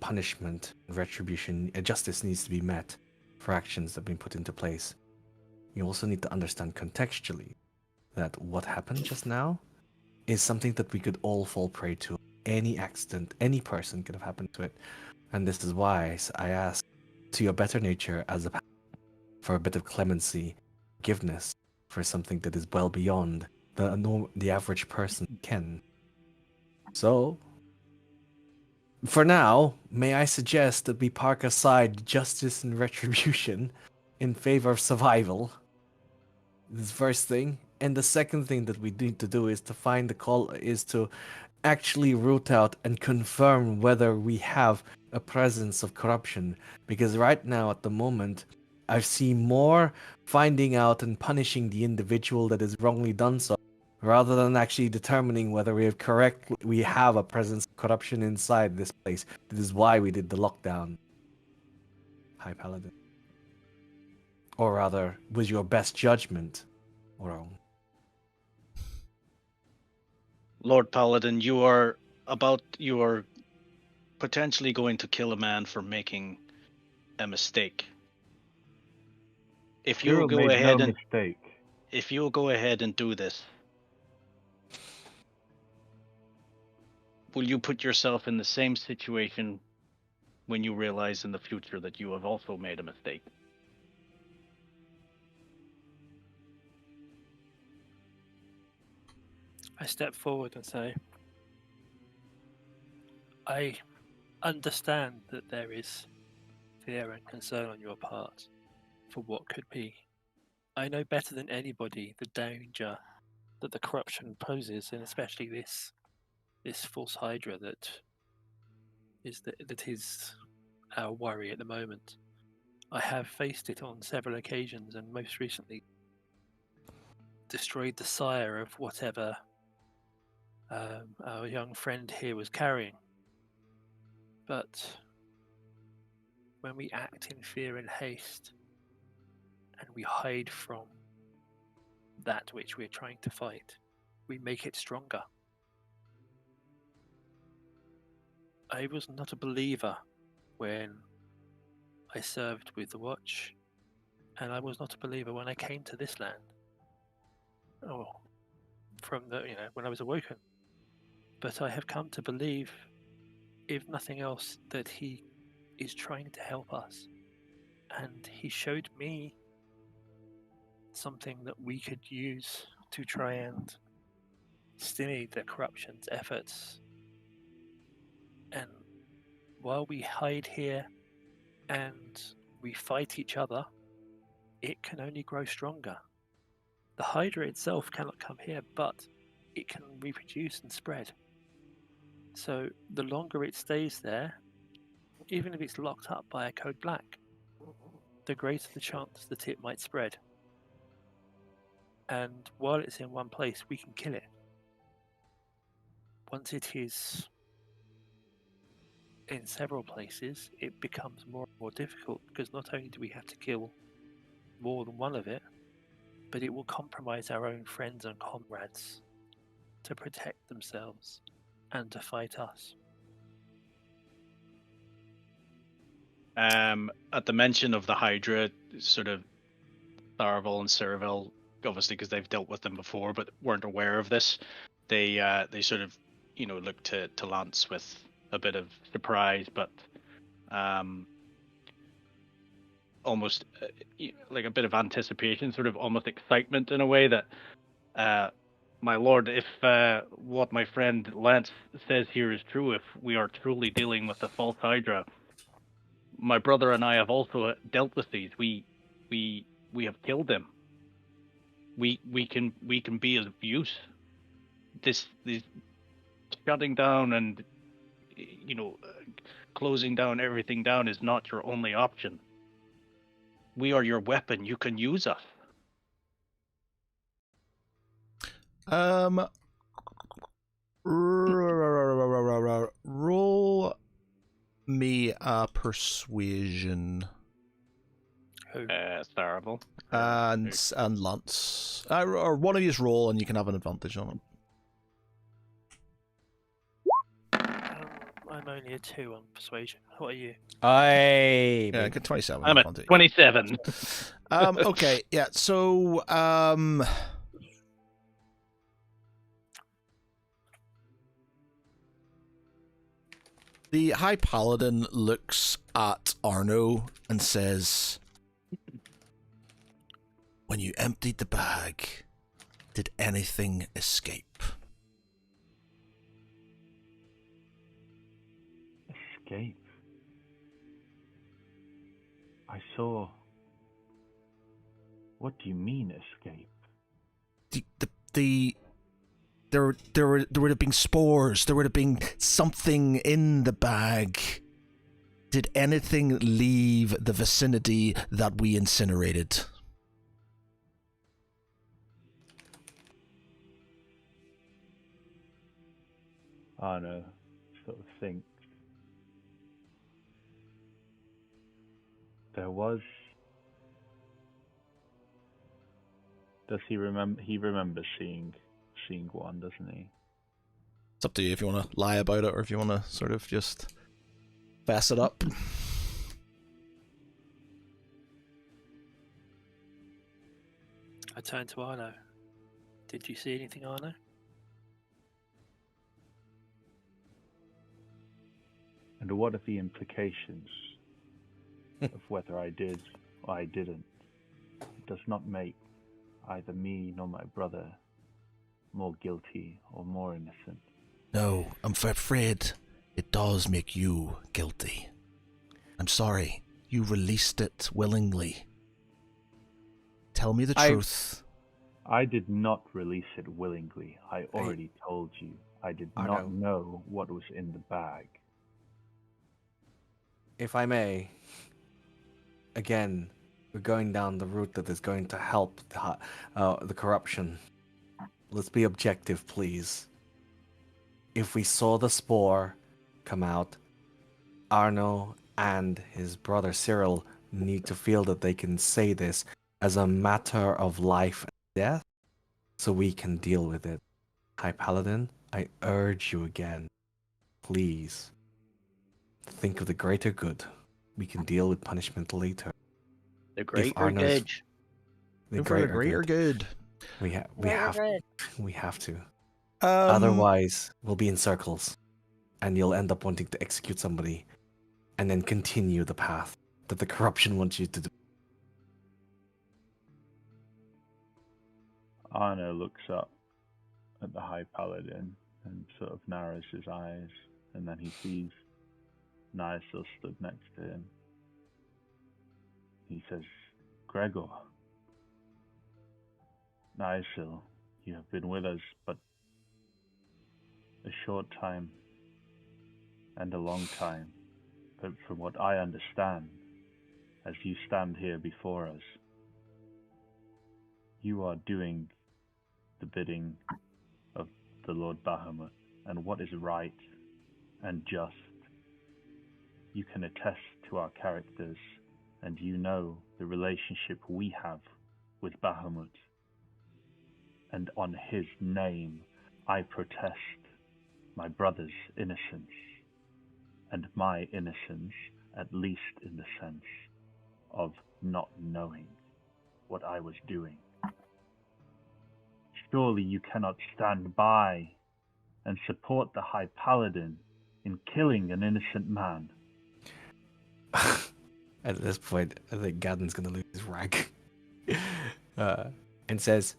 punishment, retribution, justice needs to be met for actions that have been put into place. You also need to understand contextually that what happened just now is something that we could all fall prey to. Any accident, any person could have happened to it. And this is why I ask to your better nature as a for a bit of clemency, forgiveness for something that is well beyond the average person can. So, for now, may I suggest that we park aside justice and retribution in favor of survival? This first thing. And the second thing that we need to do is to find is to actually root out and confirm whether we have a presence of corruption. Because right now, at the moment, I see more finding out and punishing the individual that has wrongly done so, rather than actually determining whether we have a presence of corruption inside this place. This is why we did the lockdown. High Paladin. Or rather, was your best judgment wrong? Lord Paladin, you are potentially going to kill a man for making a mistake. If you'll Cyril made no mistake. If you'll go ahead and do this, will you put yourself in the same situation when you realize in the future that you have also made a mistake? I step forward and say, I understand that there is fear and concern on your part for what could be. I know better than anybody the danger that the corruption poses, and especially this false hydra that is our worry at the moment. I have faced it on several occasions, and most recently destroyed the sire of whatever our young friend here was carrying. But when we act in fear and haste, and we hide from that which we're trying to fight, we make it stronger. I was not a believer when I served with the Watch, and I was not a believer when I came to this land. Oh, when I was awoken. But I have come to believe, if nothing else, that he is trying to help us. And he showed me something that we could use to try and stymie the corruption's efforts. And while we hide here and we fight each other, it can only grow stronger. The Hydra itself cannot come here, but it can reproduce and spread. So the longer it stays there, even if it's locked up by a code black, the greater the chance that it might spread. And while it's in one place, we can kill it. Once it is in several places, it becomes more and more difficult, because not only do we have to kill more than one of it, but it will compromise our own friends and comrades to protect themselves and to fight us. At the mention of the Hydra, sort of Tharavel and Ceravel, obviously because they've dealt with them before but weren't aware of this, they sort of look to Lance with a bit of surprise, but almost like a bit of anticipation, sort of almost excitement in a way that, my lord, if what my friend Lance says here is true, if we are truly dealing with the false Hydra, my brother and I have also dealt with these. We have killed them. We can be of use. This shutting down and closing down everything down is not your only option. We are your weapon. You can use us. Roll me a persuasion. Who? Tharavel. And Lance. Or one of you roll and you can have an advantage on it. I'm only a 2 on persuasion. What are you? Yeah, get 27. I'm at 27. Okay, yeah, so the High Paladin looks at Arno and says, when you emptied the bag, did anything escape? Escape? I saw... What do you mean, escape? There would have been spores. There would have been something in the bag. Did anything leave the vicinity that we incinerated? Arno sort of thinks. There was... Does he remember? He remembers seeing one, doesn't he? It's up to you if you want to lie about it or if you want to sort of just fess it up. I turned to Arno. Did you see anything, Arno? And what are the implications of whether I did or I didn't? It does not make either me nor my brother more guilty or more innocent. No, I'm afraid it does make you guilty. I'm sorry. You released it willingly. Tell me the truth. I did not release it willingly. I already told you. I did not know what was in the bag. If I may, again, we're going down the route that is going to help the corruption. Let's be objective, please. If we saw the spore come out, Arno and his brother Cyril need to feel that they can say this as a matter of life and death, so we can deal with it. High Paladin, I urge you again, please, think of the greater good. We can deal with punishment later. The greater good. The greater good. We have to. Um, Otherwise, we'll be in circles, and you'll end up wanting to execute somebody, and then continue the path that the corruption wants you to do. Arno looks up at the High Paladin and sort of narrows his eyes, and then he sees Niacil stood next to him. He says, Gregor, Niacil, you have been with us but a short time and a long time, but from what I understand, as you stand here before us, you are doing the bidding of the Lord Bahamut and what is right and just. You can attest to our characters, and you know the relationship we have with Bahamut. And on his name, I protest my brother's innocence, and my innocence, at least in the sense of not knowing what I was doing. Surely you cannot stand by and support the High Paladin in killing an innocent man. At this point, I think Gadden's gonna lose his rank. And says,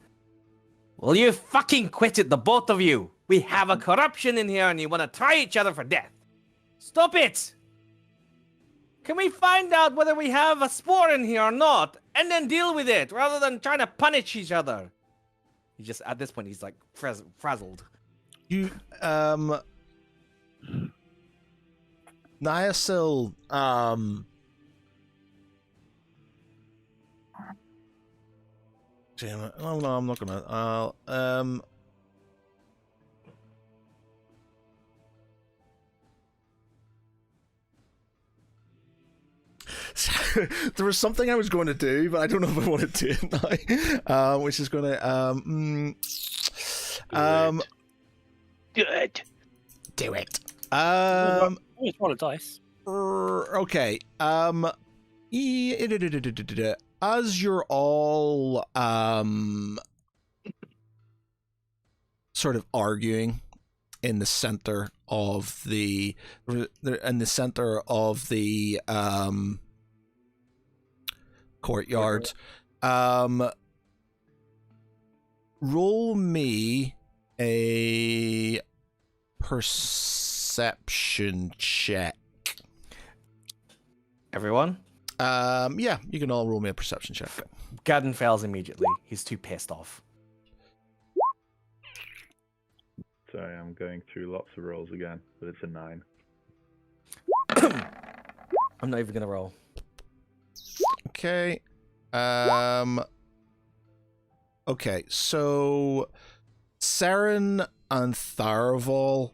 "Will you fucking quit it, the both of you? We have a corruption in here and you want to try each other for death. Stop it! Can we find out whether we have a spore in here or not, and then deal with it, rather than trying to punish each other?" He just, at this point, he's like frazzled. You, Niacil, damn it. Oh, no, I'm not gonna, there was something I was going to do, but I don't know if I want to do it now. Which is going to, Good. do it. Just roll a dice. Okay. As you're all sort of arguing in the center of the courtyard, roll me a perception check. Everyone? Yeah, you can all roll me a perception check. Gadden fails immediately. He's too pissed off. Sorry, I'm going through lots of rolls again, but it's a 9. I'm not even gonna roll. Okay. Okay, so Saren and Tharaval,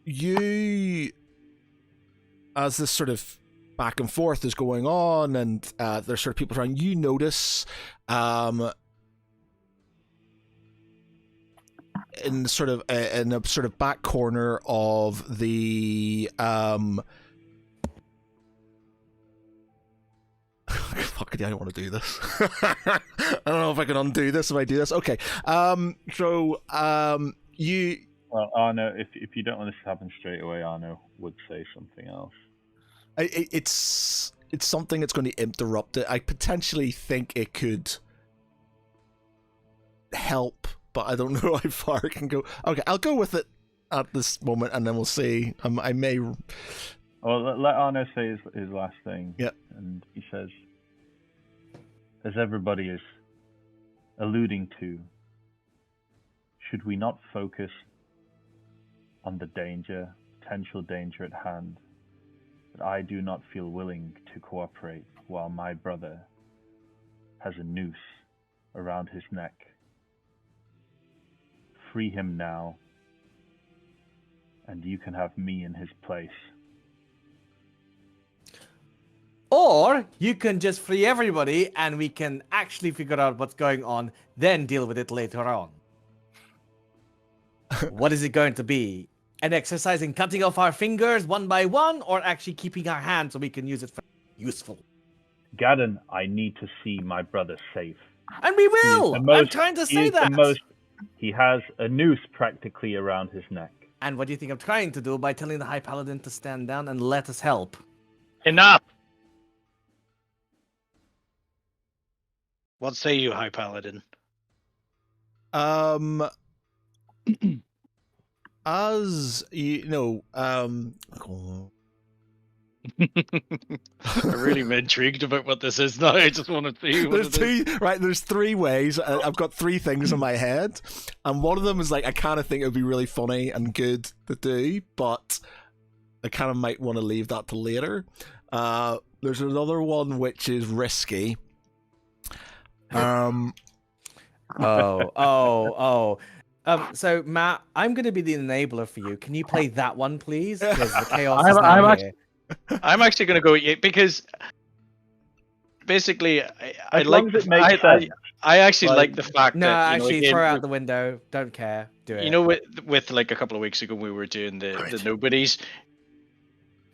you, as this sort of back and forth is going on, and there's sort of people around, you notice, in sort of in a sort of back corner of the fuck, I don't want to do this. I don't know if I can undo this if I do this. Okay. You. Well, Arno, if you don't want this to happen straight away, Arno would say something else. It's something that's going to interrupt it. I potentially think it could help, but I don't know how far it can go. Okay, I'll go with it at this moment, and then we'll see. I may. Well, let Arno say his last thing. Yeah. And he says, as everybody is alluding to, should we not focus on the potential danger at hand? But I do not feel willing to cooperate while my brother has a noose around his neck. Free him now, and you can have me in his place. Or you can just free everybody and we can actually figure out what's going on, then deal with it later on. What is it going to be? An exercise in cutting off our fingers one by one, or actually keeping our hands so we can use it for useful? Gadden, I need to see my brother safe. And we will! I'm trying to say that! He has a noose practically around his neck. And what do you think I'm trying to do by telling the High Paladin to stand down and let us help? Enough! What say you, High Paladin? As you know, I'm really intrigued about what this is now. I just want to see what it is. There's 3 ways. I've got 3 things in my head, and one of them is like I kind of think it would be really funny and good to do, but I kind of might want to leave that to later. There's another one which is risky. So Matt, I'm going to be the enabler for you. Can you play that one, please? Because the chaos is now here. I'm actually going to go with you because basically I actually like the fact no, that actually throw out the window. Don't care. Do it. You know, with like a couple of weeks ago we were doing the nobodies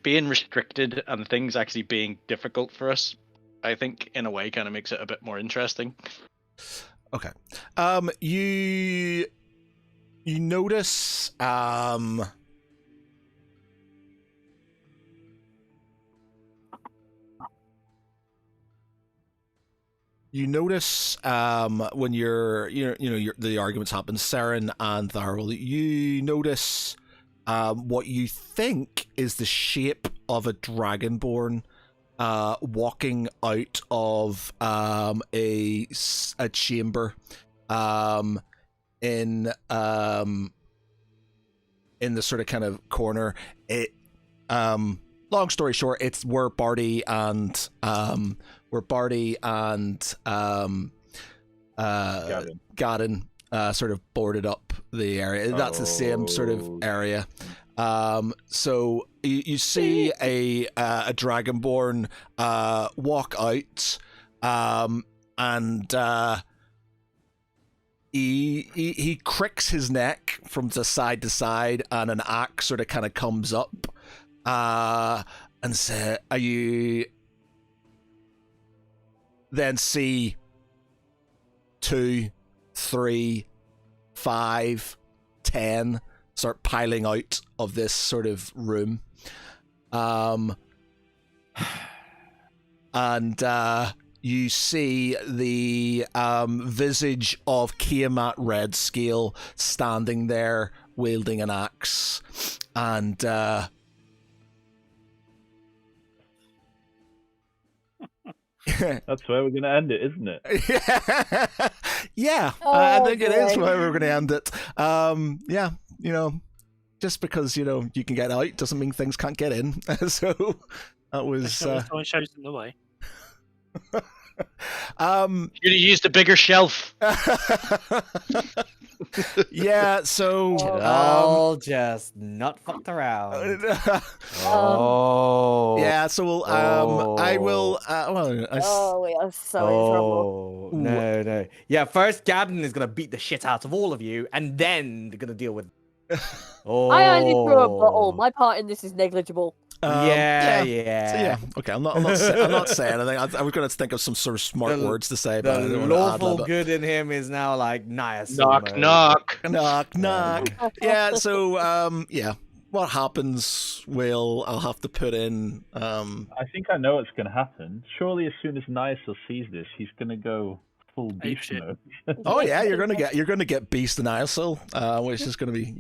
being restricted and things actually being difficult for us. I think in a way kind of makes it a bit more interesting. Okay. You notice when the arguments happen, Saren and Tharwell, you notice what you think is the shape of a dragonborn walking out of a chamber in the sort of kind of corner. It long story short, it's where Barty and Gadden sort of boarded up the area. That's the same sort of area. So you see a dragonborn walk out, and he cricks his neck from side to side, and an axe sort of kind of comes up, and say, "Are you?" Then see 2, 3, 5, 10 start piling out of this sort of room, and you see the visage of Kiamat Redscale standing there wielding an axe, and That's where we're going to end it, isn't it? yeah, Oh, I think it is boy. where we're going to end it. Yeah, just because you can get out doesn't mean things can't get in. So that was. Someone shows them the way. You'd have used a bigger shelf. Yeah, so All just not fucked around. Oh. yeah, so we'll I will Oh, we are so in trouble. Oh, no. Yeah, first Gavin is gonna beat the shit out of all of you, and then they're gonna deal with. Oh. I only threw a bottle. My part in this is negligible. Yeah. So yeah, okay. I'm not saying anything. I was going to think of some sort of smart words to say, but I The don't want to lawful good in him is now like Knock, knock. knock. Yeah. So yeah. What happens? I'll have to put in. I think I know what's going to happen. Surely, as soon as Niacil sees this, he's going to go full beast shit. mode. Oh yeah, you're gonna get Beast and Isil, which is gonna be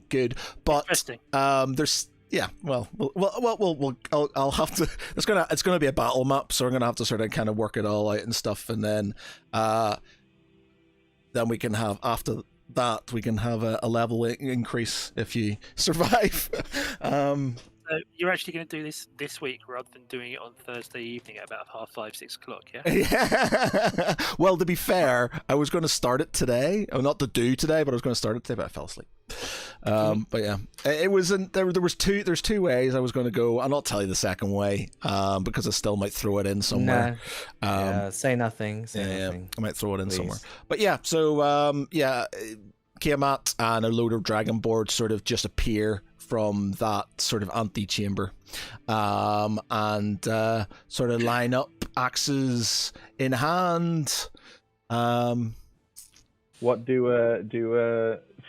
good. But Interesting. there's. Yeah, I'll have to. It's gonna be a battle map, so we're gonna have to sort of kind of work it all out and stuff, and then we can have after that we can have a level increase if you survive. So you're actually going to do this week rather than doing it on Thursday evening at about 5:30, 6 o'clock, yeah? Yeah. Well, to be fair, I was going to start it today. Oh, not to do today, but I was going to start it today, but I fell asleep. But yeah, it wasn't. There's two ways I was going to go. I'll not tell you the second way, because I still might throw it in somewhere. Say nothing. Say nothing. I might throw it in Please. somewhere. But yeah, so Kiamat and a load of dragon boards sort of just appear from that sort of antechamber, and sort of line up, axes in hand. What do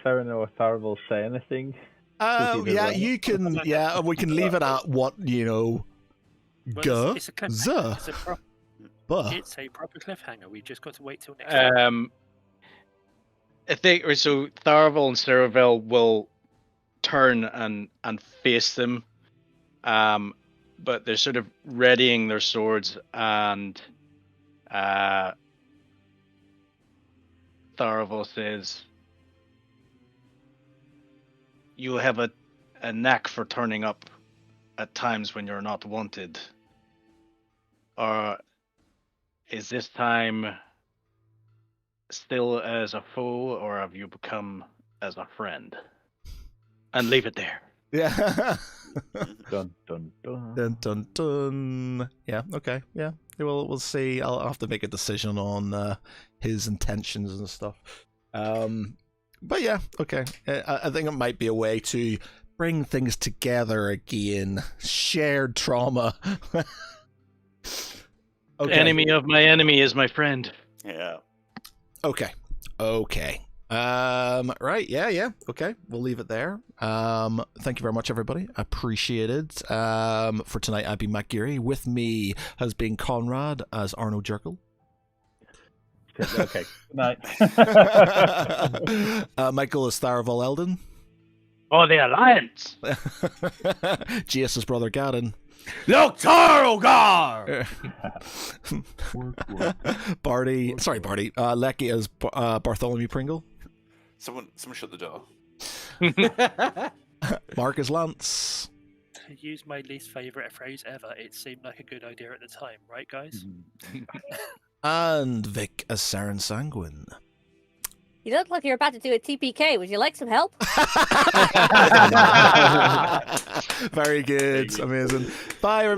Theron or Tharavel say anything? Yeah, you can. Yeah, we can leave it at what Well, it's a cliffhanger. It's a proper cliffhanger. We've just got to wait till next week. I think so. Tharavel and Ceravel will turn and face them, but they're sort of readying their swords, and Tharavel says, "You have a knack for turning up at times when you're not wanted. Or is this time still as a foe, or have you become as a friend?" And leave it there. Yeah. Dun dun dun. Dun dun dun. Yeah. Okay. Yeah. We'll see. I'll have to make a decision on his intentions and stuff. But yeah. Okay. I think it might be a way to bring things together again. Shared trauma. The enemy of my enemy is my friend. Yeah. Okay. Right, yeah. Okay, we'll leave it there. Thank you very much, everybody. Appreciated. For tonight, I've been Matt Geary. With me has been Conrad as Arno Jerkel. Okay. Night. Michael is Tharavel Eldon. Oh, the Alliance! Jace's brother Gaddon. Loktarogar! Barty. Lecky as Bartholomew Pringle. Someone shut the door. Mark is Lance. To use my least favourite phrase ever, it seemed like a good idea at the time, right, guys? And Vic as Saren Sanguine. You look like you're about to do a TPK. Would you like some help? Very good. Amazing. Bye, everybody.